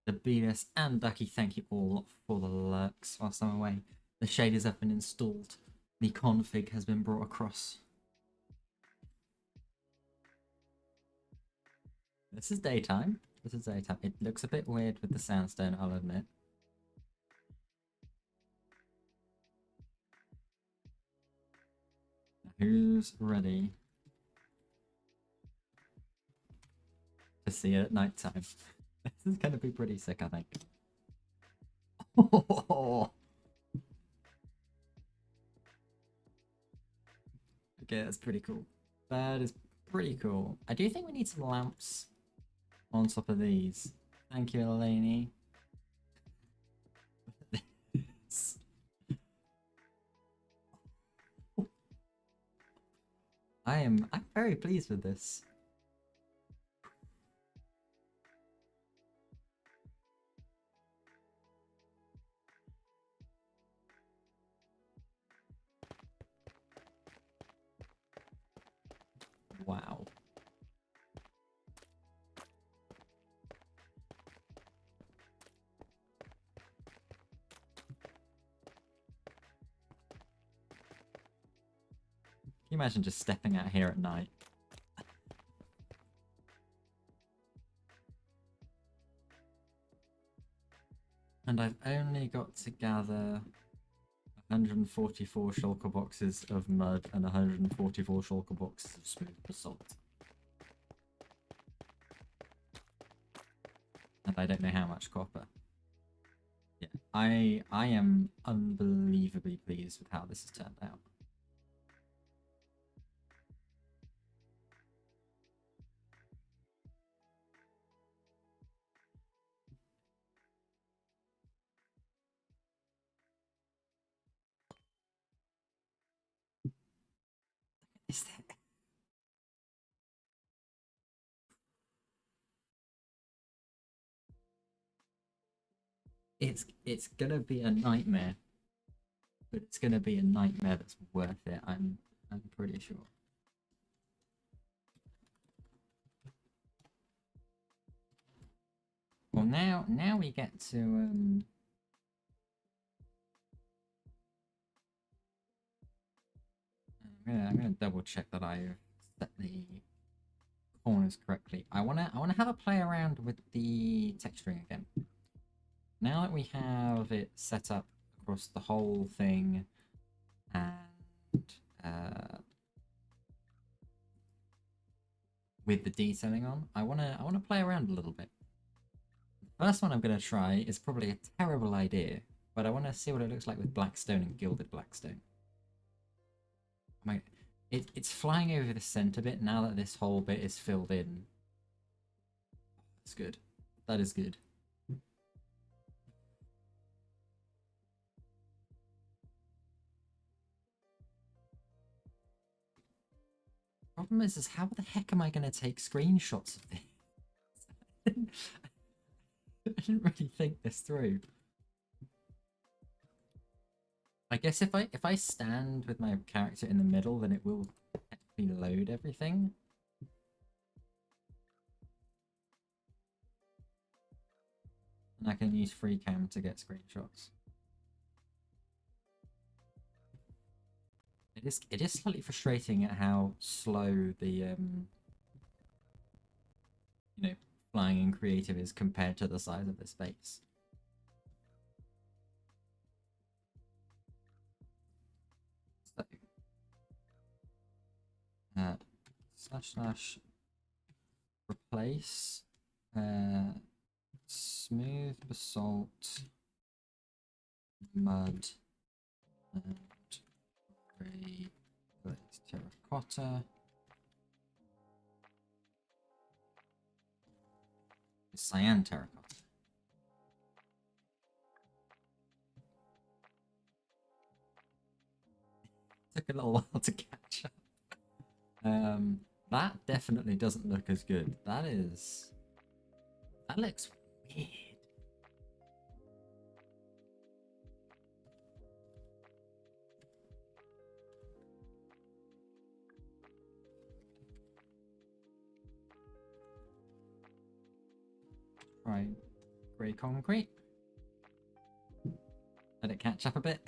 the Venus, and Ducky, thank you all for the lurks whilst I'm away. The shaders have been installed. The config has been brought across. This is daytime. This is daytime. It looks a bit weird with the sandstone, I'll admit. Who's ready to see it at night time? This is going to be pretty sick, I think. Okay, that's pretty cool. That is pretty cool. I do think we need some lamps on top of these. Thank you, Elaney. I'm very pleased with this. Wow. Can you imagine just stepping out here at night? And I've only got to gather 144 shulker boxes of mud and 144 shulker boxes of smooth basalt. And I don't know how much copper. Yeah, I am unbelievably pleased with how this has turned out. Is that... It's gonna be a nightmare, but it's gonna be a nightmare that's worth it. I'm pretty sure. Well, now we get to I'm gonna double check that I've set the corners correctly. I wanna have a play around with the texturing again. Now that we have it set up across the whole thing, and with the detailing on, I wanna play around a little bit. The first one I'm gonna try is probably a terrible idea, but I wanna see what it looks like with blackstone and gilded blackstone. It's flying over the center bit now that this whole bit is filled in. That's good. That is good. Problem is how the heck am I going to take screenshots of this? I didn't really think this through. I guess if I stand with my character in the middle, then it will technically load everything. And I can use free cam to get screenshots. It is slightly frustrating at how slow the you know, flying in creative is compared to the size of the space. So, slash replace smooth basalt mud and grey terracotta. Cyan terracotta. Took a little while to catch up. That definitely doesn't look as good. That looks weird. Grey concrete. Let it catch up a bit.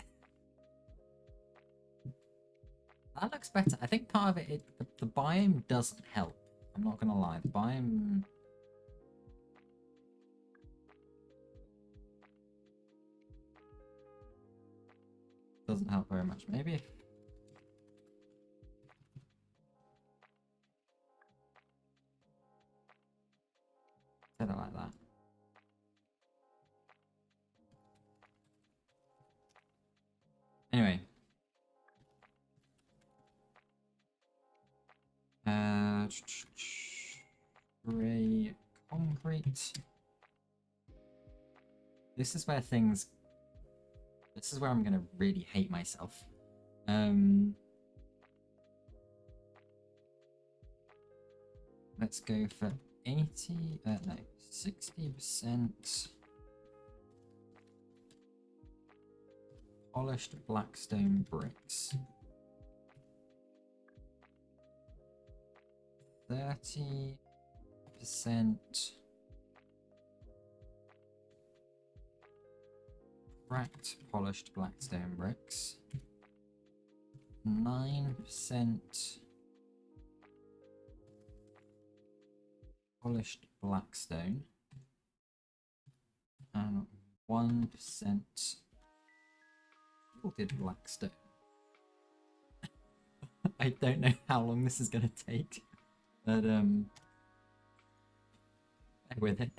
That looks better. I think part of it, the biome doesn't help. I'm not gonna lie. The biome... doesn't help very much. Maybe if... set it like that. Anyway. Grey concrete. This is where things... this is where I'm gonna really hate myself. Let's go for 80, no, 60% polished blackstone bricks. 30% cracked polished blackstone bricks. 9% polished blackstone. And 1% gilded blackstone. I don't know how long this is going to take, but bear with it.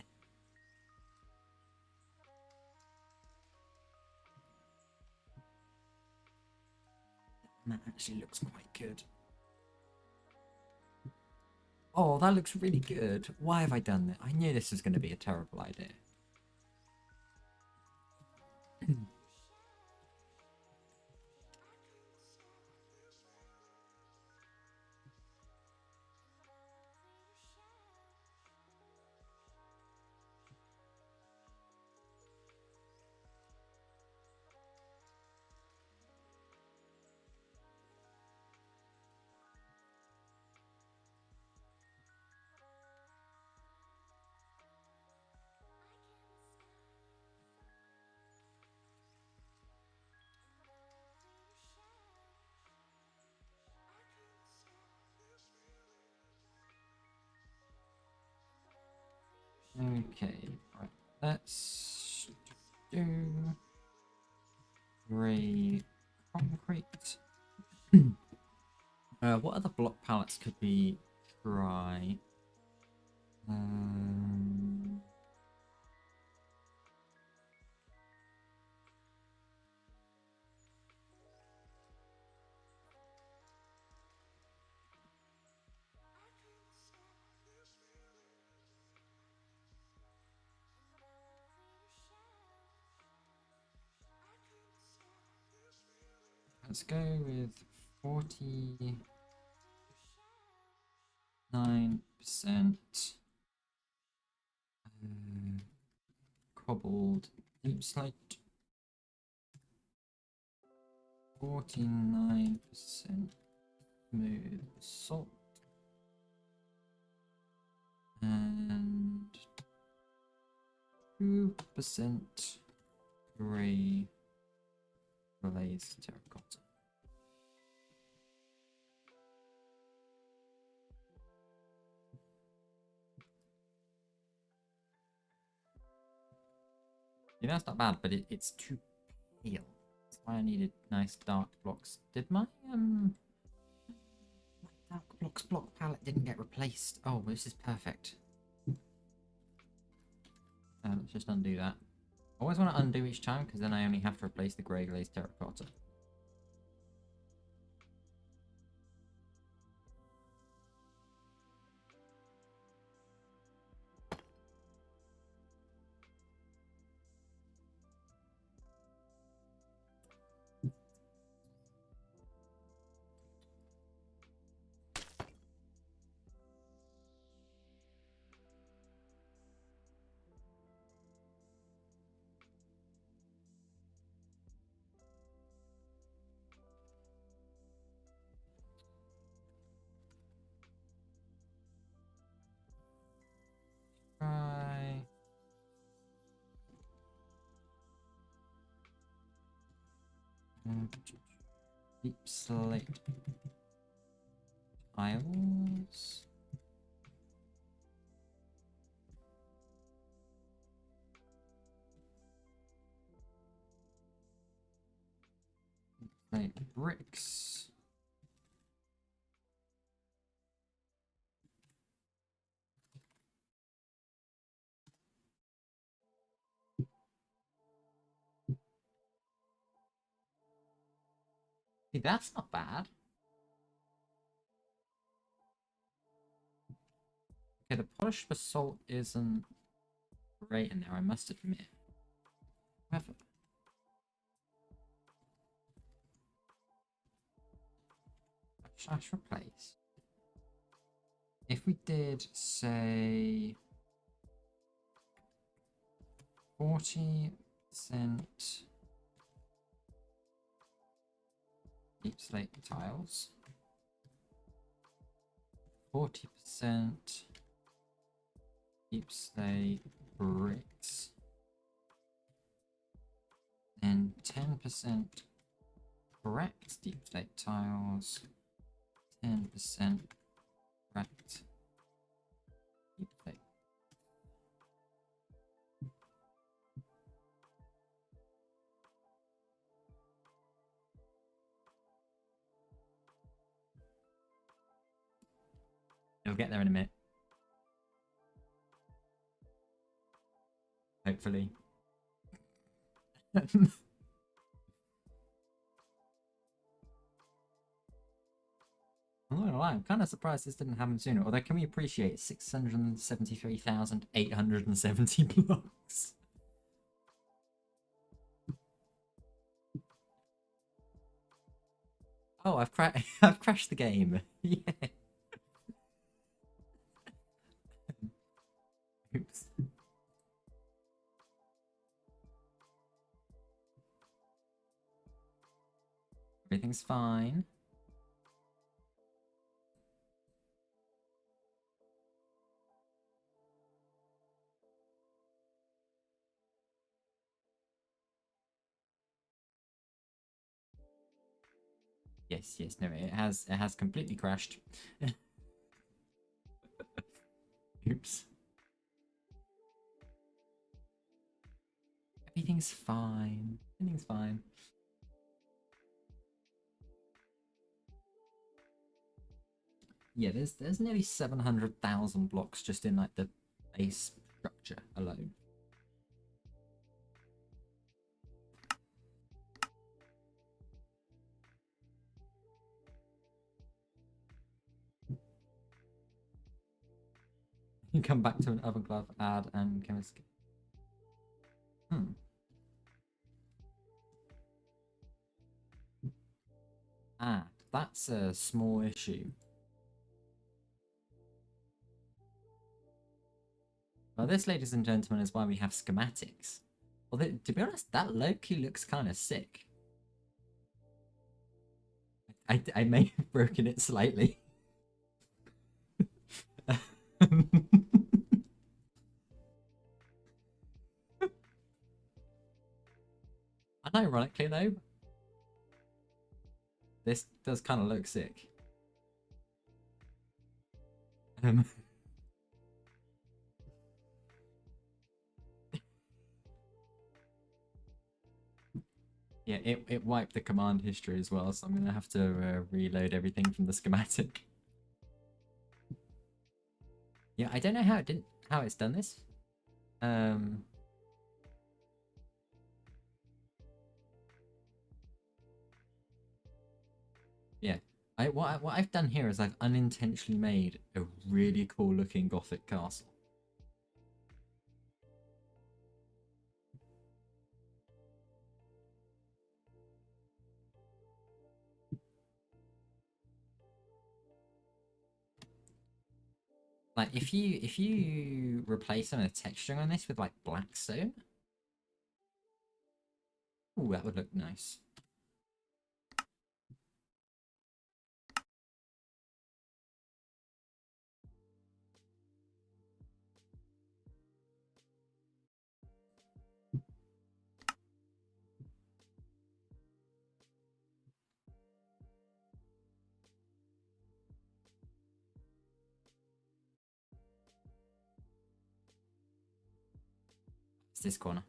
That actually looks quite good. Oh, that looks really good. Why have I done that? I knew this was going to be a terrible idea. Okay, right. Let's do grey concrete. What other block palettes could we try? Let's go with 49% cobbled deep slate, 49% smooth salt, and 2% grey glazed terracotta. Yeah, that's not bad, but it's too pale. That's why I needed nice dark blocks. Did my dark blocks block palette didn't get replaced? Oh, this is perfect. Let's just undo that. I always want to undo each time because then I only have to replace the grey glazed terracotta. Deep slate tiles. Slate bricks. See, that's not bad. Okay, the polished basalt isn't great in there, I must admit. However, I should replace. If we did, say, 40% deep slate tiles, 40% deep slate bricks, and 10% correct deep slate tiles, 10% correct deep slate. It'll get there in a minute. Hopefully. I'm not gonna lie, I'm kind of surprised this didn't happen sooner. Although, can we appreciate 673,870 blocks? Oh, I've crashed the game. Yeah. Oops. Everything's fine. Yes, yes, no, it has completely crashed. Oops. Everything's fine. Everything's fine. Yeah, there's nearly 700,000 blocks just in like the base structure alone. You come back to an oven glove, add, and chemist. Ah, that's a small issue. Well, this, ladies and gentlemen, is why we have schematics. Although, to be honest, that low-key looks kind of sick. I may have broken it slightly. Unironically, though, this does kind of look sick. Yeah, it wiped the command history as well, so I'm gonna have to reload everything from the schematic. Yeah, I don't know how it's done this. Yeah, what I've done here is I've unintentionally made a really cool looking Gothic castle. Like if you replace some of the texturing on this with like black stone, ooh, that would look nice. this corner.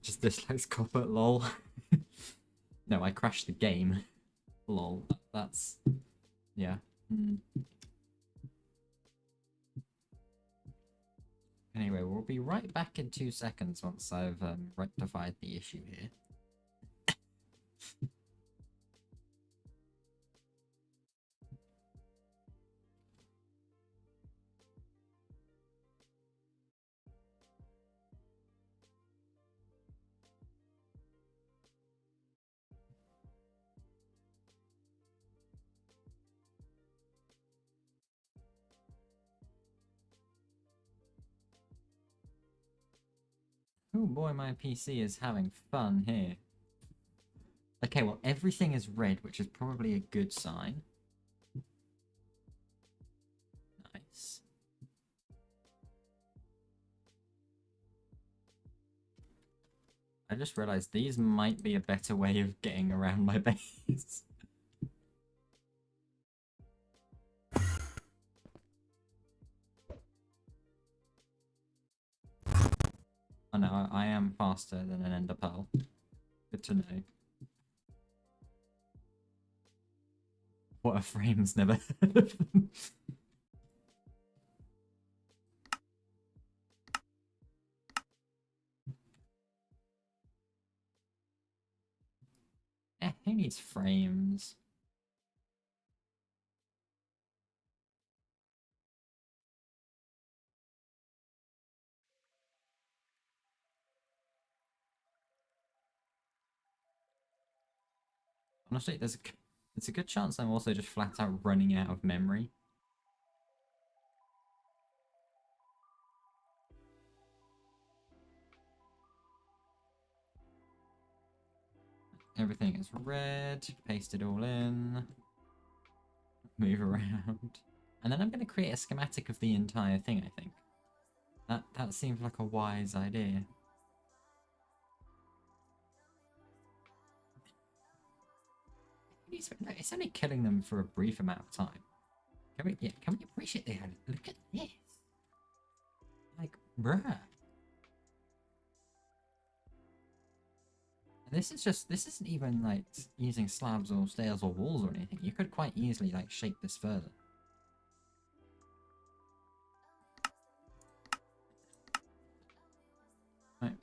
Just dislikes copper, lol. No, I crashed the game. Lol. That's... yeah. Anyway, we'll be right back in 2 seconds once I've rectified the issue here. Oh boy, my PC is having fun here. Okay, well, everything is red, which is probably a good sign. Nice. I just realized these might be a better way of getting around my base. Oh no, I am faster than an ender pearl. Good to know. What a frames, never heard of them. Who needs frames? Honestly, there's a good chance I'm also just flat out running out of memory. Everything is red, paste it all in, move around. And then I'm going to create a schematic of the entire thing, I think. That seems like a wise idea. It's only killing them for a brief amount of time. Can we appreciate the look at this? Like, bruh. And this isn't even like using slabs or stairs or walls or anything. You could quite easily like shape this further. Right.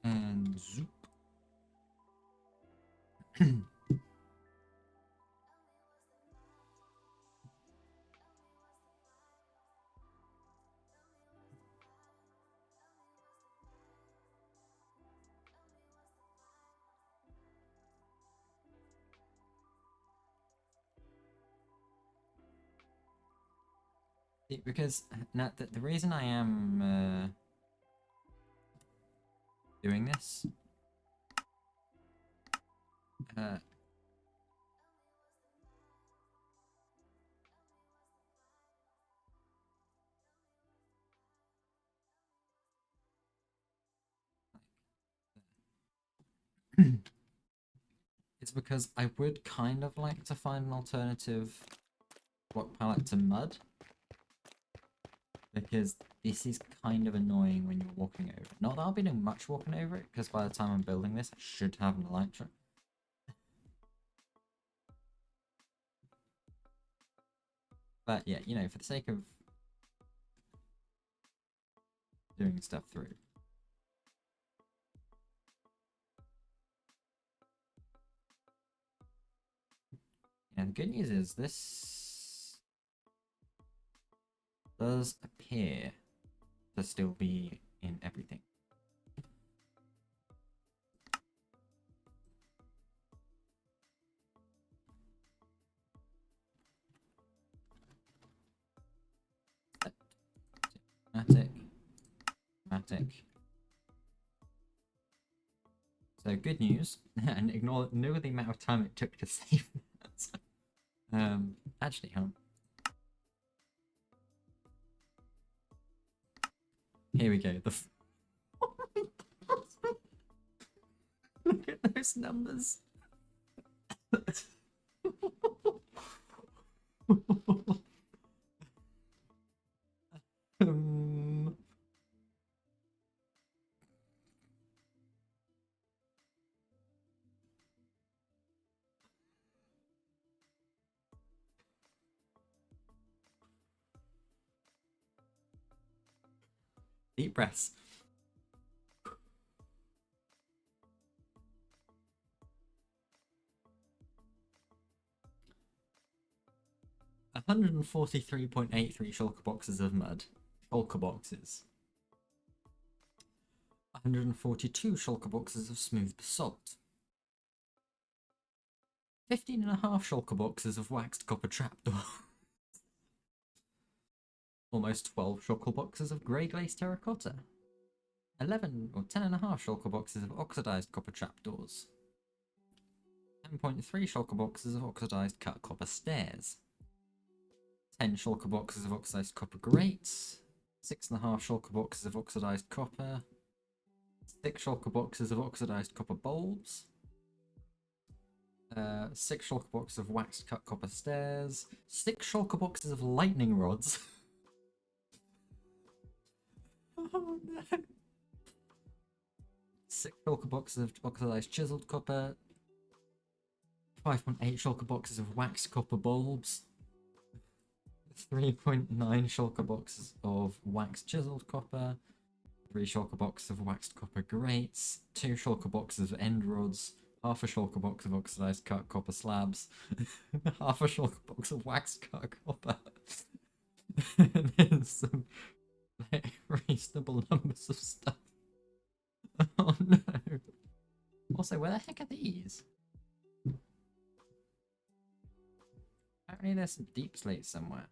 And zoop. Because now the reason I am doing this it's because I would kind of like to find an alternative block palette to mud. Because this is kind of annoying when you're walking over it. Not that I'll be doing much walking over it, because by the time I'm building this, I should have an elytra. But yeah, you know, for the sake of doing stuff through. And the good news is this does appear to still be in everything. Matic. So good news, and ignore the amount of time it took to save that. Actually, Here we go. Look at those numbers. um, Deep breaths. $143.83 shulker boxes of mud. Shulker boxes. 142 shulker boxes of smooth basalt. 15.5 shulker boxes of waxed copper trapdoor. Almost 12 shulker boxes of grey glazed terracotta. 11 or 10.5 shulker boxes of oxidized copper trapdoors. 10.3 shulker boxes of oxidized cut copper stairs. 10 shulker boxes of oxidized copper grates. 6.5 shulker boxes of oxidized copper. 6 shulker boxes of oxidized copper bulbs. 6 shulker boxes of waxed cut copper stairs. 6 shulker boxes of lightning rods. Oh no. 6 shulker boxes of oxidized chiseled copper. 5.8 shulker boxes of waxed copper bulbs. 3.9 shulker boxes of waxed chiseled copper. 3 shulker boxes of waxed copper grates. 2 shulker boxes of end rods. Half a shulker box of oxidized cut copper slabs. Half a shulker box of waxed cut copper. And then some reasonable numbers of stuff. Oh no. Also, where the heck are these? Apparently there's some deep slate somewhere.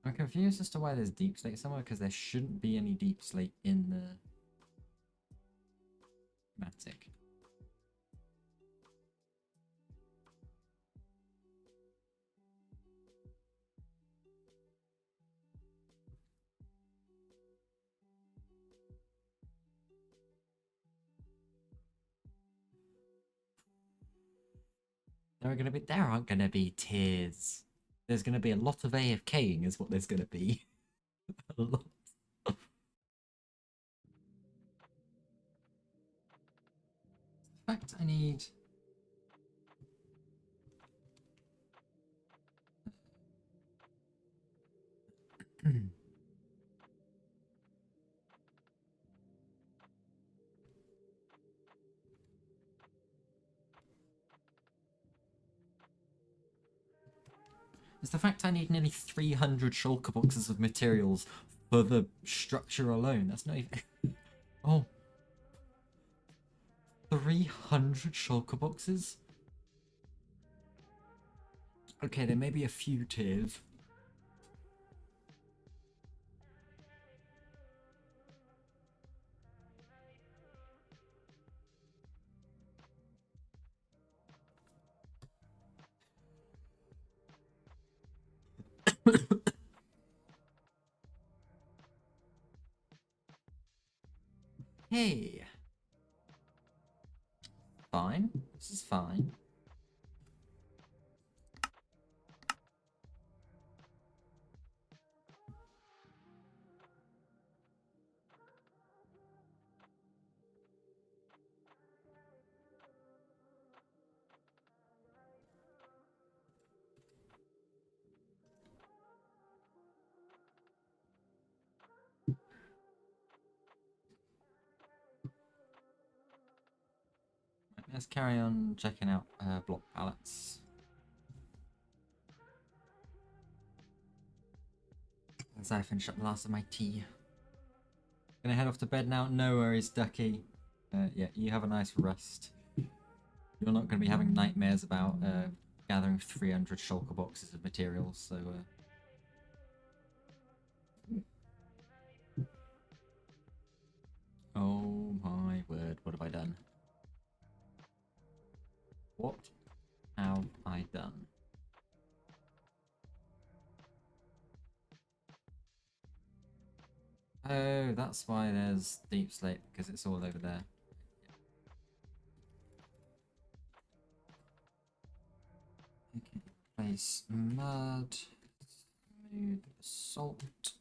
I'm confused as to why there's deep slate somewhere, because there shouldn't be any deep slate in the schematic. There aren't gonna be tears. There's gonna be a lot of AFKing is what there's gonna be. A lot. In fact, I need... It's the fact I need nearly 300 shulker boxes of materials for the structure alone. That's not even... Oh. 300 shulker boxes? Okay, there may be a few tiers. Hey. Fine. This is fine. Let's carry on checking out block palettes. As I finish up the last of my tea. Gonna head off to bed now. No worries, Ducky. Yeah, you have a nice rest. You're not gonna be having nightmares about gathering 300 shulker boxes of materials, so my word, what have I done? What have I done? Oh, that's why there's deep slate, because it's all over there. Okay, place mud, smooth salt.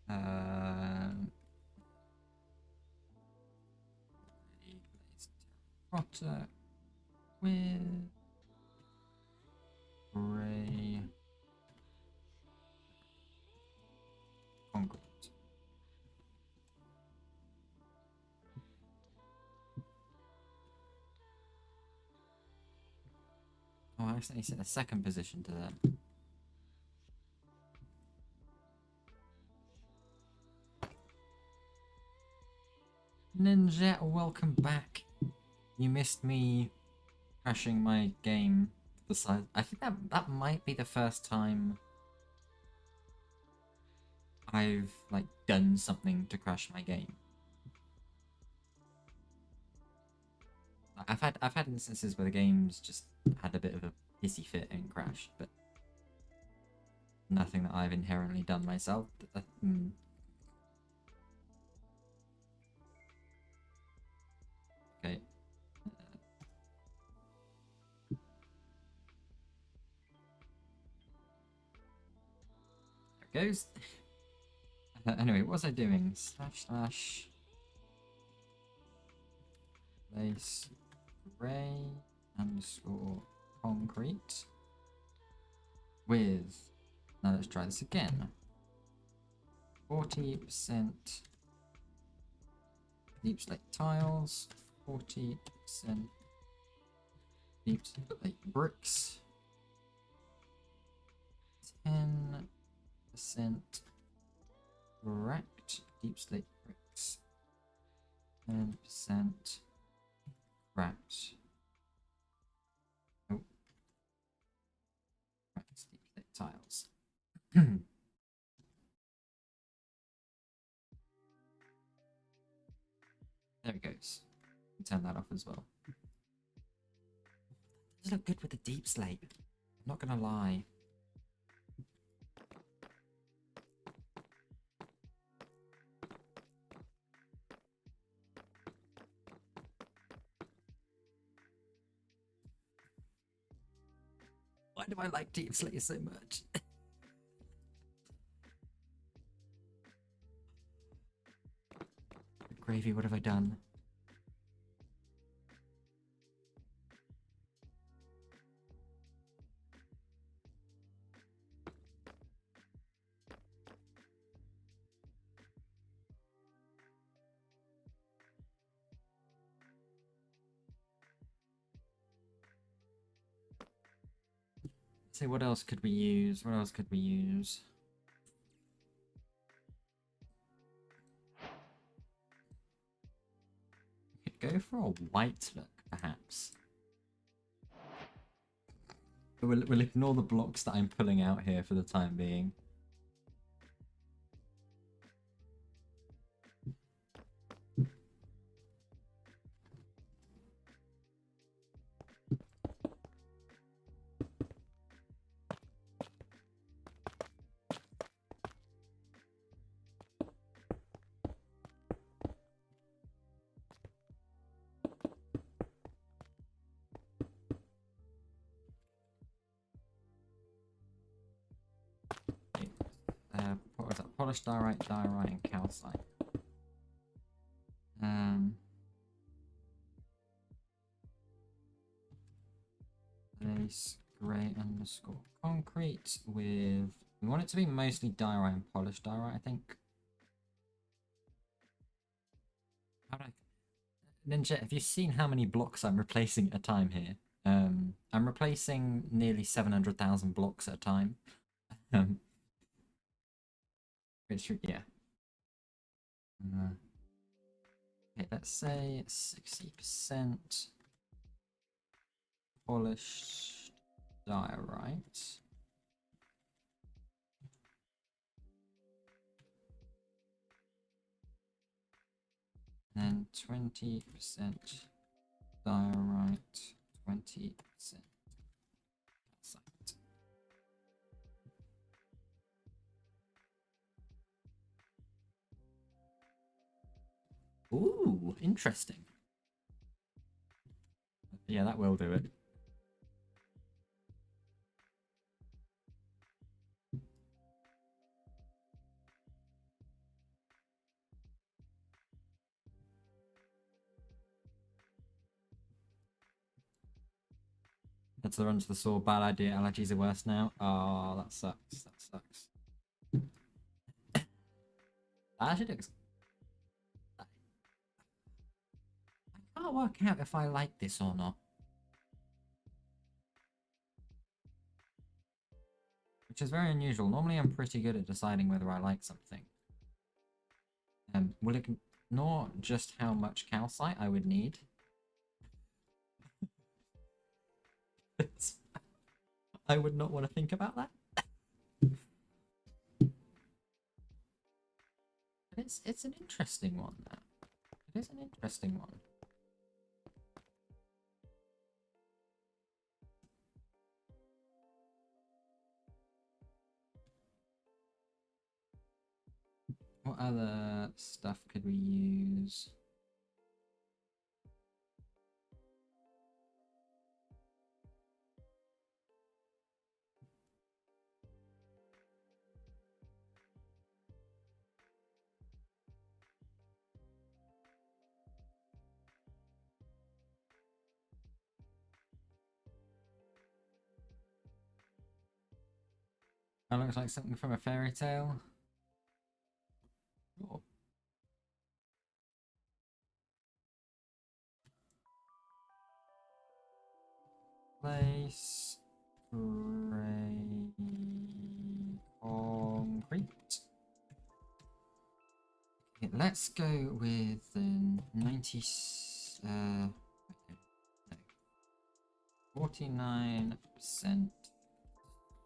Place terracotta with grey concrete. Oh, I accidentally set a second position to that. Ninja, welcome back. You missed me crashing my game. The size. I think that might be the first time I've like done something to crash my game. I've had instances where the game's just had a bit of a hissy fit and crashed, but nothing that I've inherently done myself. Okay. There it goes. Anyway, what was I doing? // place gray underscore concrete with, now let's try this again, 40% deep slate tiles, 40% deep slate bricks, 10% cracked deep slate bricks, 10% cracked. Oh, cracked deep slate tiles. There it goes. Turn that off as well. Does look good with the deep slate. I'm not gonna lie. Why do I like deep slate so much? Gravy, what have I done? Say, what else could we use? What else could we use? We could go for a white look, perhaps. But we'll ignore the blocks that I'm pulling out here for the time being. What was that? Polished diorite, diorite, and calcite. Place grey underscore concrete with. We want it to be mostly diorite and polished diorite, I think. How do I... Ninja, have you seen how many blocks I'm replacing at a time here? I'm replacing nearly 700,000 blocks at a time. Which, yeah. Okay, let's say 60% polished diorite. 20% diorite, 20% calcite. Ooh, interesting. Yeah, that will do it. That's the run to the sword. Bad idea. Allergies are worse now. Oh, that sucks. That sucks. That actually looks. I can't work out if I like this or not. Which is very unusual. Normally I'm pretty good at deciding whether I like something. Will ignore just how much calcite I would need. I would not want to think about that. It's an interesting one, that. It is an interesting one. What other stuff could we use? That looks like something from a fairy tale. Sure. Place gray concrete. Okay, let's go with the 90. No, 49%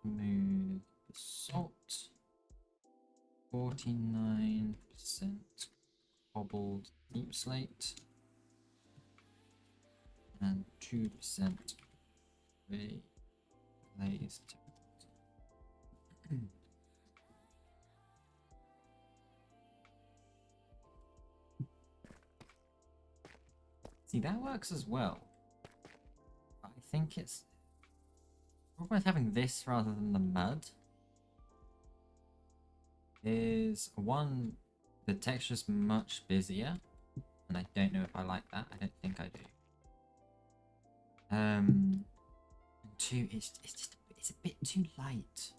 smooth salt. 49% cobbled deep slate. And 2% glazed. See, that works as well. I think it's worth having this rather than the mud. Is one, the texture's much busier, and I don't know if I like that. I don't think I do. And two, it's a bit too light.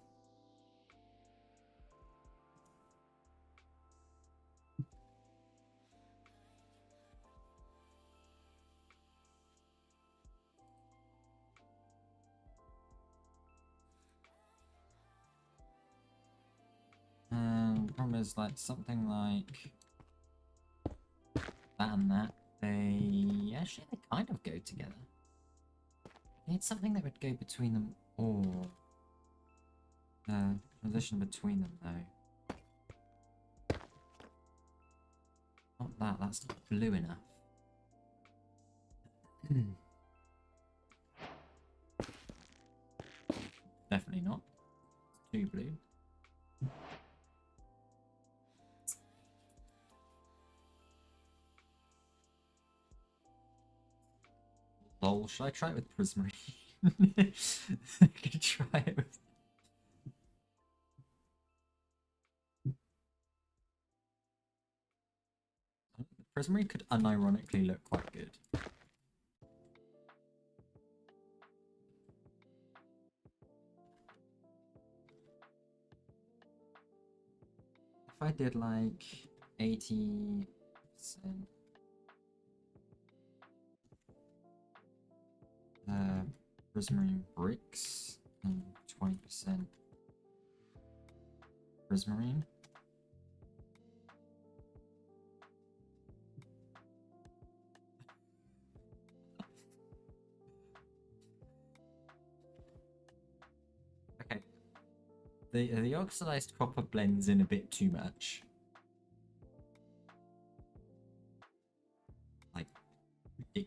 Problem is, like, something like that and that, they kind of go together. I need something that would go between them all. Transition between them though. Not that, that's not blue enough. Definitely not. It's too blue. Lol, should I try it with Prismarine? I could try it with... Prismarine could unironically look quite good. If I did like 80%... Prismarine bricks and 20% Prismarine. Okay. The oxidized copper blends in a bit too much.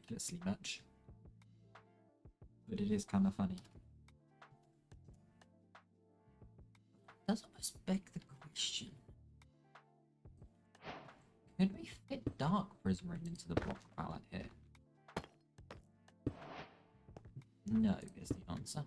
ridiculously much. But it is kind of funny. Does almost beg the question. Could we fit Dark Prism into the block palette here? No, is the answer.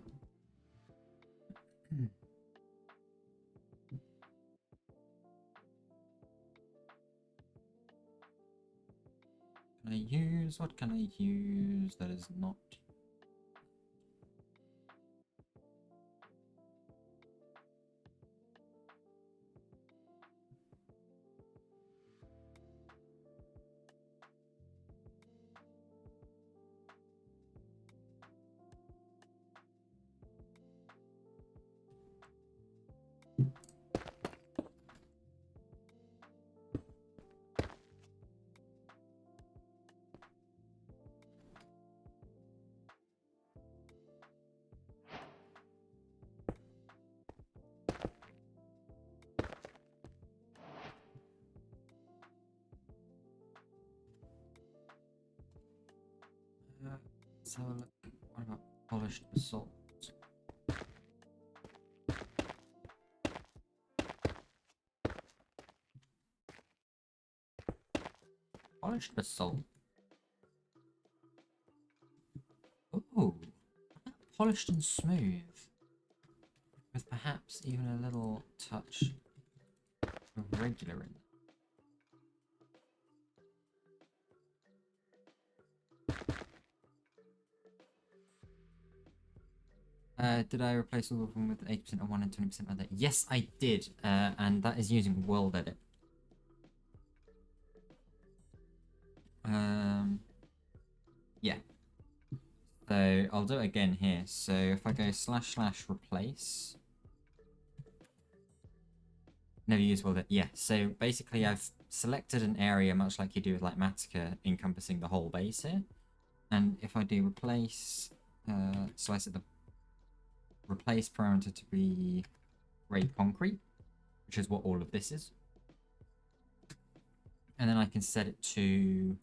Can I use? What can I use that is not? Let's have a look. What about polished basalt? Polished basalt. Ooh, polished and smooth, with perhaps even a little touch of regular in. Did I replace all of them with 8% of one and 20% other? Yes, I did, and that is using World Edit. Yeah. So I'll do it again here. So if I go / replace. Never use World Edit. Yeah. So basically, I've selected an area much like you do with like Matica, encompassing the whole base here. And if I do replace, so I set the replace parameter to be grey concrete, which is what all of this is. And then I can set it to,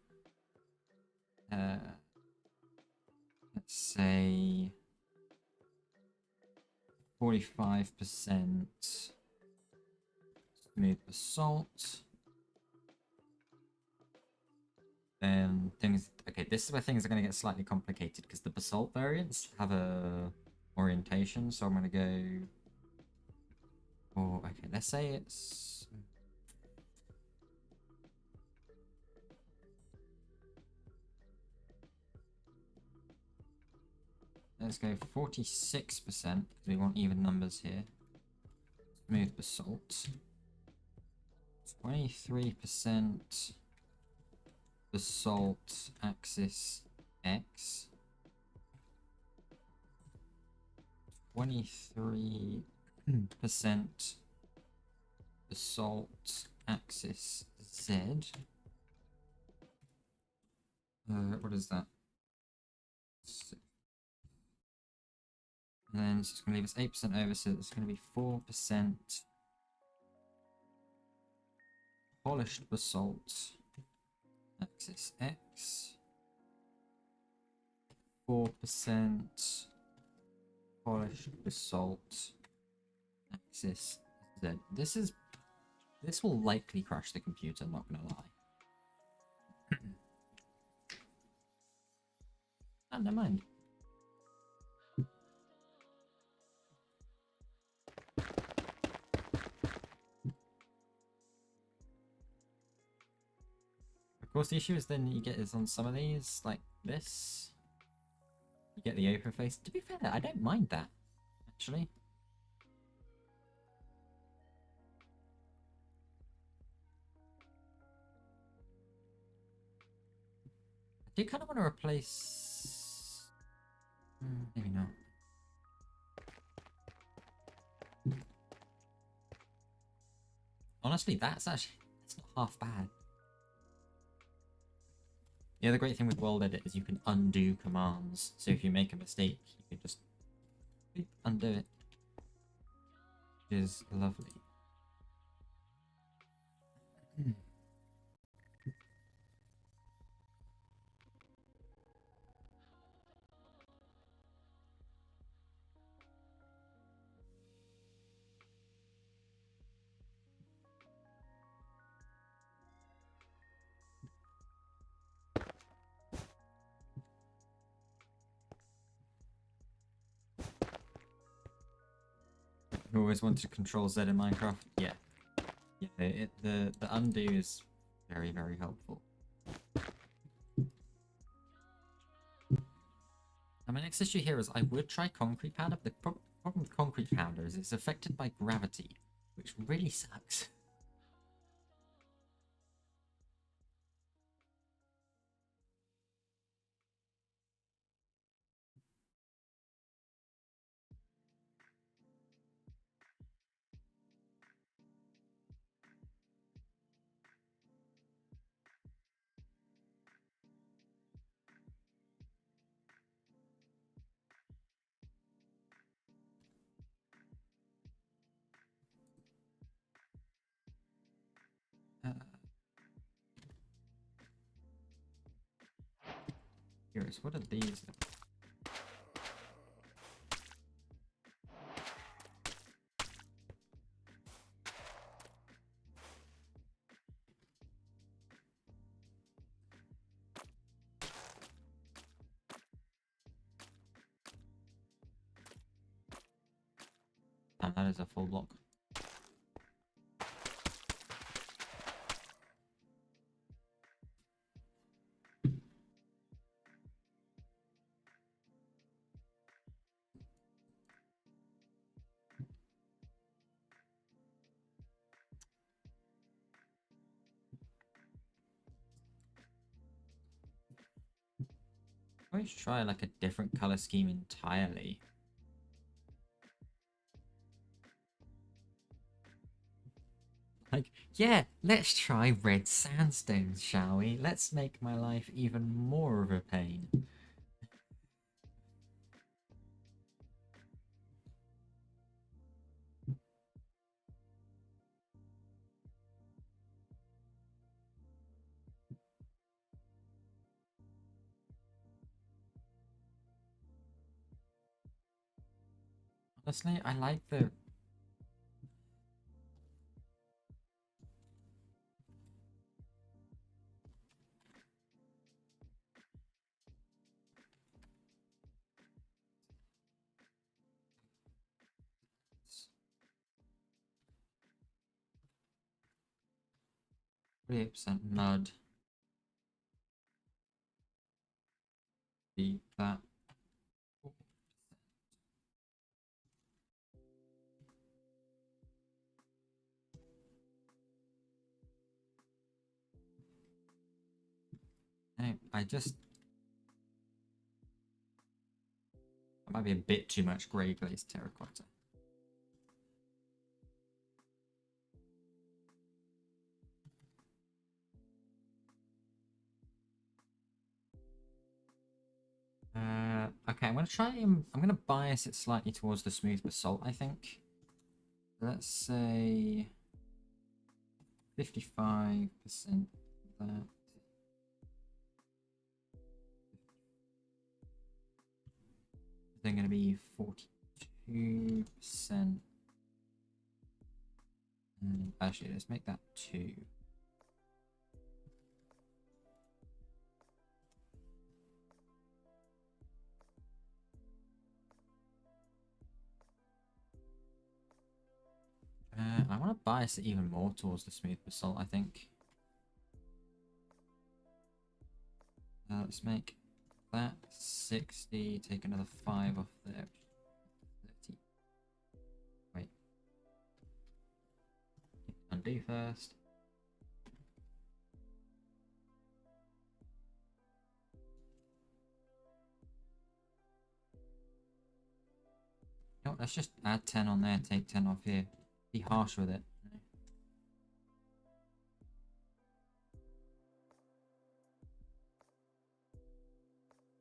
let's say, 45% smooth basalt. Then things, okay, this is where things are going to get slightly complicated because the basalt variants have a orientation. So I'm going to go, oh, okay, let's say it's, let's go 46% because we want even numbers here. Smooth basalt. 23% basalt axis X. 23% basalt axis Z. What is that? And then it's going to leave us 8% over, so it's going to be 4% polished basalt axis X, 4% polished basalt axis Z. This will likely crash the computer, I'm not gonna lie. Oh, never mind. Of course, the issue is then you get is on some of these, like this, you get the open face. To be fair, I don't mind that, actually. I do kind of want to replace... maybe not. Honestly, that's not half bad. The other great thing with World Edit is you can undo commands. So if you make a mistake, you can just undo it. Which is lovely. Who always wanted to control Z in Minecraft? Yeah. Yeah, the undo is very, very helpful. Now my next issue here is I would try concrete powder, but the problem with concrete powder is it's affected by gravity, which really sucks. Uh, Curious, what are these? Damn, that is a full block. Always try like a different color scheme entirely. Like, yeah, let's try red sandstone, shall we? Let's make my life even more of a pain. Honestly, I like the... %, mud. Beat that. Hey, that might be a bit too much grey glazed terracotta. Okay, I'm gonna try and I'm gonna bias it slightly towards the smooth basalt, I think. Let's say 55% that. They're gonna be 42%. Actually, let's make that 2. I want to bias it even more towards the smooth basalt, I think. Let's make that 60, take another 5 off there. 30. Wait. Undo first. No, let's just add 10 on there, take 10 off here. Be harsh with it.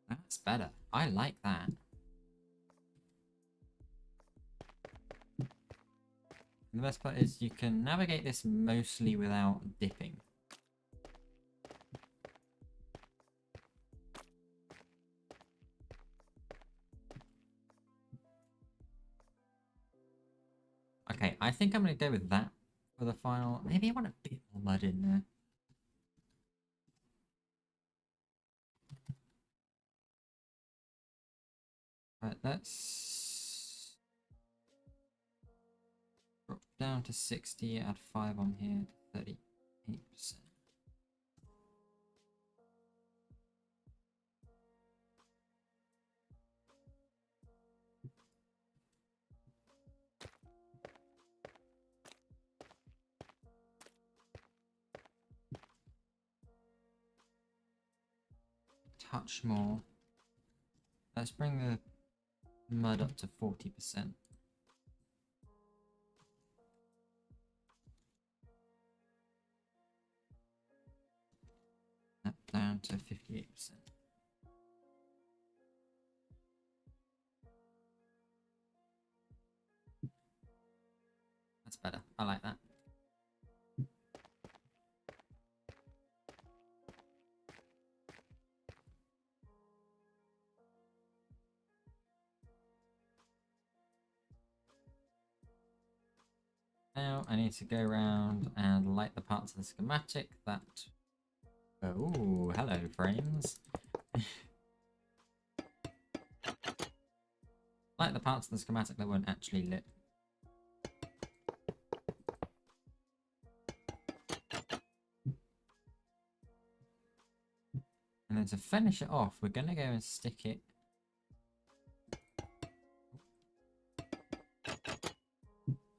That's better. I like that. And the best part is you can navigate this mostly without dipping. Okay, I think I'm going to go with that for the final. Maybe I want a bit more mud in there. Right, let's... down to 60, add 5 on here to 38%. Touch more. Let's bring the mud up to 40%. That down to 58%. That's better. I like that. Now I need to go around and light the parts of the schematic that... Oh, hello frames. Light the parts of the schematic that weren't actually lit. And then to finish it off, we're going to go and stick it...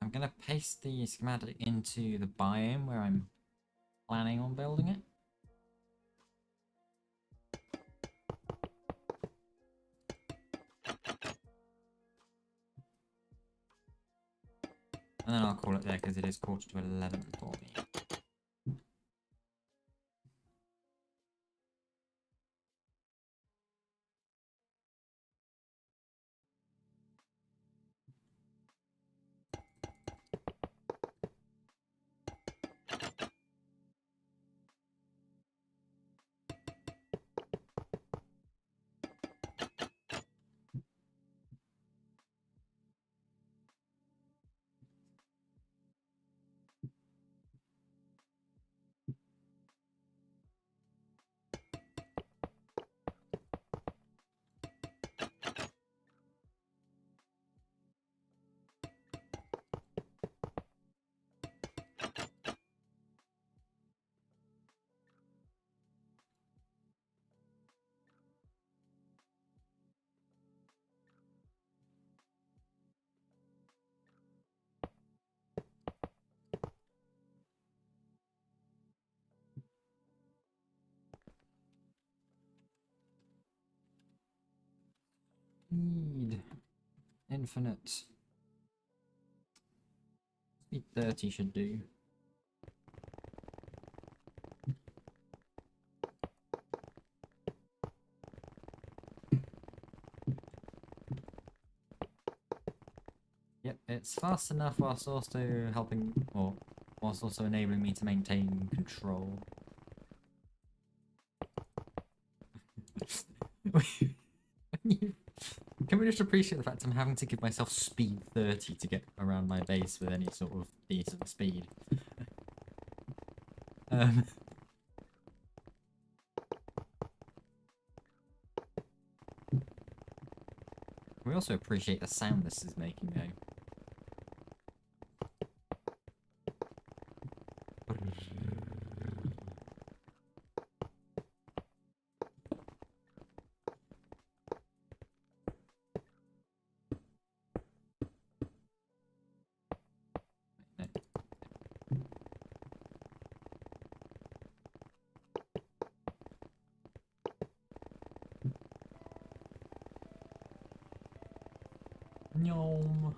I'm going to paste the schematic into the biome where I'm planning on building it. And then I'll call it there because it is 11:15 for me. Speed. Infinite. Speed 30 should do. Yep, it's fast enough whilst also helping, or whilst also enabling me to maintain control. Can we just appreciate the fact I'm having to give myself speed 30 to get around my base with any sort of decent speed? We also appreciate the sound this is making though. Nyom.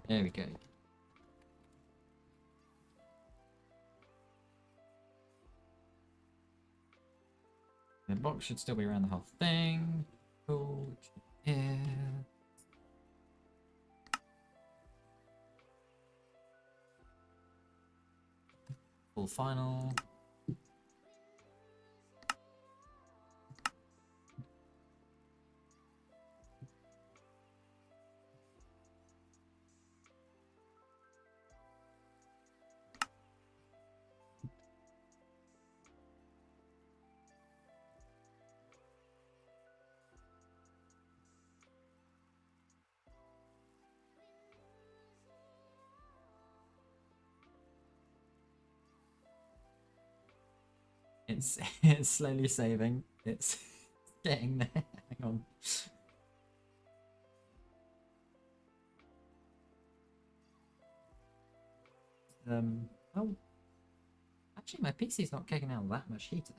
There we go. The box should still be around the whole thing. Cool. Yeah. Full final. It's slowly saving. It's getting there. Hang on. Oh, actually, my PC's not kicking out that much heat.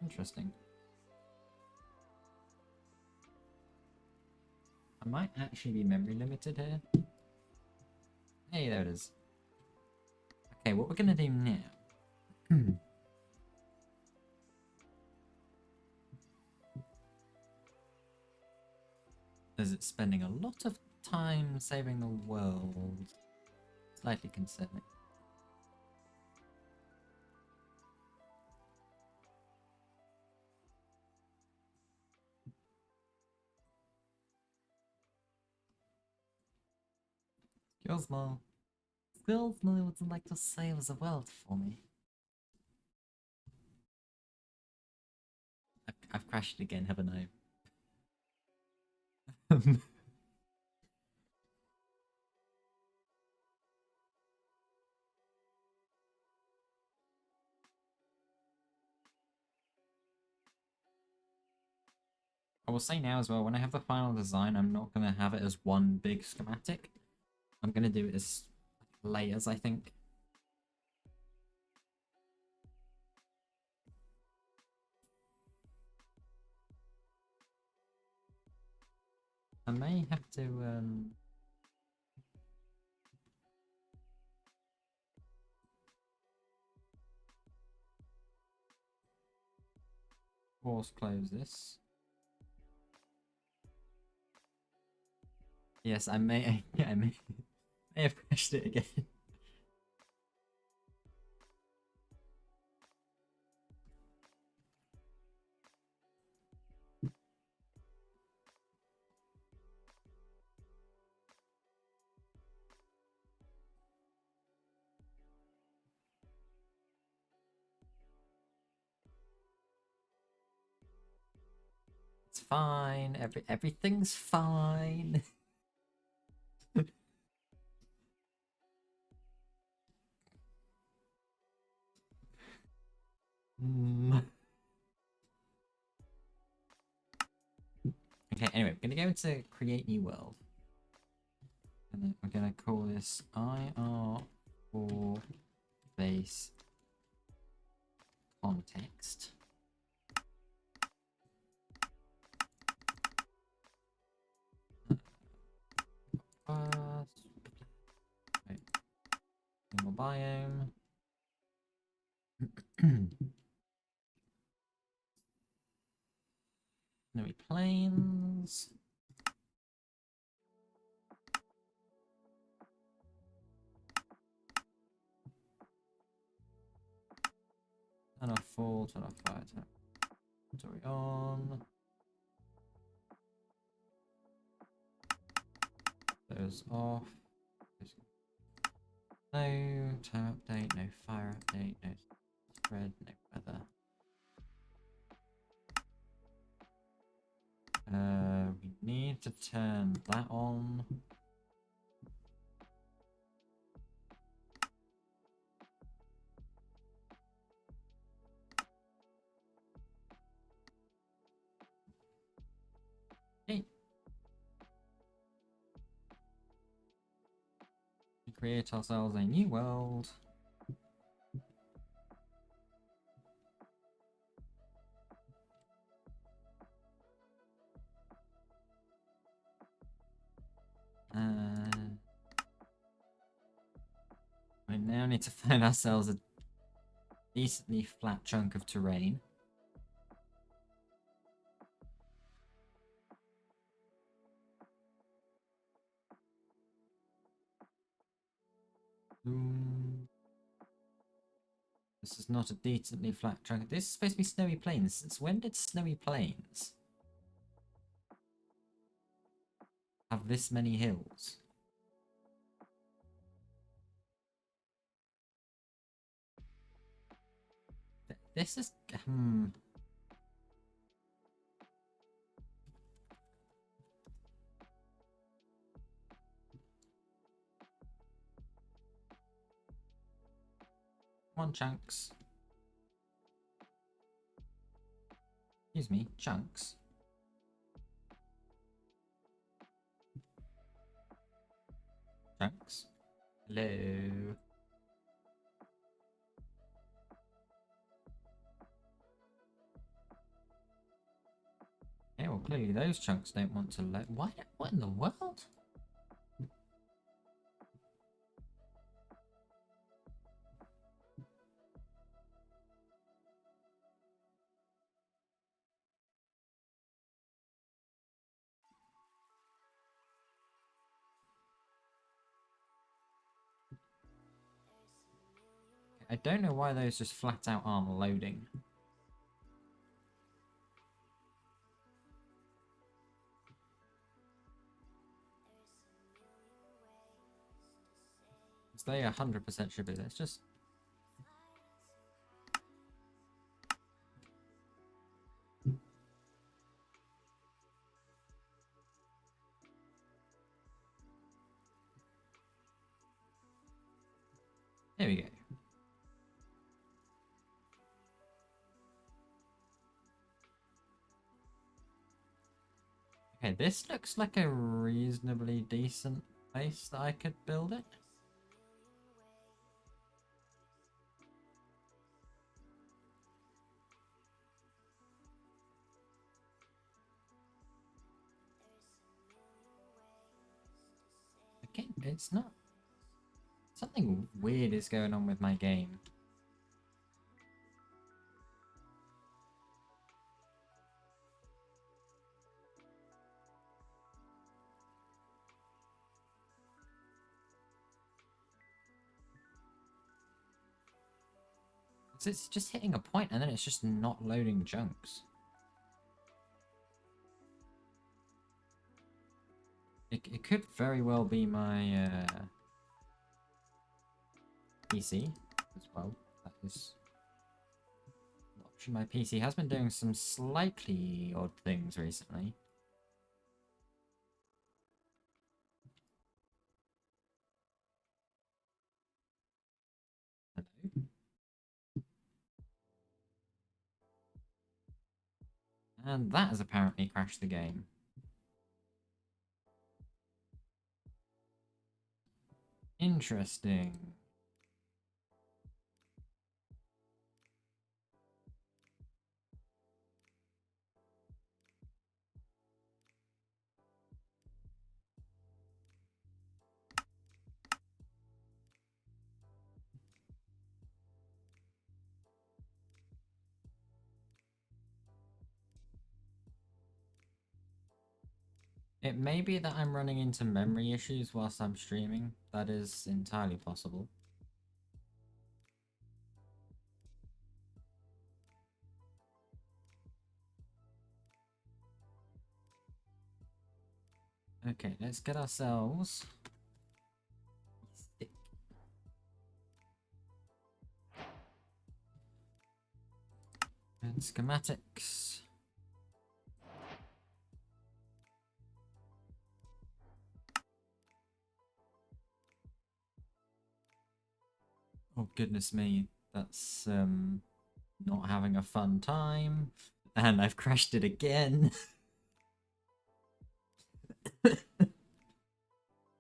Interesting. I might actually be memory limited here. Hey, there it is. Okay, what we're gonna do now. Is it spending a lot of time saving the world? Slightly concerning. Gilsmo. Gilsmo would like to save the world for me. I've crashed again, haven't I? I will say now as well, when I have the final design, I'm not going to have it as one big schematic. I'm going to do it as layers, I think. I may have to, force close this. Yes, I may, yeah, I may have crashed it again. It's fine. Everything's fine. Mm. Okay, anyway, we're gonna go into create new world. And then we're gonna call this IR4 base context. Wait, single biome. Snowy plains. Turn off full, turn off fire, turn off inventory on. Those off. No time update, no fire update, no spread, no weather. We need to turn that on. Okay. We create ourselves a new world. We now need to find ourselves a decently flat chunk of terrain. This is not a decently flat chunk. This is supposed to be snowy plains. Since when did snowy plains have this many hills? This is... Come on, chunks. Excuse me, chunks. Chunks. Hello. Yeah, well, clearly those chunks don't want to load. What in the world? I don't know why those just flat out aren't loading. They 100% should be. Let's just... There we go. Okay, this looks like a reasonably decent place that I could build it. Again, it's not... Something weird is going on with my game. It's just hitting a point and then it's just not loading chunks. It could very well be my PC as well. That is an option. My PC has been doing some slightly odd things recently. Hello. And that has apparently crashed the game. Interesting. It may be that I'm running into memory issues whilst I'm streaming. That is entirely possible. Okay, let's get ourselves a stick. And schematics. Oh goodness me, that's not having a fun time. And I've crashed it again.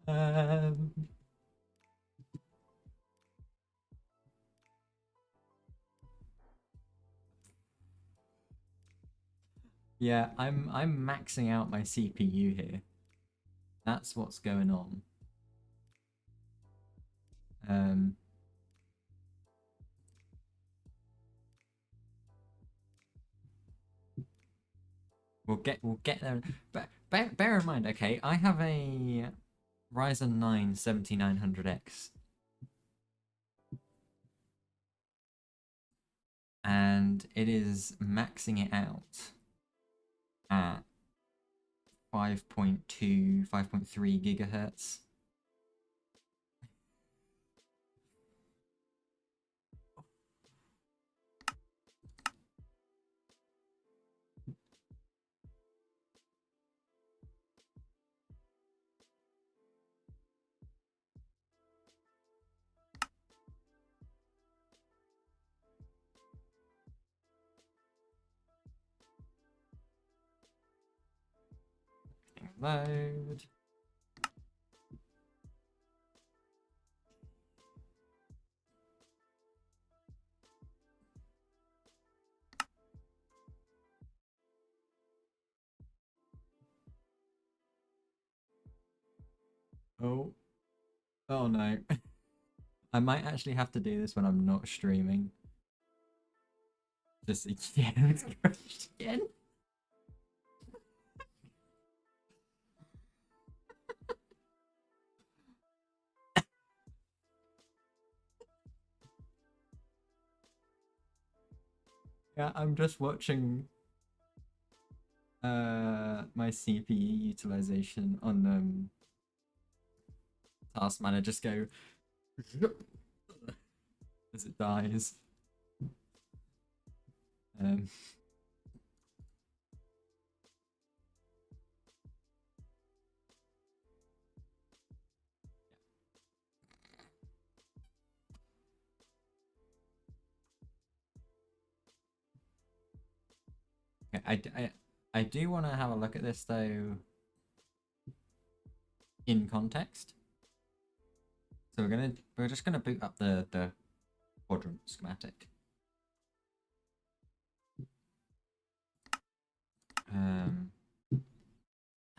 um Yeah, I'm maxing out my CPU here. That's what's going on. We'll get there. But bear in mind, okay, I have a Ryzen 9 7900X. And it is maxing it out at 5.2, 5.3 gigahertz. load. Oh. Oh no. I might actually have to do this when I'm not streaming. Just yeah, it's crashed again. Yeah, I'm just watching my CPU utilization on Task Manager just go as it dies. Um okay, I do want to have a look at this though in context. So we're just gonna boot up the quadrant schematic.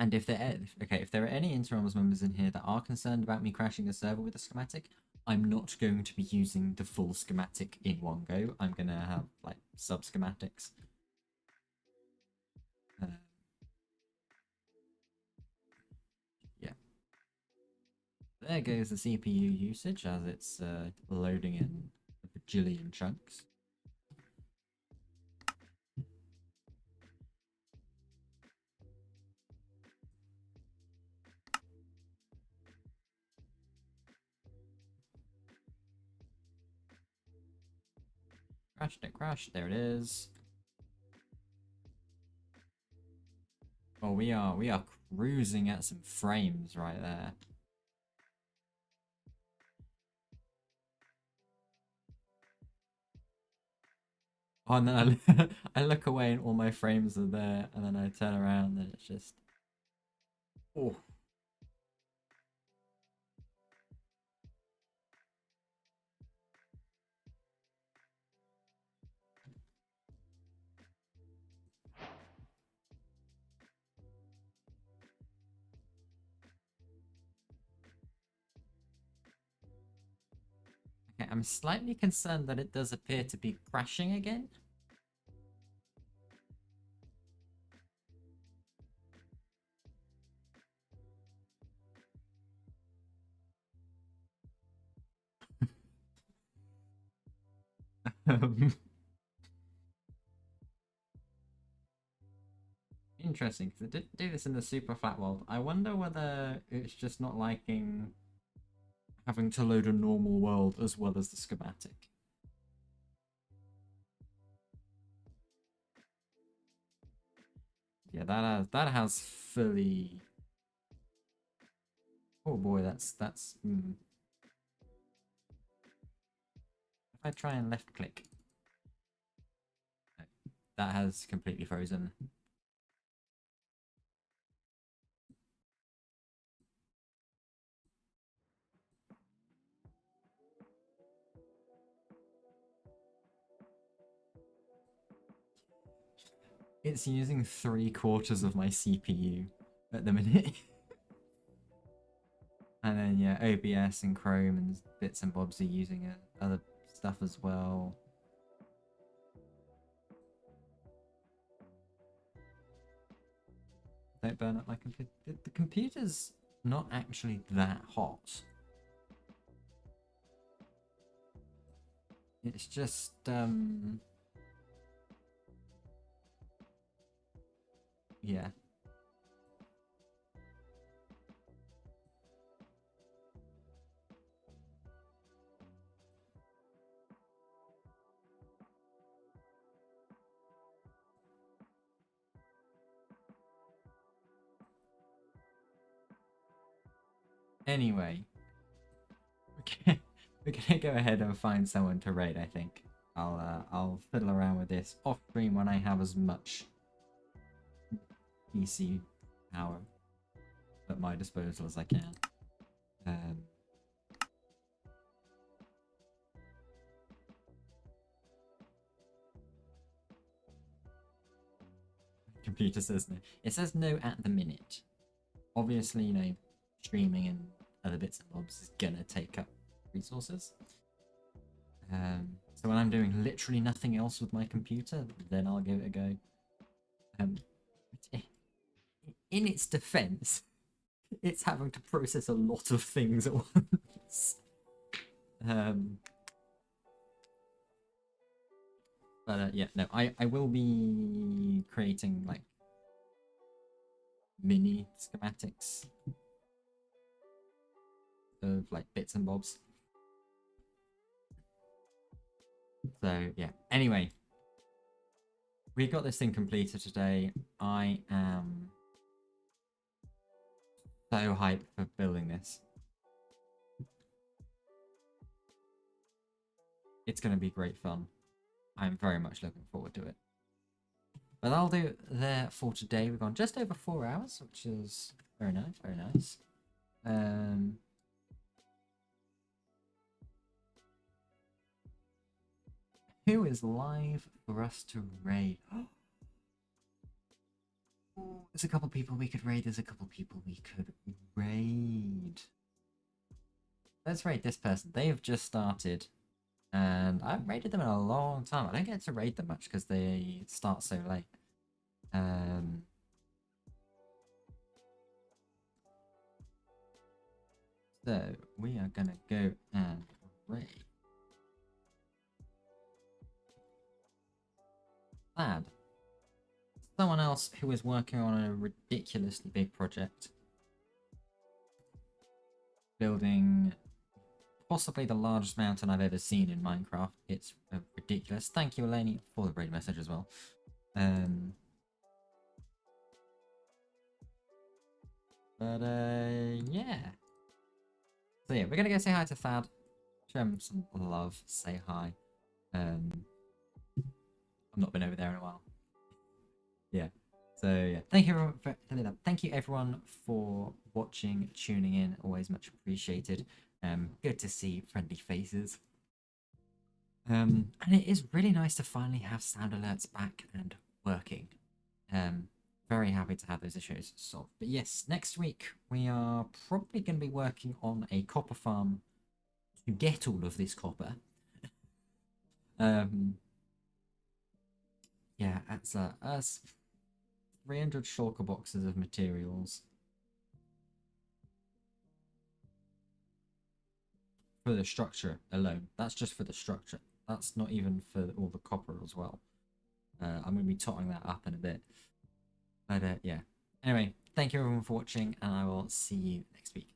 And if there are any Interrealms members in here that are concerned about me crashing the server with the schematic, I'm not going to be using the full schematic in one go. I'm gonna have like sub schematics. Yeah. There goes the CPU usage as it's loading in a bajillion chunks. Crashed, there it is. Oh, we are cruising at some frames right there. Oh, and then I look away and all my frames are there, and then I turn around and it's just... Oh. Okay, I'm slightly concerned that it does appear to be crashing again. Interesting, because it did do this in the super flat world. I wonder whether it's just not liking having to load a normal world as well as the schematic. Yeah, that has fully... Oh boy, that's... If I try and left click, that has completely frozen. It's using 3/4 of my CPU at the minute. And then yeah, OBS and Chrome and bits and bobs are using it, other stuff as well. Don't burn up my computer. The computer's not actually that hot. It's just yeah. Anyway, okay, we're gonna go ahead and find someone to raid. I think I'll fiddle around with this off stream when I have as much PC power. at my disposal as I can. Computer says no. It says no at the minute. Obviously, you know, streaming and other bits and bobs is gonna take up resources. So when I'm doing literally nothing else with my computer, then I'll give it a go. In its defense, it's having to process a lot of things at once. But yeah, no, I will be creating like mini schematics of like bits and bobs. So yeah, anyway, we got this thing completed today. I am so hyped for building this. It's going to be great fun. I'm very much looking forward to it. But that'll do it there for today. We've gone just over 4 hours, which is very nice, very nice. Who is live for us to raid? Oh, there's a couple people we could raid. There's a couple people we could raid. Let's raid this person. They've just started. And I haven't raided them in a long time. I don't get to raid them much because they start so late. So we are gonna go and raid Thad. Someone else who is working on a ridiculously big project. Building possibly the largest mountain I've ever seen in Minecraft. It's ridiculous. Thank you, Eleni, for the raid message as well. Yeah. So yeah, we're gonna go say hi to Thad. Show him some love. Say hi. I've not been over there in a while. Yeah. So yeah, thank you everyone for watching, tuning in. Always much appreciated. Good to see friendly faces. And it is really nice to finally have sound alerts back and working. Very happy to have those issues solved. But yes, next week we are probably going to be working on a copper farm to get all of this copper. Yeah, that's us 300 shulker boxes of materials for the structure alone. That's just for the structure. That's not even for all the copper as well. I'm going to be totting that up in a bit. But yeah. Anyway, thank you everyone for watching, and I will see you next week.